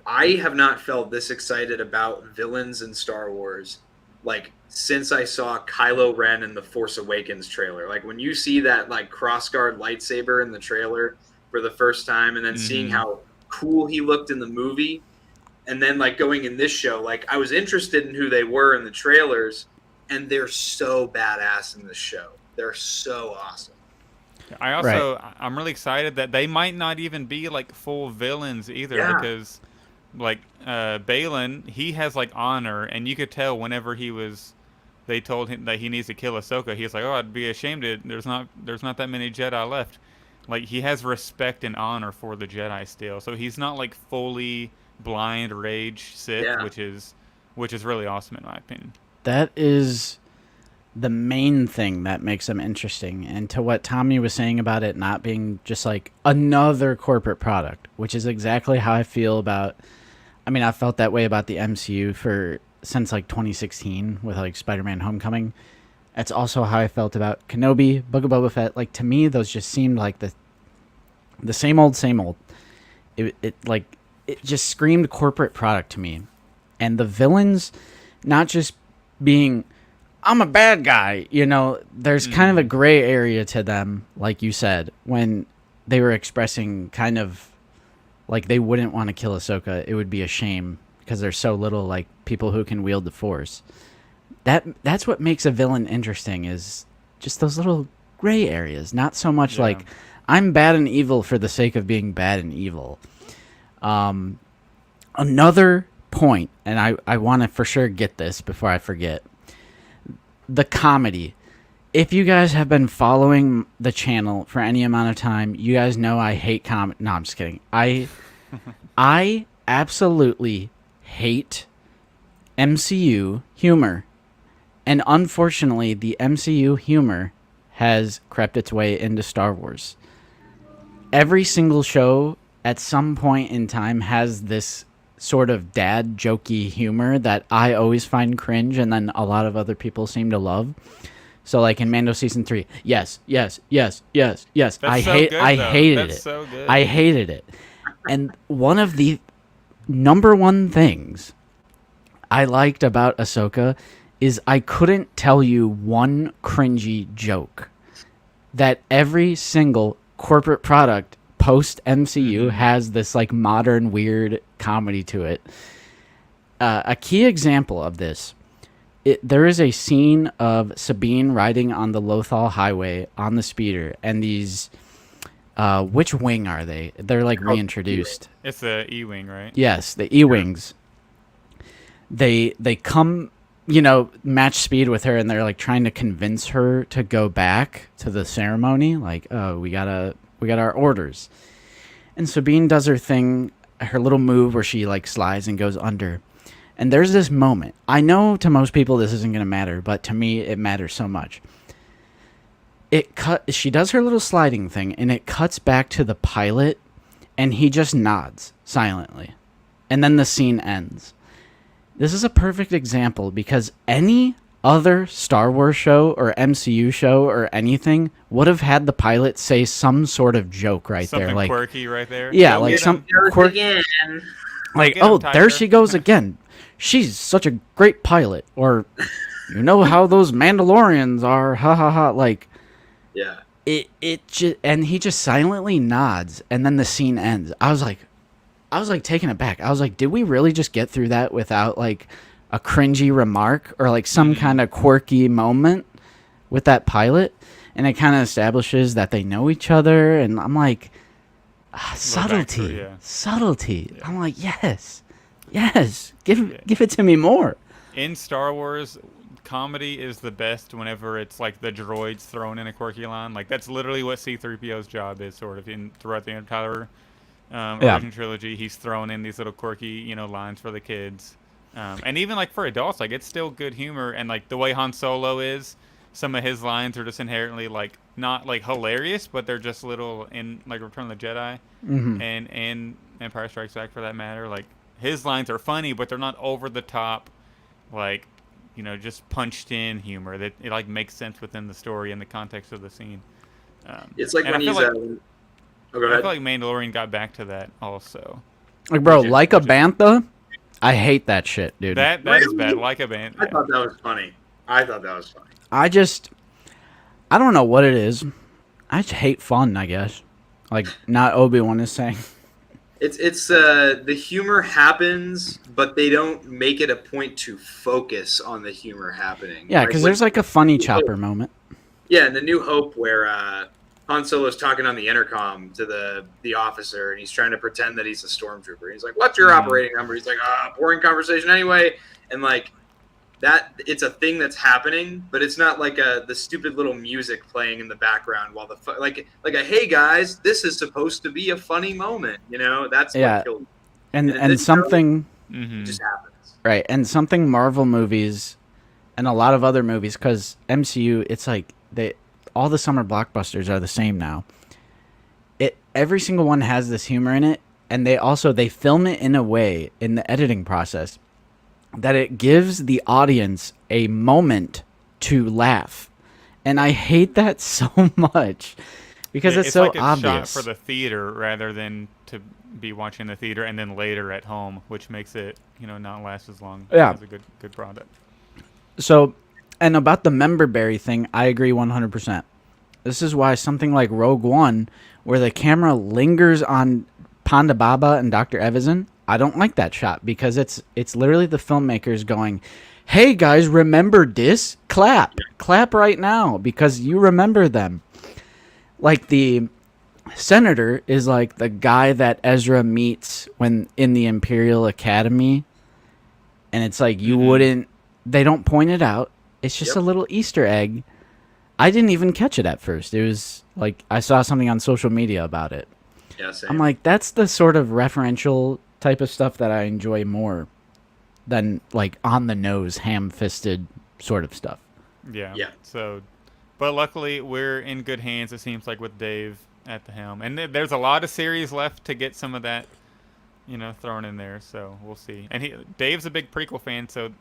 have not felt this excited about villains in Star Wars like since I saw Kylo Ren in the Force Awakens trailer. Like when you see that like crossguard lightsaber in the trailer for the first time, and then seeing how cool he looked in the movie, and then like going in this show, like I was interested in who they were in the trailers. And they're so badass in this show. They're so awesome. I'm really excited that they might not even be like full villains either, because like Baylan, he has like honor, and you could tell whenever they told him that he needs to kill Ahsoka, he's like, oh, I'd be ashamed there's not that many Jedi left. Like he has respect and honor for the Jedi still, so he's not like fully blind rage Sith, which is really awesome in my opinion. That is the main thing that makes them interesting. And to what Tommy was saying about it not being just like another corporate product, which is exactly how I feel about, I mean, I felt that way about the MCU since like 2016 with like Spider-Man Homecoming. That's also how I felt about Kenobi, Book of Boba Fett. Like to me, those just seemed like the same old, same old. It just screamed corporate product to me. And the villains, not just being, I'm a bad guy, there's kind of a gray area to them, like you said, when they were expressing kind of like they wouldn't want to kill Ahsoka. It would be a shame because there's so little like people who can wield the Force. That's what makes a villain interesting, is just those little gray areas, not so much like I'm bad and evil for the sake of being bad and evil. Another point, and I want to for sure get this before I forget, the comedy. If you guys have been following the channel for any amount of time, you guys know I hate comedy. No, I'm just kidding. I absolutely hate MCU humor. And unfortunately, the MCU humor has crept its way into Star Wars. Every single show at some point in time has this sort of dad jokey humor that I always find cringe, and then a lot of other people seem to love. So like in Mando season 3, yes. That's I hated it. So good. I hated it. And one of the number one things I liked about Ahsoka is I couldn't tell you one cringy joke. That every single corporate product post MCU has this like modern weird comedy to it. A key example of this. There is a scene of Sabine riding on the Lothal Highway on the speeder, and these, which wing are they? They're like reintroduced. It's the E-wing, right? Yes, the E-wings. They come, match speed with her, and they're like trying to convince her to go back to the ceremony. Like, oh, we got our orders. And Sabine does her thing, her little move where she like slides and goes under. And there's this moment. I know to most people this isn't going to matter, but to me it matters so much. She does her little sliding thing, and it cuts back to the pilot, and he just nods silently. And then the scene ends. This is a perfect example because any other Star Wars show or MCU show or anything would have had the pilot say some sort of joke Something there. Like quirky right there. Yeah, like some quirky. Like, oh, there she goes again. She's such a great pilot. Or, you know how those Mandalorians are. Ha ha ha. Like, yeah. And he just silently nods, and then the scene ends. I was like taken aback. I was like, did we really just get through that without like a cringy remark or like some kind of quirky moment with that pilot? And it kind of establishes that they know each other, and I'm like, subtlety. Yeah. I'm like, yes, give it to me more. In Star Wars, comedy is the best whenever it's like the droids thrown in a quirky line. Like that's literally what C-3PO's job is, sort of throughout the entire original trilogy. He's thrown in these little quirky, lines for the kids, and even like for adults, like it's still good humor. And like the way Han Solo is, some of his lines are just inherently like not like hilarious, but they're just little in like Return of the Jedi and Empire Strikes Back for that matter. Like his lines are funny, but they're not over the top, like just punched in humor that it like makes sense within the story and the context of the scene. It's like when he's. I feel like Mandalorian got back to that also. Like, bro, like a bantha, I hate that shit, dude. That is bad. Like a bantha. I thought that was funny. I don't know what it is. I just hate fun, I guess. Like, not Obi-Wan is saying. It's the humor happens, but they don't make it a point to focus on the humor happening. Yeah, because there's like a funny chopper moment. Yeah, in the New Hope where Han Solo's talking on the intercom to the officer, and he's trying to pretend that he's a stormtrooper. He's like, "What's your operating number?" He's like, boring conversation anyway. And like that, it's a thing that's happening, but it's not like the stupid little music playing in the background while like a hey guys, this is supposed to be a funny moment. That's what killed me. And something just happens, right? And something Marvel movies and a lot of other movies, because MCU, it's like all the summer blockbusters are the same now. Every single one has this humor in it, and they film it in a way in the editing process that it gives the audience a moment to laugh. And I hate that so much because it's so like obvious. Shot for the theater rather than to be watching the theater and then later at home, which makes it not last as long as a good product. So, and about the member berry thing, I agree 100%. This is why something like Rogue One, where the camera lingers on Ponda Baba and Dr. Evazan, I don't like that shot because it's literally the filmmakers going, "Hey guys, remember this? Clap right now because you remember them." like the senator is like the guy that Ezra meets when in the Imperial Academy, and it's like you wouldn't. They don't point it out. It's just a little Easter egg. I didn't even catch it at first. It was like I saw something on social media about it. Yeah, same. I'm like, that's the sort of referential type of stuff that I enjoy more than like on the nose, ham-fisted sort of stuff. Yeah. So, but luckily we're in good hands. It seems like with Dave at the helm, and there's a lot of series left to get some of that, thrown in there. So we'll see. And Dave's a big prequel fan, so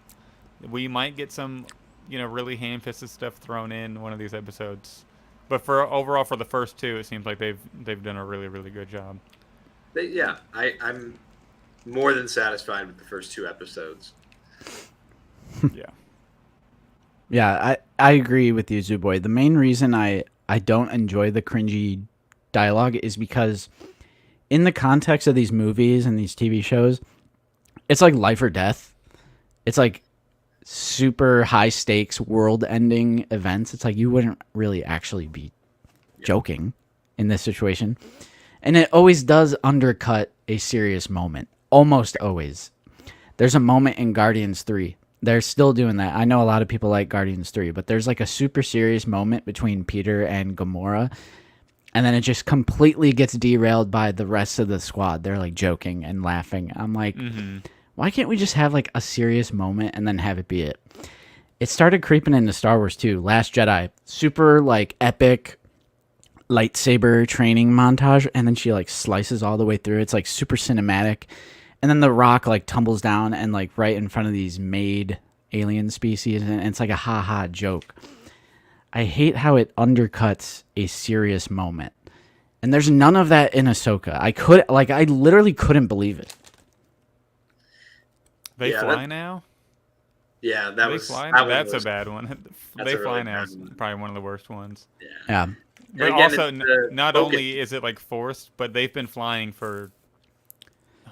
we might get some, really ham-fisted stuff thrown in one of these episodes. But for overall, for the first two, it seems like they've done a really, really good job. I'm more than satisfied with the first two episodes. Yeah. Yeah, I agree with you, Zuboy. The main reason I don't enjoy the cringy dialogue is because in the context of these movies and these TV shows, it's like life or death. It's like super high stakes world ending events. It's like you wouldn't really actually be joking in this situation. And it always does undercut a serious moment. Almost always. There's a moment in Guardians 3. They're still doing that. I know a lot of people like Guardians 3, but there's like a super serious moment between Peter and Gamora, and then it just completely gets derailed by the rest of the squad. They're like joking and laughing. I'm like, why can't we just have like a serious moment and then have it be it? It started creeping into Star Wars too. Last Jedi, super like epic lightsaber training montage, and then she like slices all the way through. It's like super cinematic. And then the Rock like tumbles down and like right in front of these made alien species, and it's like a ha-ha joke. I hate how it undercuts a serious moment. And there's none of that in Ahsoka. I literally couldn't believe it. They fly now? Yeah, That's a bad one. They fly now is probably one of the worst ones. Yeah. But again, also, not only is it like forced, but they've been flying for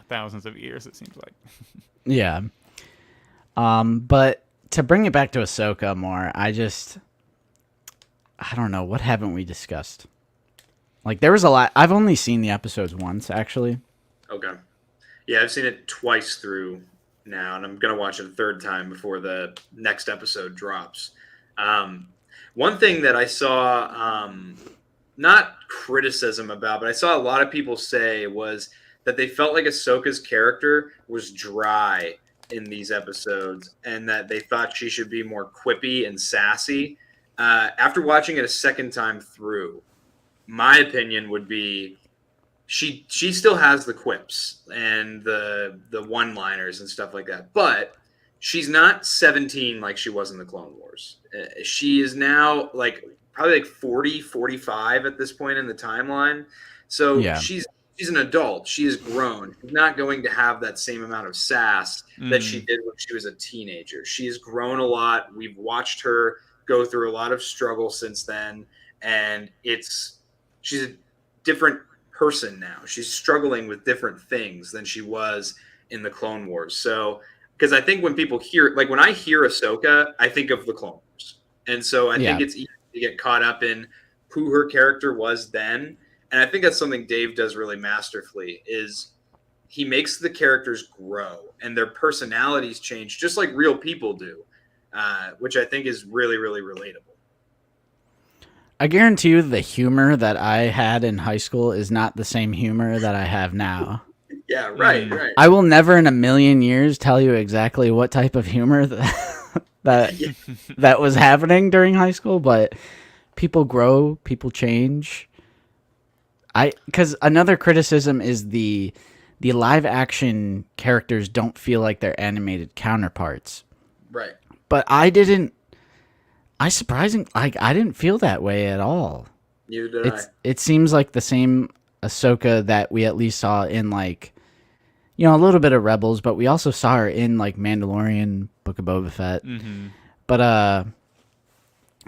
thousands of years, it seems like. Yeah. But to bring it back to Ahsoka more, I don't know. What haven't we discussed? Like, there was a lot. I've only seen the episodes once, actually. Okay. Yeah, I've seen it twice through now, and I'm going to watch it a third time before the next episode drops. One thing that I saw, not criticism about, but I saw a lot of people say was that they felt like Ahsoka's character was dry in these episodes, and that they thought she should be more quippy and sassy. After watching it a second time through, my opinion would be she still has the quips and the one-liners and stuff like that, but she's not 17 like she was in the Clone Wars. She is now like probably like 40, 45 at this point in the timeline. So Yeah. she's an adult. She is grown. She's not going to have that same amount of sass that she did when she was a teenager. She's grown a lot. We've watched her go through a lot of struggle since then, and she's a different person now. She's struggling with different things than she was in the Clone Wars. So, because I think when people hear, like when I hear Ahsoka, I think of the Clone Wars, and so I think it's easy to get caught up in who her character was then. And I think that's something Dave does really masterfully, is he makes the characters grow and their personalities change just like real people do, which I think is really, really relatable. I guarantee you the humor that I had in high school is not the same humor that I have now. Yeah, right. I will never in a million years tell you exactly what type of humor that was happening during high school, but people grow, people change. Because another criticism is the live action characters don't feel like their animated counterparts. Right. But I didn't feel that way at all. Neither did I. It seems like the same Ahsoka that we at least saw in like, a little bit of Rebels, but we also saw her in like Mandalorian, Book of Boba Fett. Mm-hmm. But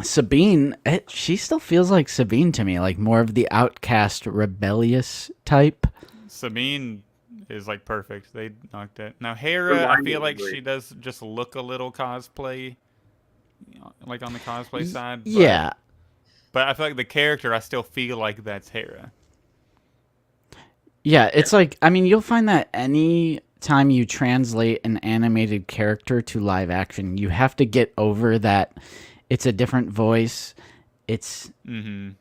Sabine, she still feels like Sabine to me, like more of the outcast, rebellious type. Sabine is like perfect. They knocked it. Now Hera, I feel like she does just look a little cosplay, like on the cosplay side. Yeah, But I feel like the character, I still feel like that's Hera. Yeah, it's like, I mean, you'll find that any time you translate an animated character to live action, you have to get over that it's a different voice. It's, an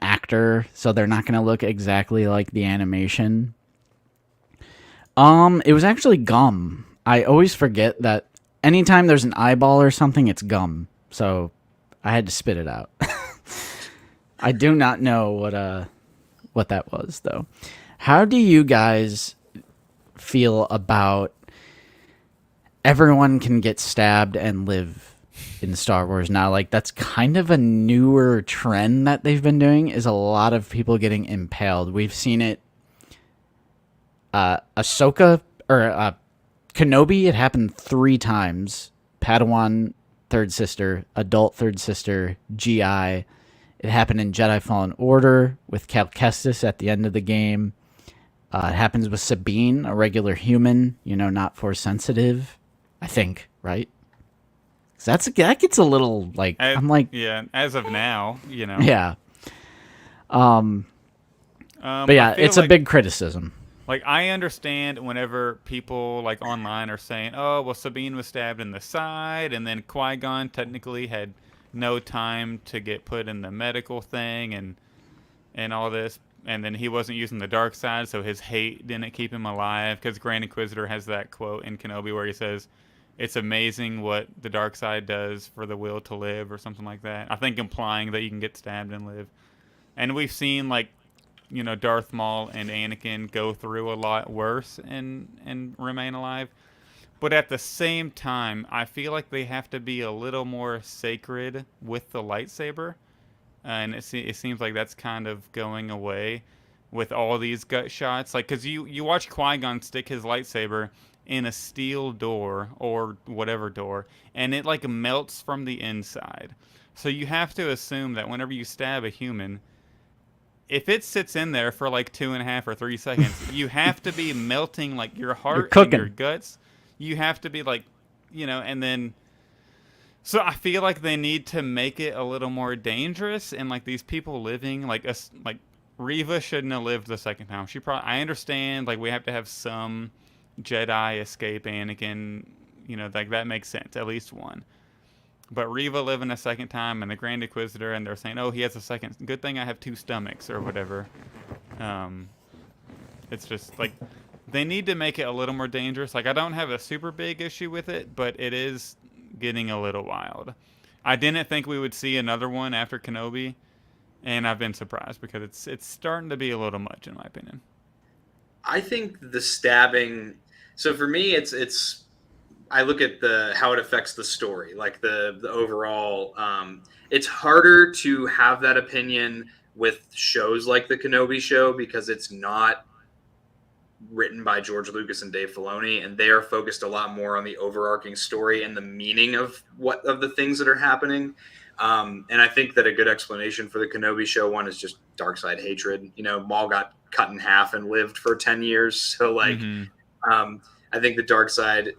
actor, so they're not going to look exactly like the animation. It was actually gum. I always forget that anytime there's an eyeball or something, it's gum. So I had to spit it out. I do not know what that was, though. How do you guys feel about everyone can get stabbed and live in Star Wars now? Like, that's kind of a newer trend that they've been doing, is a lot of people getting impaled. We've seen it. Ahsoka or Kenobi, it happened 3 times. Padawan, third sister, adult third sister, GI. It happened in Jedi Fallen Order with Cal Kestis at the end of the game. It happens with Sabine, a regular human, not force sensitive, I think, right? That gets a little like, I'm like, yeah, as of now, yeah. But yeah, it's a big criticism. Like, I understand whenever people, like, online are saying, oh, well, Sabine was stabbed in the side, and then Qui-Gon technically had no time to get put in the medical thing and all this, and then he wasn't using the dark side, so his hate didn't keep him alive, because Grand Inquisitor has that quote in Kenobi where he says, it's amazing what the dark side does for the will to live, or something like that. I think implying that you can get stabbed and live. And we've seen, like, Darth Maul and Anakin go through a lot worse and remain alive. But at the same time, I feel like they have to be a little more sacred with the lightsaber. And it seems like that's kind of going away with all these gut shots. Like, because you watch Qui-Gon stick his lightsaber in a steel door or whatever door, and it, like, melts from the inside. So you have to assume that whenever you stab a human, if it sits in there for like 2.5 or 3 seconds, you have to be melting, like, your heart and your guts. You have to be like, and then. So I feel like they need to make it a little more dangerous, and like these people living like us, like Reva shouldn't have lived the second time. I understand, like, we have to have some Jedi escape Anakin, like that makes sense, at least one. But Reva living a second time, and the Grand Inquisitor, and they're saying, oh, he has a second. Good thing I have 2 stomachs or whatever. It's just, like, they need to make it a little more dangerous. Like, I don't have a super big issue with it, but it is getting a little wild. I didn't think we would see another one after Kenobi, and I've been surprised because it's starting to be a little much, in my opinion. I think the stabbing... So for me, it's I look at how it affects the story, like the overall. It's harder to have that opinion with shows like the Kenobi show because it's not written by George Lucas and Dave Filoni, and they are focused a lot more on the overarching story and the meaning of the things that are happening. And I think that a good explanation for the Kenobi show, one, is just dark side hatred. Maul got cut in half and lived for 10 years, so like. I think the dark side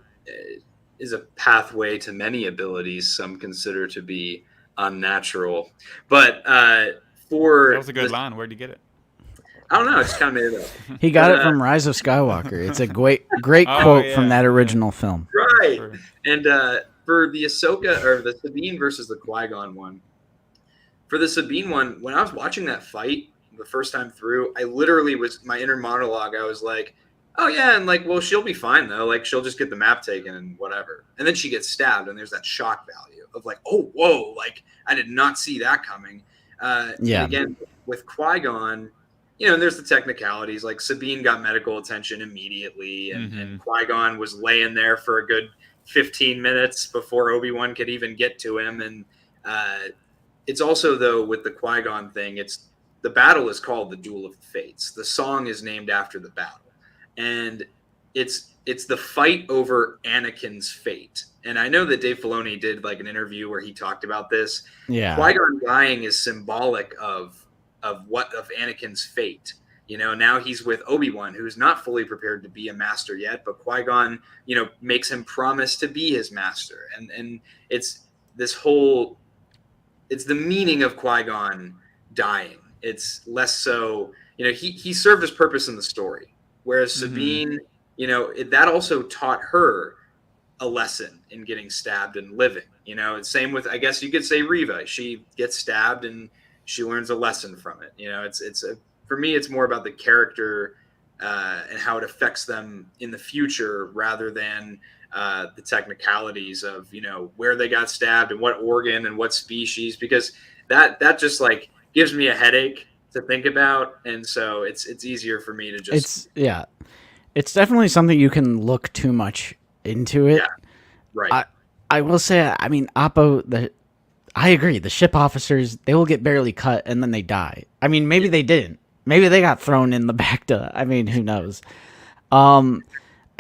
is a pathway to many abilities some consider to be unnatural. But that was a good line. Where'd you get it? I don't know. It's kind of made it up. He got it from Rise of Skywalker. It's a great quote from that original film. Right. And for the Ahsoka or the Sabine versus the Qui-Gon one, for the Sabine one, when I was watching that fight the first time through, I literally was, my inner monologue, I was like, oh yeah, and like, well, she'll be fine though. Like, she'll just get the map taken and whatever. And then she gets stabbed, and there's that shock value of like, oh, whoa, like I did not see that coming. Yeah. Again, with Qui-Gon, and there's the technicalities. Like, Sabine got medical attention immediately, and Qui-Gon was laying there for a good 15 minutes before Obi-Wan could even get to him. And it's also, though, with the Qui-Gon thing, the battle is called the Duel of the Fates. The song is named after the battle. And it's the fight over Anakin's fate. And I know that Dave Filoni did like an interview where he talked about this. Yeah. Qui-Gon dying is symbolic of Anakin's fate. Now he's with Obi-Wan, who's not fully prepared to be a master yet, but Qui-Gon, makes him promise to be his master. And it's this whole it's the meaning of Qui-Gon dying. It's less so, he served his purpose in the story, whereas Sabine, that also taught her a lesson in getting stabbed and living. It's same with, I guess you could say, Reva. She gets stabbed and she learns a lesson from it. For me, it's more about the character and how it affects them in the future rather than the technicalities of where they got stabbed and what organ and what species, because that just like gives me a headache to think about, and so it's easier for me to just it's definitely something you can look too much into it. Yeah, right. I will say, I mean, Oppo, I agree. The ship officers, they will get barely cut and then they die. I mean, maybe they didn't. Maybe they got thrown in the Bacta. I mean, who knows? I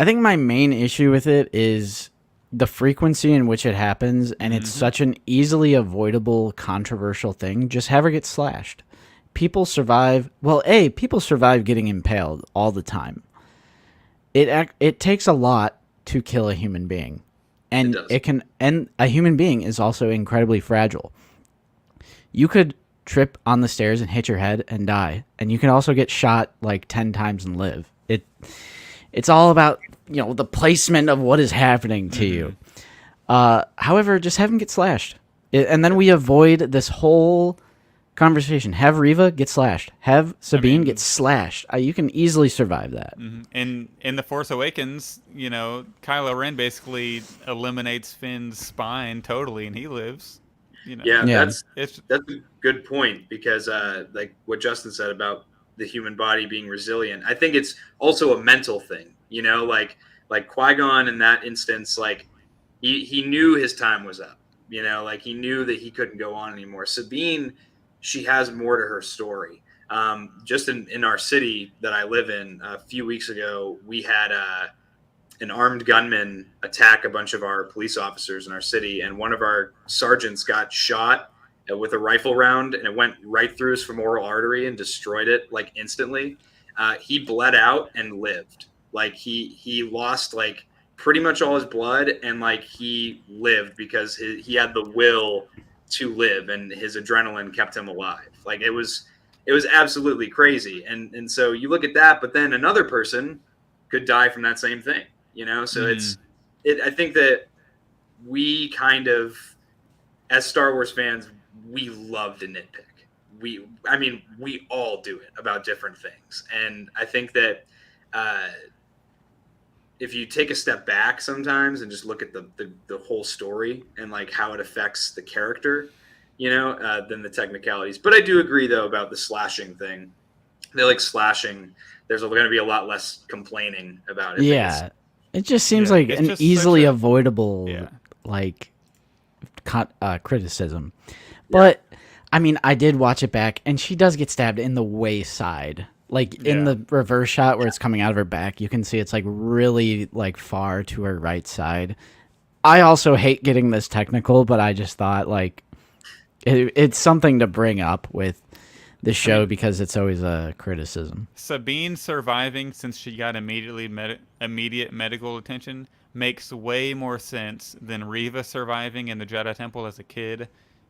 think my main issue with it is the frequency in which it happens, and it's such an easily avoidable, controversial thing. Just have her get slashed. People survive. Well, people survive getting impaled all the time. It takes a lot to kill a human being, and and a human being is also incredibly fragile. You could trip on the stairs and hit your head and die, and you can also get shot like 10 times and live. It's all about the placement of what is happening to you. However, just have him get slashed, and then we avoid this whole conversation. Have Reva get slashed. Have Sabine get slashed. You can easily survive that. In The Force Awakens, Kylo Ren basically eliminates Finn's spine totally, and he lives. That's a good point, because like what Justin said about the human body being resilient, I think it's also a mental thing. Like Qui-Gon in that instance, like he knew his time was up. Like he knew that he couldn't go on anymore. Sabine, she has more to her story. Just in our city that I live in, a few weeks ago, we had an armed gunman attack a bunch of our police officers in our city, and one of our sergeants got shot with a rifle round, and it went right through his femoral artery and destroyed it like instantly. He bled out and lived. Like he lost like pretty much all his blood, and like he lived because he had the will to live, and his adrenaline kept him alive. Like it was absolutely crazy. And so you look at that, but then another person could die from that same thing, so I think that we kind of, as Star Wars fans, we love to nitpick. We all do it about different things. And I think that if you take a step back sometimes and just look at the whole story and like how it affects the character, than the technicalities. But I do agree though about the slashing thing. They like slashing. There's going to be a lot less complaining about it. Yeah, it just seems like an easily avoidable criticism. But I mean, I did watch it back, and she does get stabbed in the way side. In the reverse shot where it's coming out of her back, you can see it's like really like far to her right side. I also hate getting this technical, but I just thought like it's something to bring up with the show because it's always a criticism. Sabine surviving since she got immediate medical attention makes way more sense than Reva surviving in the Jedi Temple as a kid,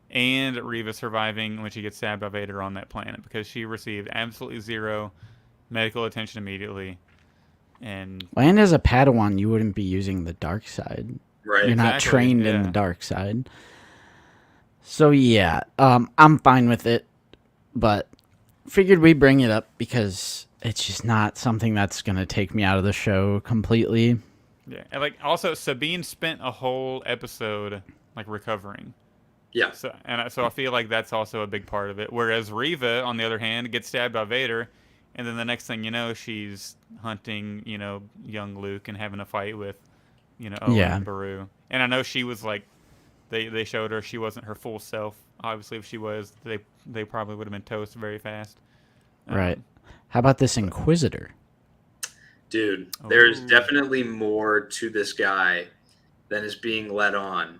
and Reva surviving when she gets stabbed by Vader on that planet, because she received absolutely zero medical attention immediately. And as a Padawan, you wouldn't be using the dark side. Right. You're not trained in the dark side. So yeah, I'm fine with it, but figured we bring it up because it's just not something that's going to take me out of the show completely. Yeah, and also Sabine spent a whole episode recovering. Yeah. So I feel like that's also a big part of it. Whereas Reva, on the other hand, gets stabbed by Vader, and then the next thing you know, she's hunting, young Luke and having a fight with, Owen and Beru. And I know she was they showed her she wasn't her full self. Obviously, if she was, they probably would have been toast very fast. Right. How about this Inquisitor? Dude, there's definitely more to this guy than is being let on,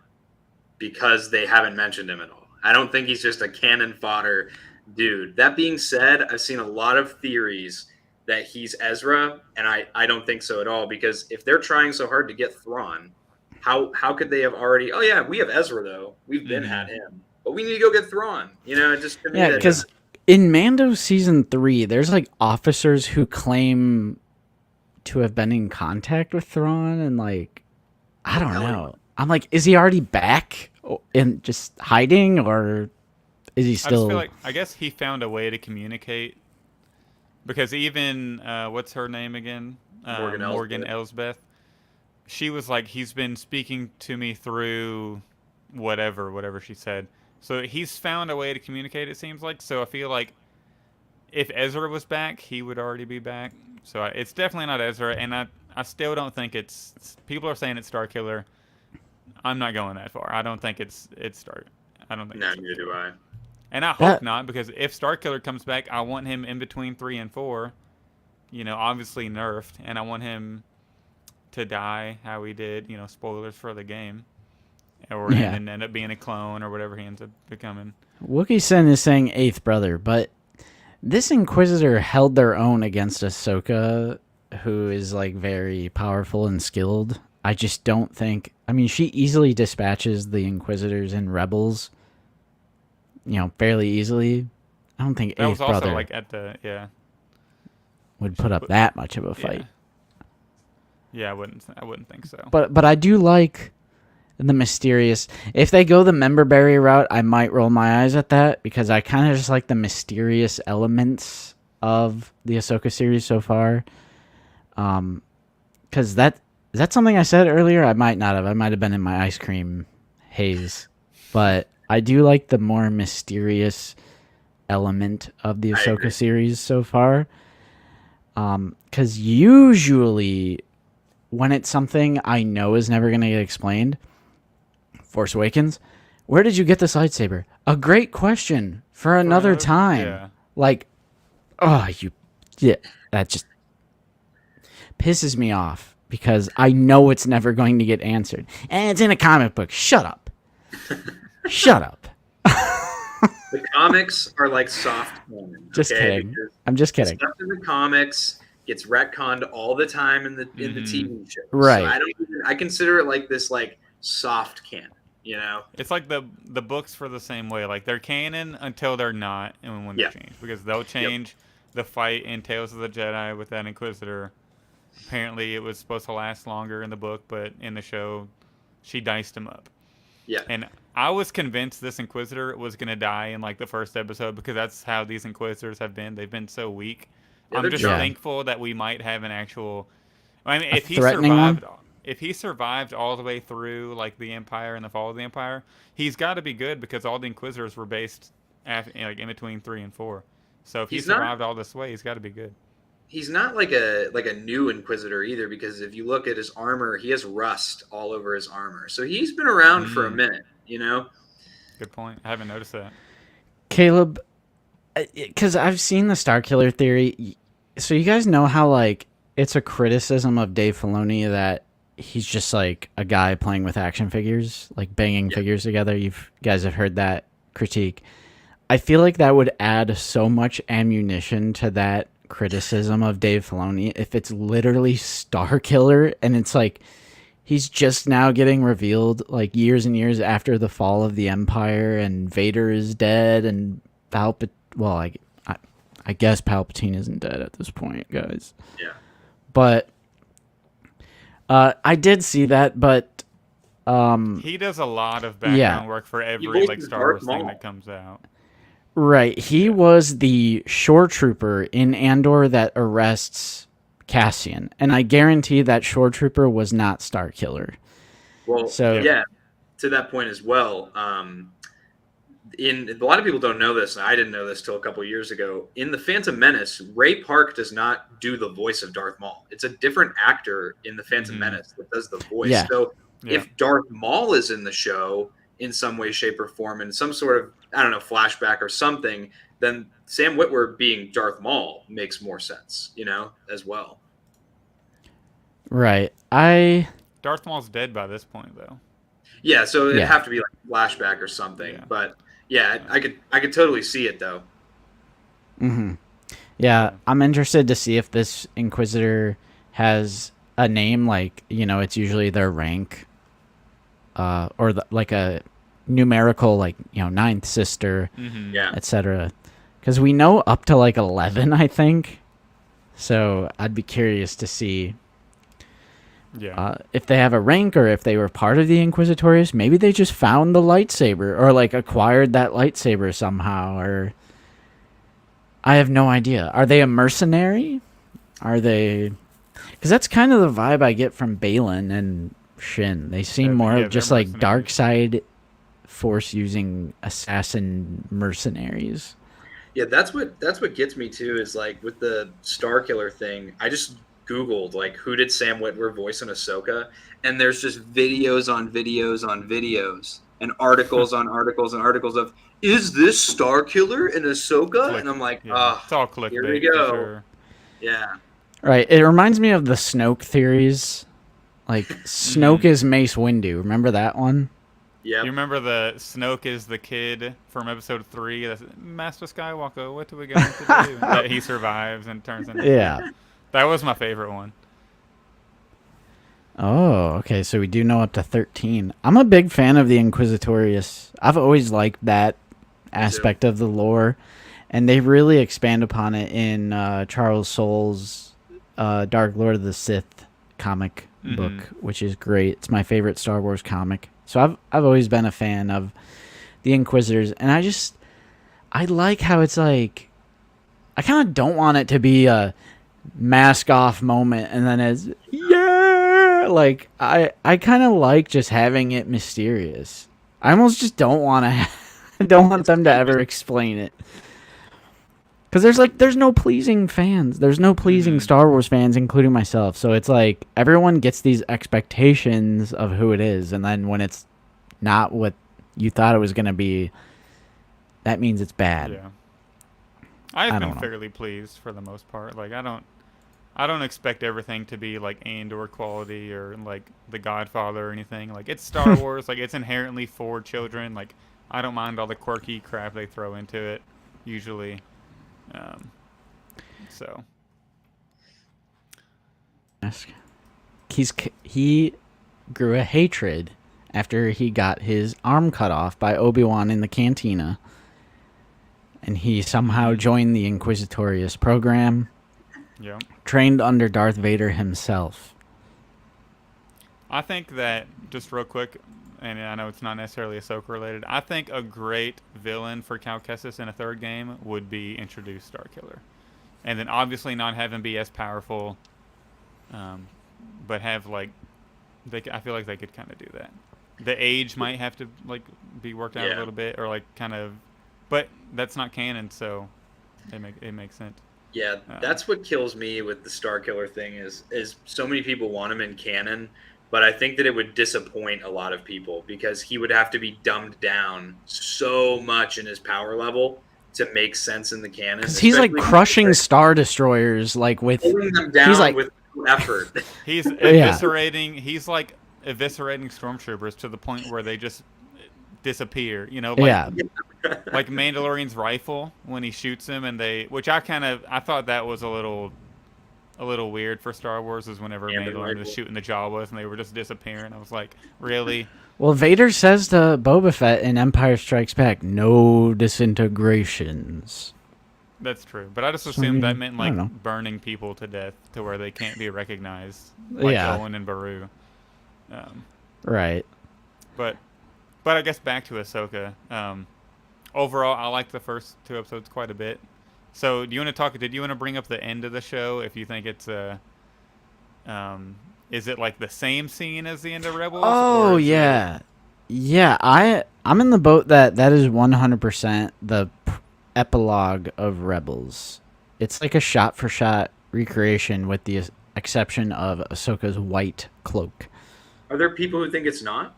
because they haven't mentioned him at all. I don't think he's just a cannon fodder dude. That being said, I've seen a lot of theories that he's Ezra, and I don't think so at all, because if they're trying so hard to get Thrawn, how could they have already, oh yeah, we have Ezra though. We've been had him. but we need to go get Thrawn. Just to me, Yeah, because in Mando season 3, there's like officers who claim to have been in contact with Thrawn, and like, I don't know. I'm like, is he already back and just hiding, or is he still? I just feel like, I guess he found a way to communicate, because even what's her name again? Morgan Elsbeth. She was like, he's been speaking to me through whatever she said. So he's found a way to communicate, it seems like. So I feel like if Ezra was back, he would already be back. So it's definitely not Ezra, and I still don't think it's. People are saying it's Starkiller. I'm not going that far. I don't think it's Star. I don't think. No, neither do I. And I hope not, because if Starkiller comes back, I want him in between 3 and 4. Obviously nerfed, and I want him to die how he did. Spoilers for the game, or and end up being a clone or whatever he ends up becoming. Wookiee Sin is saying 8th brother, but this Inquisitor held their own against Ahsoka, who is like very powerful and skilled. I just don't think. I mean, she easily dispatches the Inquisitors and Rebels. Fairly easily. I don't think 8th brother like at the would put up that much of a fight. Yeah, I wouldn't think so. But I do like the mysterious. If they go the member berry route, I might roll my eyes at that, because I kind of just like the mysterious elements of the Ahsoka series so far. Because that's something I said earlier. I might not have. I might have been in my ice cream haze, but I do like the more mysterious element of the Ahsoka series so far. Because usually when it's something I know is never going to get explained, Force Awakens, where did you get this lightsaber? A great question for another time. Yeah. Like, that just pisses me off, because I know it's never going to get answered. And it's in a comic book. Shut up. Shut up. The comics are like soft canon. Just kidding. I'm just kidding. Stuff in the comics gets retconned all the time in the TV shows. Right. So I consider it like this, like soft canon. It's like the books for the same way. Like, they're canon until they're not, and when they change, because they'll change the fight in Tales of the Jedi with that Inquisitor. Apparently, it was supposed to last longer in the book, but in the show, she diced him up. Yeah. And I was convinced this Inquisitor was going to die in like the first episode, because that's how these Inquisitors have been. They've been so weak. Yeah, I'm just thankful that we might have an actual. I mean, if he survived all the way through like the Empire and the fall of the Empire, he's got to be good, because all the Inquisitors were based in between 3 and 4. So if he survived all this way, he's got to be good. He's not like a new Inquisitor either, because if you look at his armor, he has rust all over his armor. So he's been around for a minute, Good point. I haven't noticed that. Caleb, because I've seen the Starkiller theory. So you guys know how like it's a criticism of Dave Filoni that he's just like a guy playing with action figures, like banging figures together. You guys have heard that critique. I feel like that would add so much ammunition to that criticism of Dave Filoni if it's literally Starkiller, and it's like he's just now getting revealed like years and years after the fall of the Empire, and Vader is dead, and I guess Palpatine isn't dead at this point, guys. Yeah. But I did see that, but he does a lot of background work for every like Star Wars thing that comes out. Right. He was the shore trooper in Andor that arrests Cassian, and I guarantee that shore trooper was not Starkiller. Well, to that point as well. A lot of people don't know this, and I didn't know this till a couple years ago. In The Phantom Menace, Ray Park does not do the voice of Darth Maul. It's a different actor in The Phantom Menace that does the voice. Yeah. So if Darth Maul is in the show in some way, shape, or form, in some sort of, I don't know, flashback or something, then Sam Witwer being Darth Maul makes more sense, as well. Right. Darth Maul's dead by this point, though. Yeah, so it'd have to be like a flashback or something. Yeah. But yeah, I could totally see it though. Mm-hmm. Yeah, I'm interested to see if this Inquisitor has a name, like, it's usually their rank, or like a numerical, like, ninth sister, Yeah. etc. Because we know up to like 11, I think. So I'd be curious to see if they have a rank, or if they were part of the Inquisitorius. Maybe they just found the lightsaber, or like acquired that lightsaber somehow, or I have no idea. Are they a mercenary? Are they? Because that's kind of the vibe I get from Balin and Shin. They seem more of just like dark side force using assassin mercenaries. Yeah, that's what gets me too, is like with the Starkiller thing, I just Googled like who did Sam Witwer voice in Ahsoka, and there's just videos on videos on videos and articles on articles and articles of, is this Starkiller in Ahsoka? And I'm like, it's all clickbait. Here we go. Sure. Yeah. Right. It reminds me of the Snoke theories. Like, Snoke is Mace Windu. Remember that one? Yeah. You remember the Snoke is the kid from episode 3? That's Master Skywalker. What do we got to do? That he survives and turns into. Yeah. That was my favorite one. Oh, okay. So we do know up to 13. I'm a big fan of the Inquisitorius. I've always liked that aspect of the lore, and they really expand upon it in Charles Soule's Dark Lord of the Sith comic book, which is great. It's my favorite Star Wars comic. So I've always been a fan of the Inquisitors, and I like how it's like, I kind of don't want it to be a mask off moment and then as like I kind of like just having it mysterious. I almost just don't want them to ever explain it, because there's no pleasing fans, there's no pleasing Star Wars fans, including myself. So it's like everyone gets these expectations of who it is, and then when it's not what you thought it was going to be, that means it's bad. Yeah, I've been fairly pleased for the most part. Like I don't expect everything to be like Andor quality or like The Godfather or anything. Like, it's Star Wars. Like, it's inherently for children. Like, I don't mind all the quirky crap they throw into it usually. So he grew a hatred after he got his arm cut off by Obi-Wan in the cantina, and he somehow joined the Inquisitorius program. Yeah. Trained under Darth Vader himself. I think that, just real quick, and I know it's not necessarily Ahsoka related, I think a great villain for Cal Kestis in a third game would be introduce Starkiller. And then obviously not have him be as powerful, but have like, I feel like they could kind of do that. The age might have to like be worked out a little bit, or like kind of, but that's not canon, so it makes sense. Yeah, that's what kills me with the Starkiller thing is so many people want him in canon, but I think that it would disappoint a lot of people because he would have to be dumbed down so much in his power level to make sense in the canon. Because he's like crushing Star Destroyers, like with pulling them down, he's like, with effort. He's eviscerating. He's like eviscerating stormtroopers to the point where they just disappear. You know, like, like Mandalorian's rifle when he shoots him, and which I thought that was a little weird for Star Wars, is whenever Mandalorian was shooting the Jawas and they were just disappearing. I was like, really? Well, Vader says to Boba Fett in Empire Strikes Back, no disintegrations. That's true, but I just assumed that meant like burning people to death to where they can't be recognized, like Owen and Beru. Right. But I guess back to Ahsoka. Overall, I like the first 2 episodes quite a bit. So, did you want to bring up the end of the show? If you think it's is it like the same scene as the end of Rebels? Oh yeah, I'm in the boat that is 100% the epilogue of Rebels. It's like a shot-for-shot recreation, with the exception of Ahsoka's white cloak. Are there people who think it's not?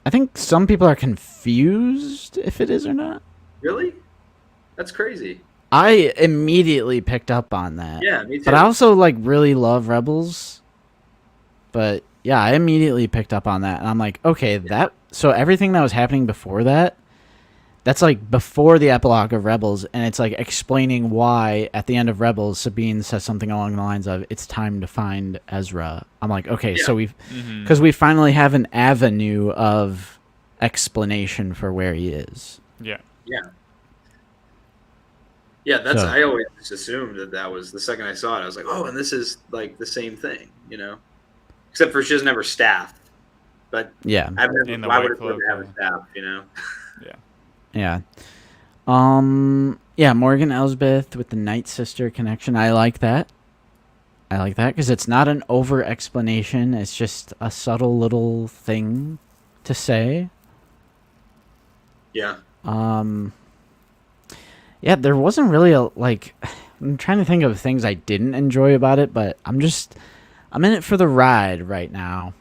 I think some people are confused if it is or not. Really? That's crazy. I immediately picked up on that. Yeah, me too. But I also like really love Rebels. But yeah, I immediately picked up on that, and I'm like, okay, so everything that was happening before that's like before the epilogue of Rebels, and it's like explaining why at the end of Rebels Sabine says something along the lines of, it's time to find Ezra. I'm like, okay, so because we finally have an avenue of explanation for where he is. Yeah. Yeah, that's. So- I always just assumed that was the second I saw it. I was like, oh, and this is like the same thing, except for she doesn't have her staff. But Yeah. I've never, In the why white would it cloak, have a staff? Yeah. Yeah. Morgan Elsbeth with the Night Sister connection. I like that. Because it's not an over explanation. It's just a subtle little thing to say. Yeah. Yeah, there wasn't really I'm trying to think of things I didn't enjoy about it, but I'm in it for the ride right now.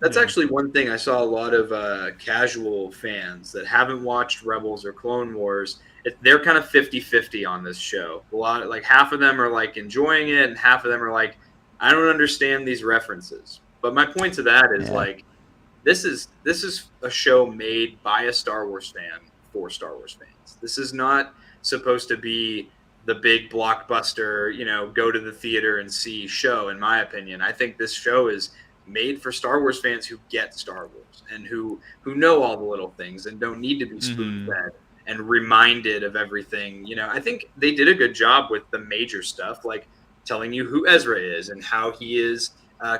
That's actually one thing. I saw a lot of casual fans that haven't watched Rebels or Clone Wars. They're kind of 50-50 on this show. A lot, like half of them are like enjoying it, and half of them are like, I don't understand these references. But my point to that is like, this is a show made by a Star Wars fan for Star Wars fans. This is not supposed to be the big blockbuster, go to the theater and see show. In my opinion, I think this show is made for Star Wars fans who get Star Wars and who know all the little things and don't need to be spoon-fed and reminded of everything. I think they did a good job with the major stuff, like telling you who Ezra is and how he is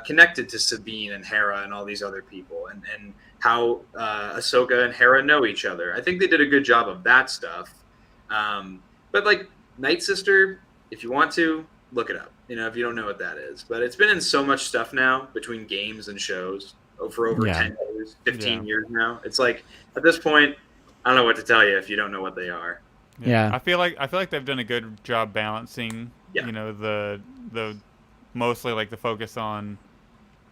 connected to Sabine and Hera and all these other people, and how Ahsoka and Hera know each other. I think they did a good job of that stuff. But like Night Sister, if you want to, look it up. If you don't know what that is. But it's been in so much stuff now between games and shows for over 10 years, 15 years now. It's like, at this point, I don't know what to tell you if you don't know what they are. Yeah. I feel like they've done a good job balancing, the mostly like the focus on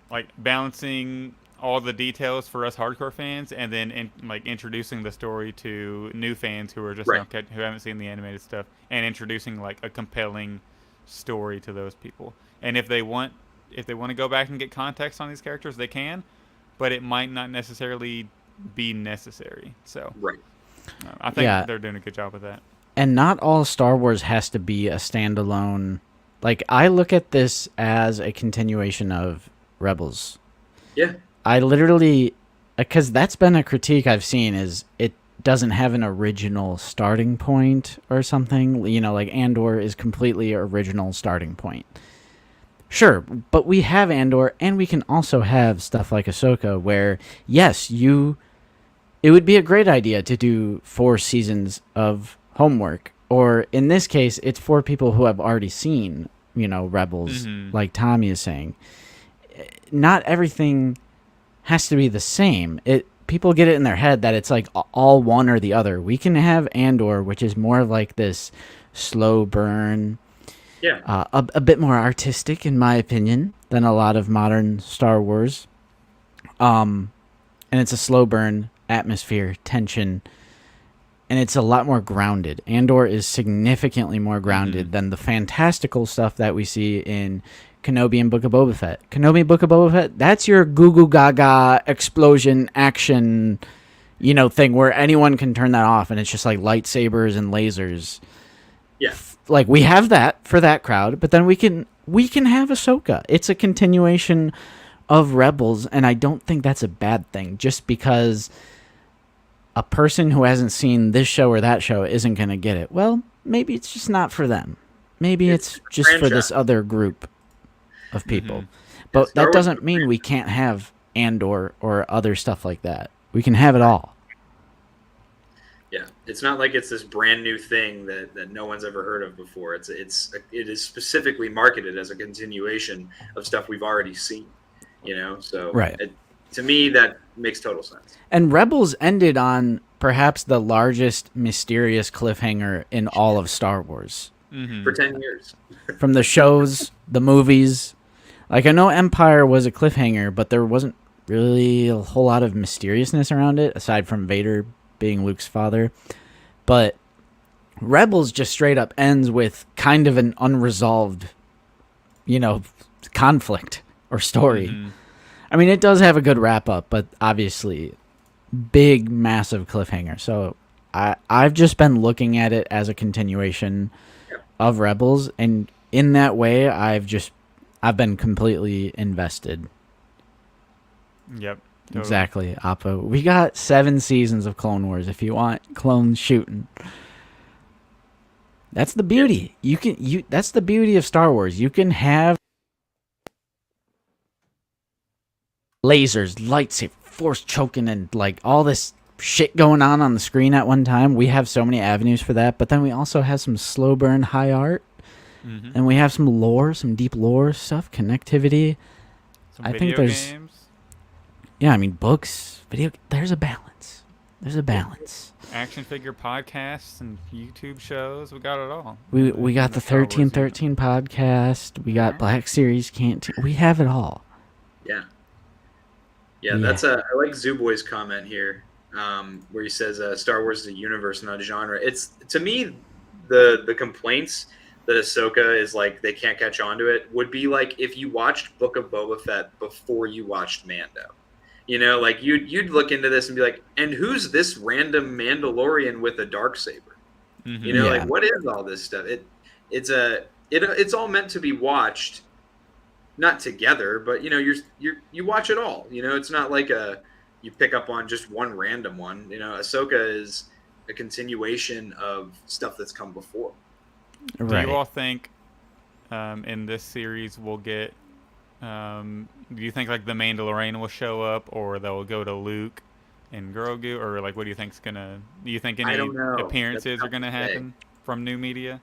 like balancing all the details for us hardcore fans, and then introducing the story to new fans who are just who haven't seen the animated stuff, and introducing like a compelling story to those people. And if they want to go back and get context on these characters, they can, but it might not necessarily be necessary. So I think they're doing a good job with that. And not all Star Wars has to be a standalone. Like, I look at this as a continuation of Rebels. Yeah. I literally, because that's been a critique I've seen, is it doesn't have an original starting point or something. Like Andor is completely original starting point. Sure, but we have Andor, and we can also have stuff like Ahsoka, where, yes, it would be a great idea to do 4 seasons of homework. Or, in this case, it's for people who have already seen, Rebels, like Tommy is saying. Not everything has to be the same. People get it in their head that it's like all one or the other. We can have Andor, which is more like this slow burn, a bit more artistic, in my opinion, than a lot of modern Star Wars. And it's a slow burn, atmosphere, tension, and it's a lot more grounded. Andor is significantly more grounded than the fantastical stuff that we see in Kenobi and Book of Boba Fett. Kenobi and Book of Boba Fett, that's your goo goo gaga explosion action, thing where anyone can turn that off, and it's just like lightsabers and lasers. Yeah. Like, we have that for that crowd, but then we can have Ahsoka. It's a continuation of Rebels, and I don't think that's a bad thing, just because a person who hasn't seen this show or that show isn't going to get it. Well, maybe it's just not for them. Maybe it's just for this other group of people. But that doesn't mean we can't have Andor or other stuff like that. We can have it all. Yeah, it's not like it's this brand new thing that no one's ever heard of before. It is specifically marketed as a continuation of stuff we've already seen. So to me, that makes total sense. And Rebels ended on perhaps the largest mysterious cliffhanger in all of Star Wars. For 10 years. From the shows, the movies. Like, I know Empire was a cliffhanger, but there wasn't really a whole lot of mysteriousness around it, aside from Vader being Luke's father. But Rebels just straight up ends with kind of an unresolved, conflict or story. I mean, it does have a good wrap up, but obviously big, massive cliffhanger. So I've just been looking at it as a continuation of Rebels, and in that way, I've been completely invested. Yep. Totally. Exactly, Oppo. We got 7 seasons of Clone Wars if you want clones shooting. That's the beauty. That's the beauty of Star Wars. You can have lasers, lightsaber, force choking, and like all this shit going on the screen at one time. We have so many avenues for that, but then we also have some slow burn high art, and we have some lore, some deep lore stuff, connectivity. Some video games. Yeah, I mean books, video. There's a balance. There's a balance. Action figure podcasts and YouTube shows. We got it all. We got the 1313 podcast. We got Black Series Canteen. We have it all. Yeah. Yeah, that's I like Zooboy's comment here, where he says Star Wars is a universe, not a genre. It's, to me, the complaints that Ahsoka is like they can't catch on to it would be like if you watched Book of Boba Fett before you watched Mando. You know, like you'd look into this and be like, and who's this random Mandalorian with a darksaber? You know, like what is all this stuff? It's all meant to be watched, not together, but you know, you watch it all. You know, it's not like you pick up on just one random one. You know, Ahsoka is a continuation of stuff that's come before. Right. Do you all think in this series we'll get? Do you think like the Mandalorian will show up, or they'll go to Luke and Grogu, or like what do you think's gonna? Do you think any appearances are gonna happen from new media?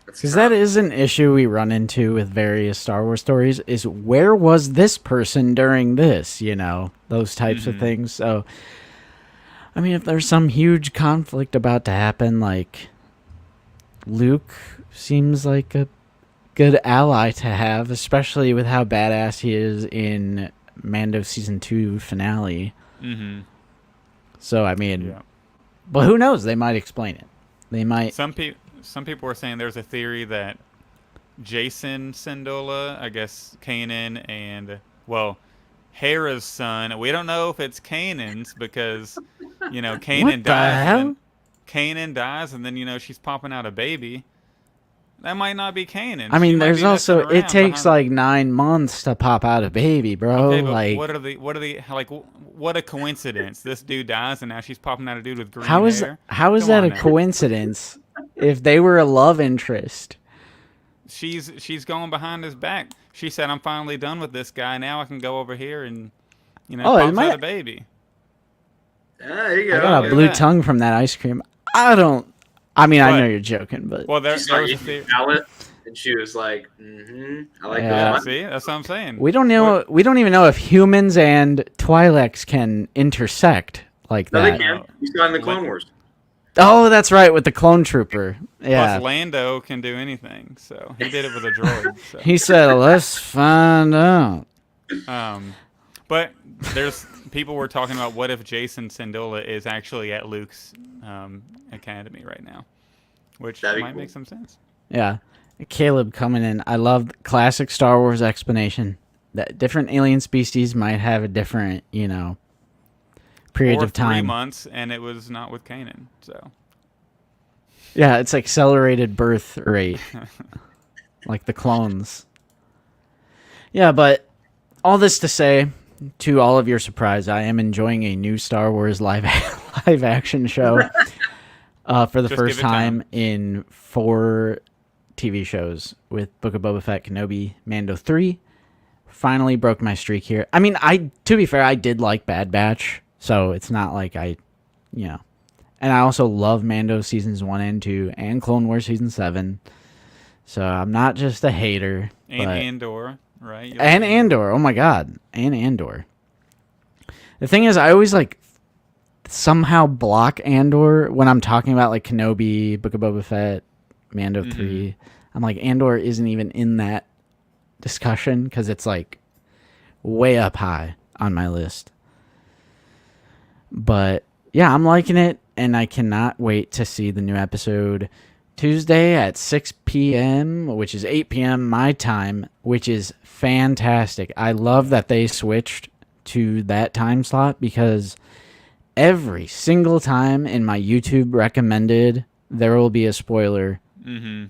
Because that is an issue we run into with various Star Wars stories. Is where was this person during this? You know, those types of things. So, I mean, if there's some huge conflict about to happen, like Luke seems like a good ally to have, especially with how badass he is in Mando Season 2 finale. So, I mean, but who knows? They might explain it. They might. Some people were saying there's a theory that Jason Syndulla, I guess Kanan and, well, Hera's son, we don't know if it's Kanan's because, you know, Kanan dies. Kanan dies, and then, you know, she's popping out a baby. That might not be Kanan. I mean, there's also, it takes like 9 months to pop out a baby, bro. Okay, like, what a coincidence. This dude dies, and now she's popping out a dude with green hair. How is that a coincidence if they were a love interest? She's going behind his back. She said, I'm finally done with this guy. Now I can go over here and, you know, pop out a baby. There you go. I got a blue tongue from that ice cream. I know you're joking, but there was a theory. And she was like, I like that. See, that's what I'm saying. We don't know. We don't even know if humans and Twi'leks can intersect like that. No, they can. You saw in the Clone Wars. Oh, that's right, with the clone trooper. Yeah. Plus, Lando can do anything, so he did it with a droid. So. He said, "Let's find out." But there's people were talking about what if Jason Syndulla is actually at Luke's academy right now, which might make some sense. Yeah. Caleb coming in. I love classic Star Wars explanation. That different alien species might have a different, you know, period of time. 3 months, and it was not with Kanan. So. Yeah, it's accelerated birth rate, like the clones. Yeah, but all this to say, to all of your surprise, I am enjoying a new Star Wars live action show for the first time in 4 TV shows with Book of Boba Fett, Kenobi, Mando 3. Finally broke my streak here. I mean, to be fair, I did like Bad Batch, so it's not like I, you know. And I also love Mando seasons 1 and 2 and Clone Wars season 7. So I'm not just a hater. And Andor, right? And Andor. Oh my God. And Andor. The thing is, I always like somehow block Andor when I'm talking about like Kenobi, Book of Boba Fett, Mando 3. I'm like, Andor isn't even in that discussion because it's like way up high on my list. But yeah, I'm liking it, and I cannot wait to see the new episode Tuesday at 6 p.m., which is 8 p.m. my time, which is fantastic. I love that they switched to that time slot because every single time in my YouTube recommended, there will be a spoiler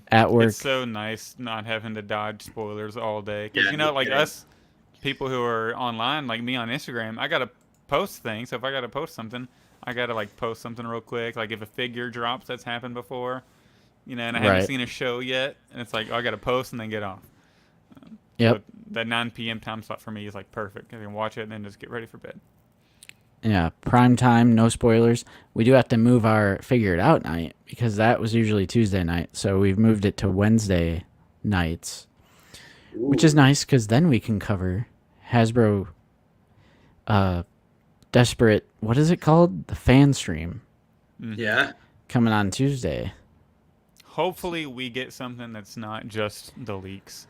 at work. It's so nice not having to dodge spoilers all day. Because, you know, like us people who are online, like me on Instagram, I gotta post things. So if I gotta post something, I gotta like post something real quick. Like if a figure drops, that's happened before, and I haven't Right. seen a show yet, and it's like, oh, I gotta post and then get off. Yep. So that 9 p.m. time slot for me is like perfect. I can watch it and then just get ready for bed. Yeah, prime time, no spoilers. We do have to move our Figure It Out night because that was usually Tuesday night. So we've moved it to Wednesday nights, which is nice because then we can cover Hasbro Desperate, what is it called? The fan stream. Mm-hmm. Yeah. Coming on Tuesday. Hopefully we get something that's not just the leaks.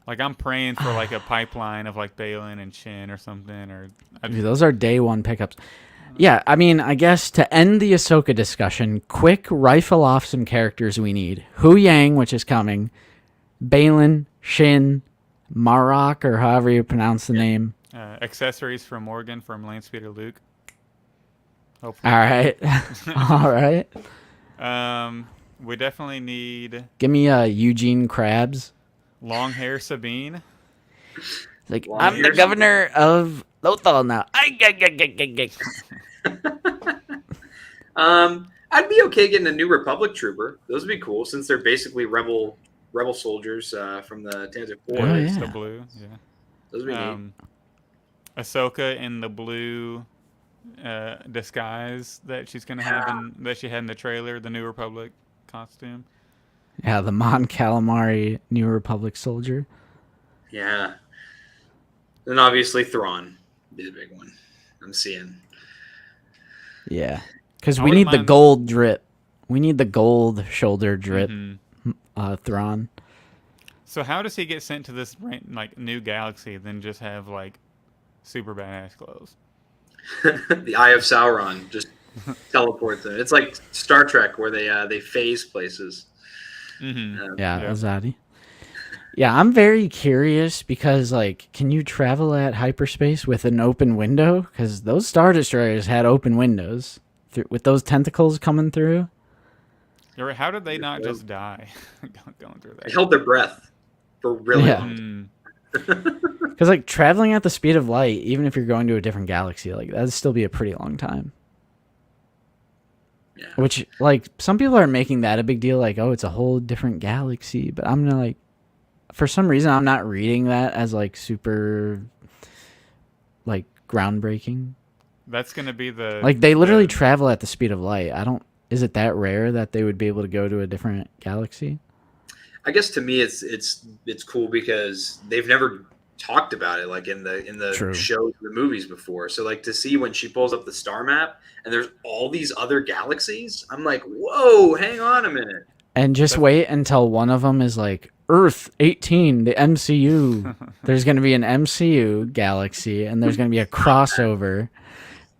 Like I'm praying for like a pipeline of like Balin and Shin or something, or Dude, those are day one pickups. Yeah, I mean, I guess to end the Ahsoka discussion, quick rifle off some characters we need. Huyang, which is coming. Balin, Shin, Marok, or however you pronounce the name. accessories from Morgan from Lance Peter Luke. Hopefully. All right. All right. We definitely need Give me Eugene Krabs. long hair Sabine. Like, Long I'm the hair governor of Lothal now. I'd be okay getting a New Republic trooper. Those would be cool since they're basically rebel soldiers from the Tantive Four. Oh, It's yeah. the blue. Yeah. Those would be neat. Ahsoka in the blue disguise that she's gonna have that she had in the trailer, the New Republic costume. Yeah, the Mon Calamari New Republic soldier. Yeah. Then obviously Thrawn be the big one. I'm seeing. Yeah. Because I we wouldn't need the mind- gold drip. We need the gold shoulder drip, Mhm. Thrawn. So how does he get sent to this like new galaxy, then just have like super badass clothes? The Eye of Sauron just teleports them. It's like Star Trek where they phase places. Mm-hmm. Yeah, Yeah. Azadi. Yeah, I'm very curious because, like, can you travel at hyperspace with an open window? Because those Star Destroyers had open windows with those tentacles coming through. You're right. How did they not just die going through They that? held their breath for really Yeah. long. Because, like, traveling at the speed of light, even if you're going to a different galaxy, like, that'd still be a pretty long time. Yeah. Which, like, some people are making that a big deal, like, oh, it's a whole different galaxy. But I'm not, like, for some reason, I'm not reading that as, like, super, like, groundbreaking. That's gonna be the Like, they literally the- travel at the speed of light. Is it that rare that they would be able to go to a different galaxy? I guess to me it's cool because they've never talked about it like in the True. shows or the movies before. So like to see when she pulls up the star map and there's all these other galaxies, I'm like, whoa, hang on a minute. And just wait until one of them is like Earth 18, the MCU. There's going to be an MCU galaxy, and there's going to be a crossover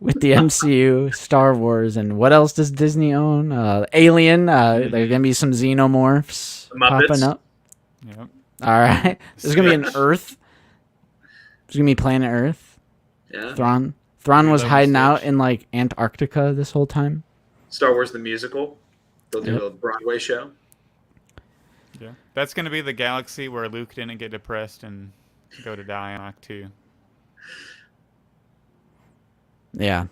with the MCU, Star Wars, and what else does Disney own? Alien. There's going to be some xenomorphs The Muppets. popping up. Yep. All right. There's going to be an Earth. There's going to be planet Earth. Yeah. Thrawn Yeah, was that hiding was out huge. in, like, Antarctica this whole time. Star Wars the musical. They'll do Yep. a Broadway show. Yeah. That's gonna be the galaxy where Luke didn't get depressed and go to die on Act 2. Yeah.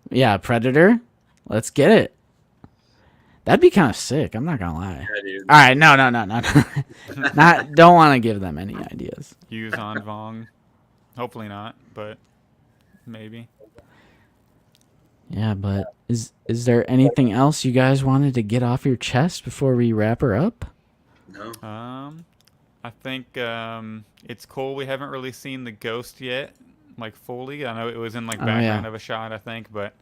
Yeah, Predator. Let's get it. That'd be kind of sick. I'm not gonna lie. Yeah, dude. All right, no. Don't want to give them any ideas. Use on Vong. Hopefully not, but maybe. Yeah, but is there anything else you guys wanted to get off your chest before we wrap her up? No. I think it's cool. We haven't really seen the ghost yet, like fully. I know it was in like Oh, background yeah. of a shot, I think, but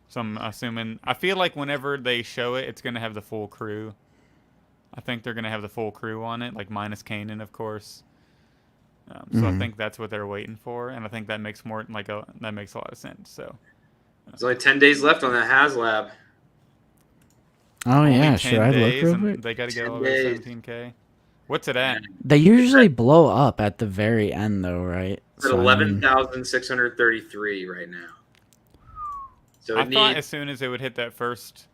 so I'm assuming. I feel like whenever they show it, it's gonna have the full crew. I think they're gonna have the full crew on it, like minus Kanan, of course. So I Mhm. think that's what they're waiting for, and I think that makes that makes a lot of sense. So There's only 10 days left on that HasLab. Oh only yeah, 10 should I look days real and quick? they got to get 10 all the way to days. 17K. What's it at? They usually blow up at the very end, though, right? It's at So, I mean, 11,633 right now. So I it thought needs as soon as it would hit the first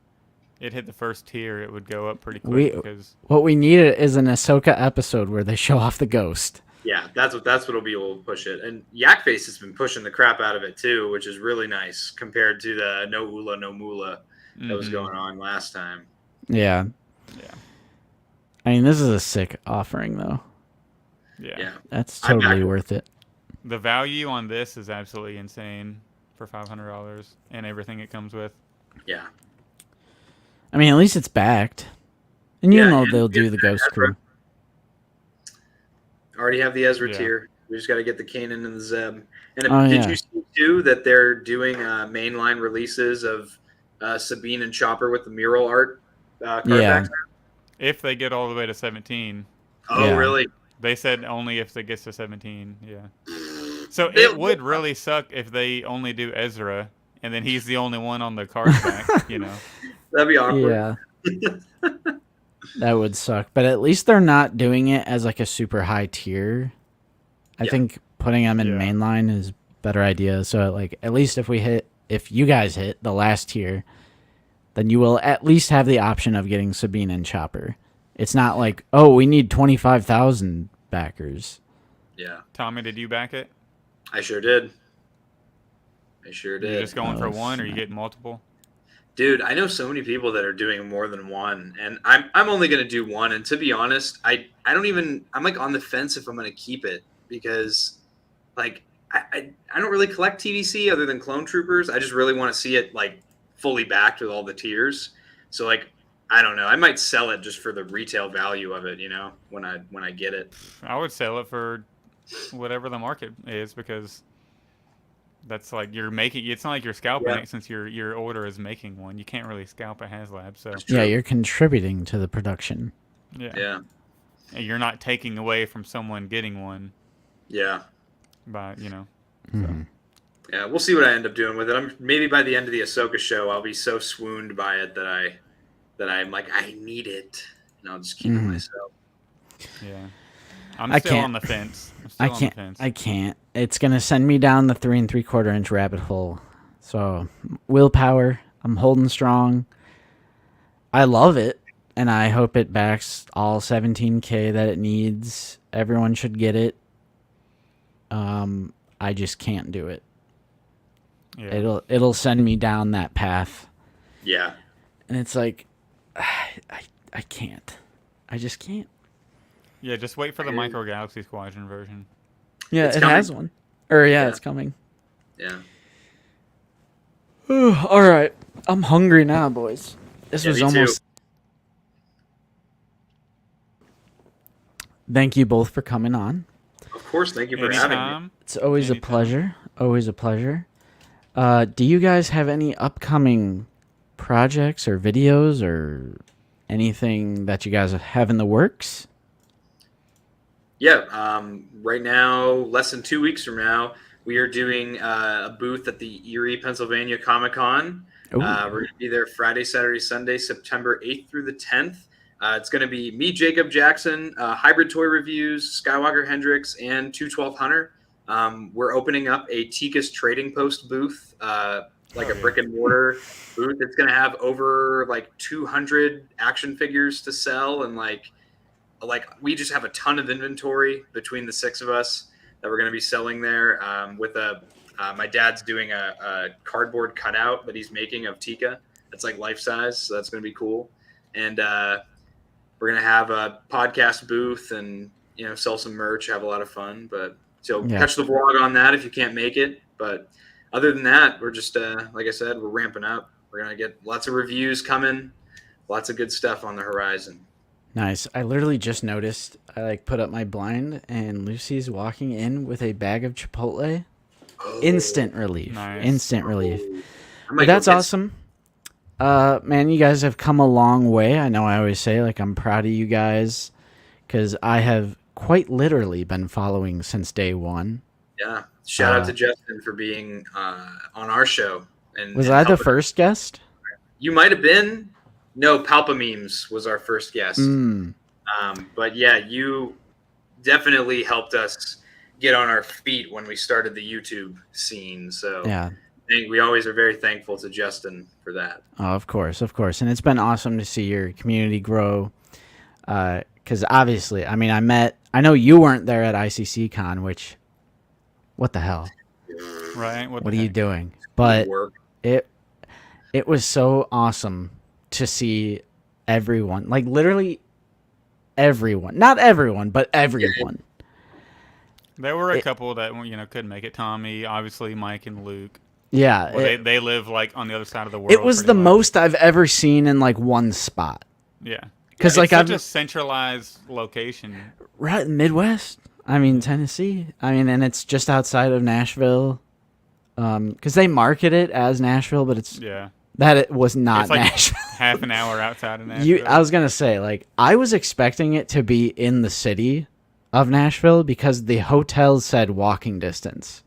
tier, it would go up pretty quick because what we need is an Ahsoka episode where they show off the ghost. Yeah, that's what'll be able to push it. And Yak Face has been pushing the crap out of it too, which is really nice compared to the no Ula no Mula that was going on last time. Yeah. Yeah. I mean, this is a sick offering, though. Yeah. That's totally worth it. The value on this is absolutely insane for $500 and everything it comes with. Yeah. I mean, at least it's backed. And you know they'll do the Ghost Ezra. Crew. Already have the Ezra tier. We just got to get the Kanan and the Zeb. And did you see, too, that they're doing mainline releases of Sabine and Chopper with the mural art card backs? If they get all the way to 17. Oh, really? They said only if it gets to 17, So it would really suck if they only do Ezra, and then he's the only one on the card back, That'd be awkward. Yeah. That would suck. But at least they're not doing it as like a super high tier. I think putting them in mainline is a better idea. So like at least if you guys hit the last tier, then you will at least have the option of getting Sabine and Chopper. It's not like, oh, we need 25,000 backers. Yeah. Tommy, did you back it? I sure did. You're just going for one, or you getting multiple? Dude, I know so many people that are doing more than one, and I'm only gonna do one. And to be honest, I'm like on the fence if I'm gonna keep it, because like I don't really collect TVC other than Clone Troopers. I just really want to see it like fully backed with all the tiers. So like I don't know, I might sell it just for the retail value of it, when I get it. I would sell it for whatever the market is, because that's like you're making. It's not like you're scalping it, since your order is making one. You can't really scalp a HasLab. So yeah, you're contributing to the production. Yeah. And you're not taking away from someone getting one. Yeah. By Mm-hmm. So. Yeah, we'll see what I end up doing with it. Maybe by the end of the Ahsoka show, I'll be so swooned by it that I'm like, I need it, and I'll just keep it myself. Yeah. I'm still on the fence. I can't. It's going to send me down the 3 3/4 inch rabbit hole. So, willpower. I'm holding strong. I love it, and I hope it backs all 17K that it needs. Everyone should get it. I just can't do it. Yeah. It'll send me down that path. Yeah. And it's like, I can't. I just can't. Yeah, just wait for the Micro Galaxy Squadron version. Yeah, it has one. Or it's coming. Yeah. All right. I'm hungry now, boys. This was almost. Too. Thank you both for coming on. Of course, thank you for having me. It's always a pleasure. Always a pleasure. Do you guys have any upcoming projects or videos or anything that you guys have in the works? Yeah, right now, less than 2 weeks from now, we are doing a booth at the Erie, Pennsylvania Comic-Con. We're going to be there Friday, Saturday, Sunday, September 8th through the 10th. It's going to be me, Jacob Jackson, Hybrid Toy Reviews, Skywalker Hendrix, and 212 Hunter. We're opening up a Tikas Trading Post booth, like a brick and mortar booth. It's going to have over like 200 action figures to sell, and like we just have a ton of inventory between the 6 of us that we're going to be selling there. With my dad's doing a cardboard cutout that he's making of Tika. That's like life size, so that's going to be cool. And we're going to have a podcast booth and sell some merch, have a lot of fun. But catch the vlog on that if you can't make it. But other than that, we're just like I said, we're ramping up. We're going to get lots of reviews coming, lots of good stuff on the horizon. Nice. I literally just noticed, I put up my blind and Lucy's walking in with a bag of Chipotle. Instant relief. Nice. Instant relief. But that's awesome. Man, you guys have come a long way. I know I always say, I'm proud of you guys, because I have quite literally been following since day one. Yeah. Shout out to Justin for being on our show. Was I the first guest? You might have been. No, Palpa Memes was our first guest. But yeah, you definitely helped us get on our feet when we started the YouTube scene. So yeah, we always are very thankful to Justin for that. Oh, of course. And it's been awesome to see your community grow. Because obviously, I I know you weren't there at ICC Con, which, what the hell? Right? What are you doing? But it was so awesome to see everyone, like literally everyone, not everyone, but everyone. There were a couple that couldn't make it. Tommy, obviously, Mike and Luke. Yeah, well, they live like on the other side of the world. It was the most I've ever seen in like one spot. Yeah, because like such a centralized location. Right, Midwest. I mean, Tennessee. I mean, and it's just outside of Nashville. Because they market it as Nashville, but it's that it was not like Nashville. Half an hour outside of Nashville. I was gonna say, like, I was expecting it to be in the city of Nashville because the hotel said walking distance.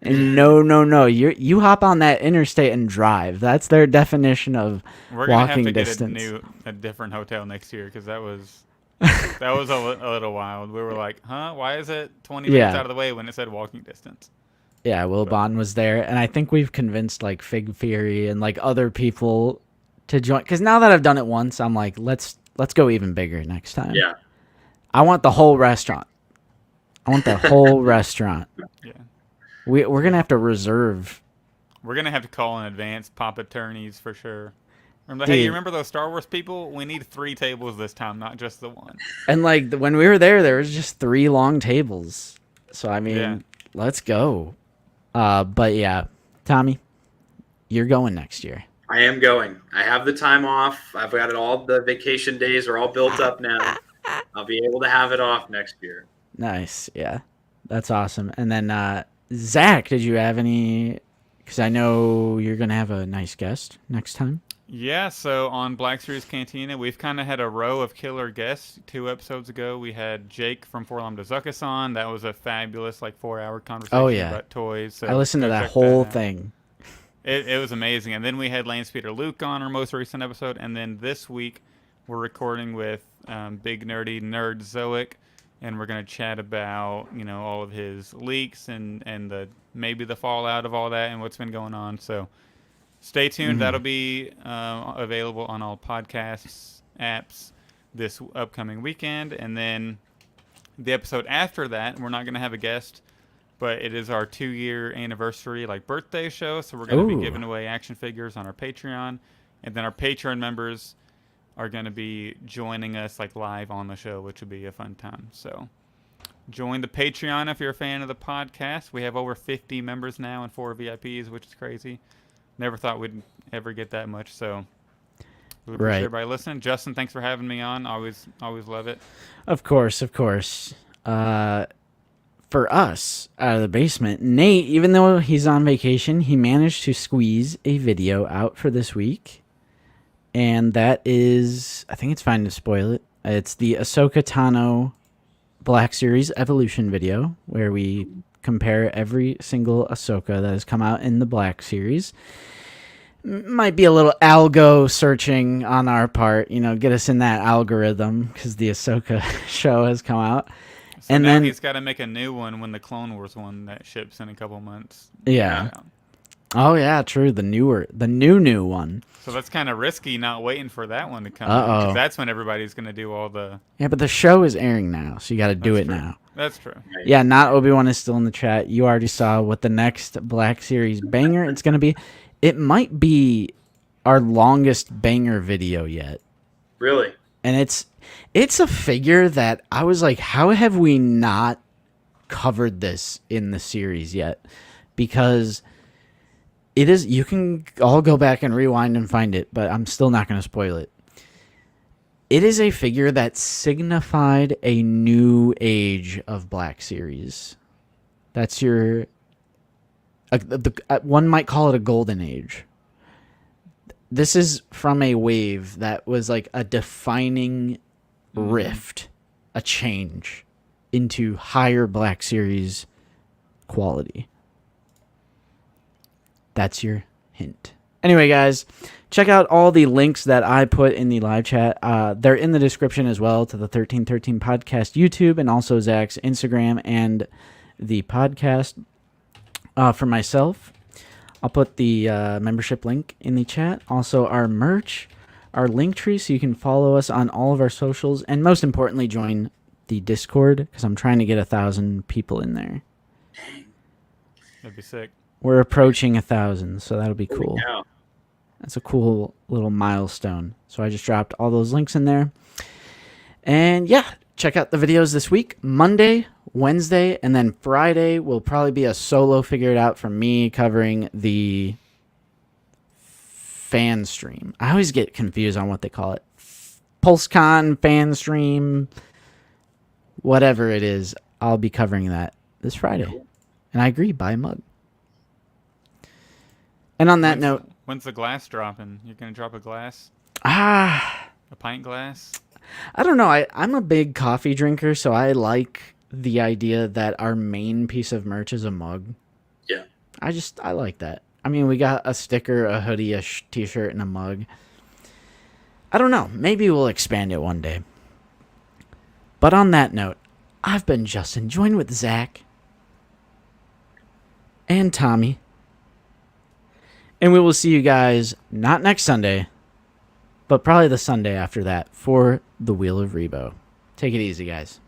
And no, you hop on that interstate and drive. That's their definition of walking distance. We're gonna have to get a different hotel next year because that was a little wild. We were like, huh? Why is it 20 minutes out of the way when it said walking distance? Yeah, Will Bond was there, and I think we've convinced like Fig Fury and like other people to join. Because now that I've done it once, I'm like, let's go even bigger next time. Yeah, I want the whole restaurant. I want the whole restaurant. Yeah, we're gonna have to reserve. We're gonna have to call in advance, pop attorneys for sure. Hey, you remember those Star Wars people? We need 3 tables this time, not just the one. And like when we were there was just 3 long tables. So I mean, let's go. But yeah, Tommy, you're going next year. I am going. I have the time off. I've got it all. The vacation days are all built up now. I'll be able to have it off next year. Nice. Yeah, that's awesome. And then Zach, did you have any? Because I know you're gonna have a nice guest next time. Yeah, so on Black Series Cantina, we've kind of had a row of killer guests. 2 episodes ago, we had Jake from Forlom to Zuckus on. That was a fabulous, 4-hour conversation about toys. So I listened to that whole thing. It was amazing. And then we had Lance Peter Luke on our most recent episode. And then this week, we're recording with big nerdy Nerd Zoic. And we're going to chat about, all of his leaks and maybe the fallout of all that and what's been going on. So stay tuned. Mm-hmm. That'll be available on all podcasts apps this upcoming weekend. And then the episode after that, we're not going to have a guest, but it is our 2-year anniversary birthday show. So we're going to be giving away action figures on our Patreon. And then our Patreon members are going to be joining us live on the show, which will be a fun time. So join the Patreon if you're a fan of the podcast. We have over 50 members now and 4 VIPs, which is crazy. Never thought we'd ever get that much, so we appreciate everybody listening. Justin, thanks for having me on. Always love it. Of course. For us, out of the basement, Nate, even though he's on vacation, he managed to squeeze a video out for this week. And that is, I think it's fine to spoil it. It's the Ahsoka Tano Black Series Evolution video, where we compare every single Ahsoka that has come out in the Black Series. Might be a little algo searching on our part, get us in that algorithm because the Ahsoka show has come out. So and now he's got to make a new one when the Clone Wars one that ships in a couple months. Yeah. Oh yeah, true. The new one. So that's kind of risky, not waiting for that one to come. Because that's when everybody's going to do all the. Yeah, but the show is airing now, so you got to do it now. That's true. Yeah, not Obi-Wan is still in the chat. You already saw what the next Black Series banger it's going to be. It might be our longest banger video yet. Really? And it's a figure that I was like, how have we not covered this in the series yet? Because it is, you can all go back and rewind and find it, but I'm still not going to spoil it. It is a figure that signified a new age of Black Series. That's your... one might call it a golden age. This is from a wave that was a defining rift, a change into higher Black Series quality. That's your hint. Anyway, guys, check out all the links that I put in the live chat. They're in the description as well to the 1313 Podcast YouTube and also Zach's Instagram and the podcast. For myself, I'll put the membership link in the chat. Also, our merch, our link tree, so you can follow us on all of our socials, and most importantly, join the Discord because I'm trying to get 1,000 people in there. That'd be sick. We're approaching 1,000, so that'll be cool. Yeah. That's a cool little milestone. So I just dropped all those links in there. And yeah, check out the videos this week. Monday, Wednesday, and then Friday will probably be a solo Figure It Out from me covering the fan stream. I always get confused on what they call it. PulseCon fan stream, whatever it is. I'll be covering that this Friday. And I agree, buy a mug. And on that note, when's the glass dropping? You're gonna drop a glass? A pint glass? I don't know. I'm a big coffee drinker, so I like the idea that our main piece of merch is a mug. Yeah. I like that. I mean, we got a sticker, a hoodie, a t-shirt, and a mug. I don't know. Maybe we'll expand it one day. But on that note, I've been Justin, joined with Zach and Tommy. And we will see you guys not next Sunday, but probably the Sunday after that for the Wheel of Rebo. Take it easy, guys.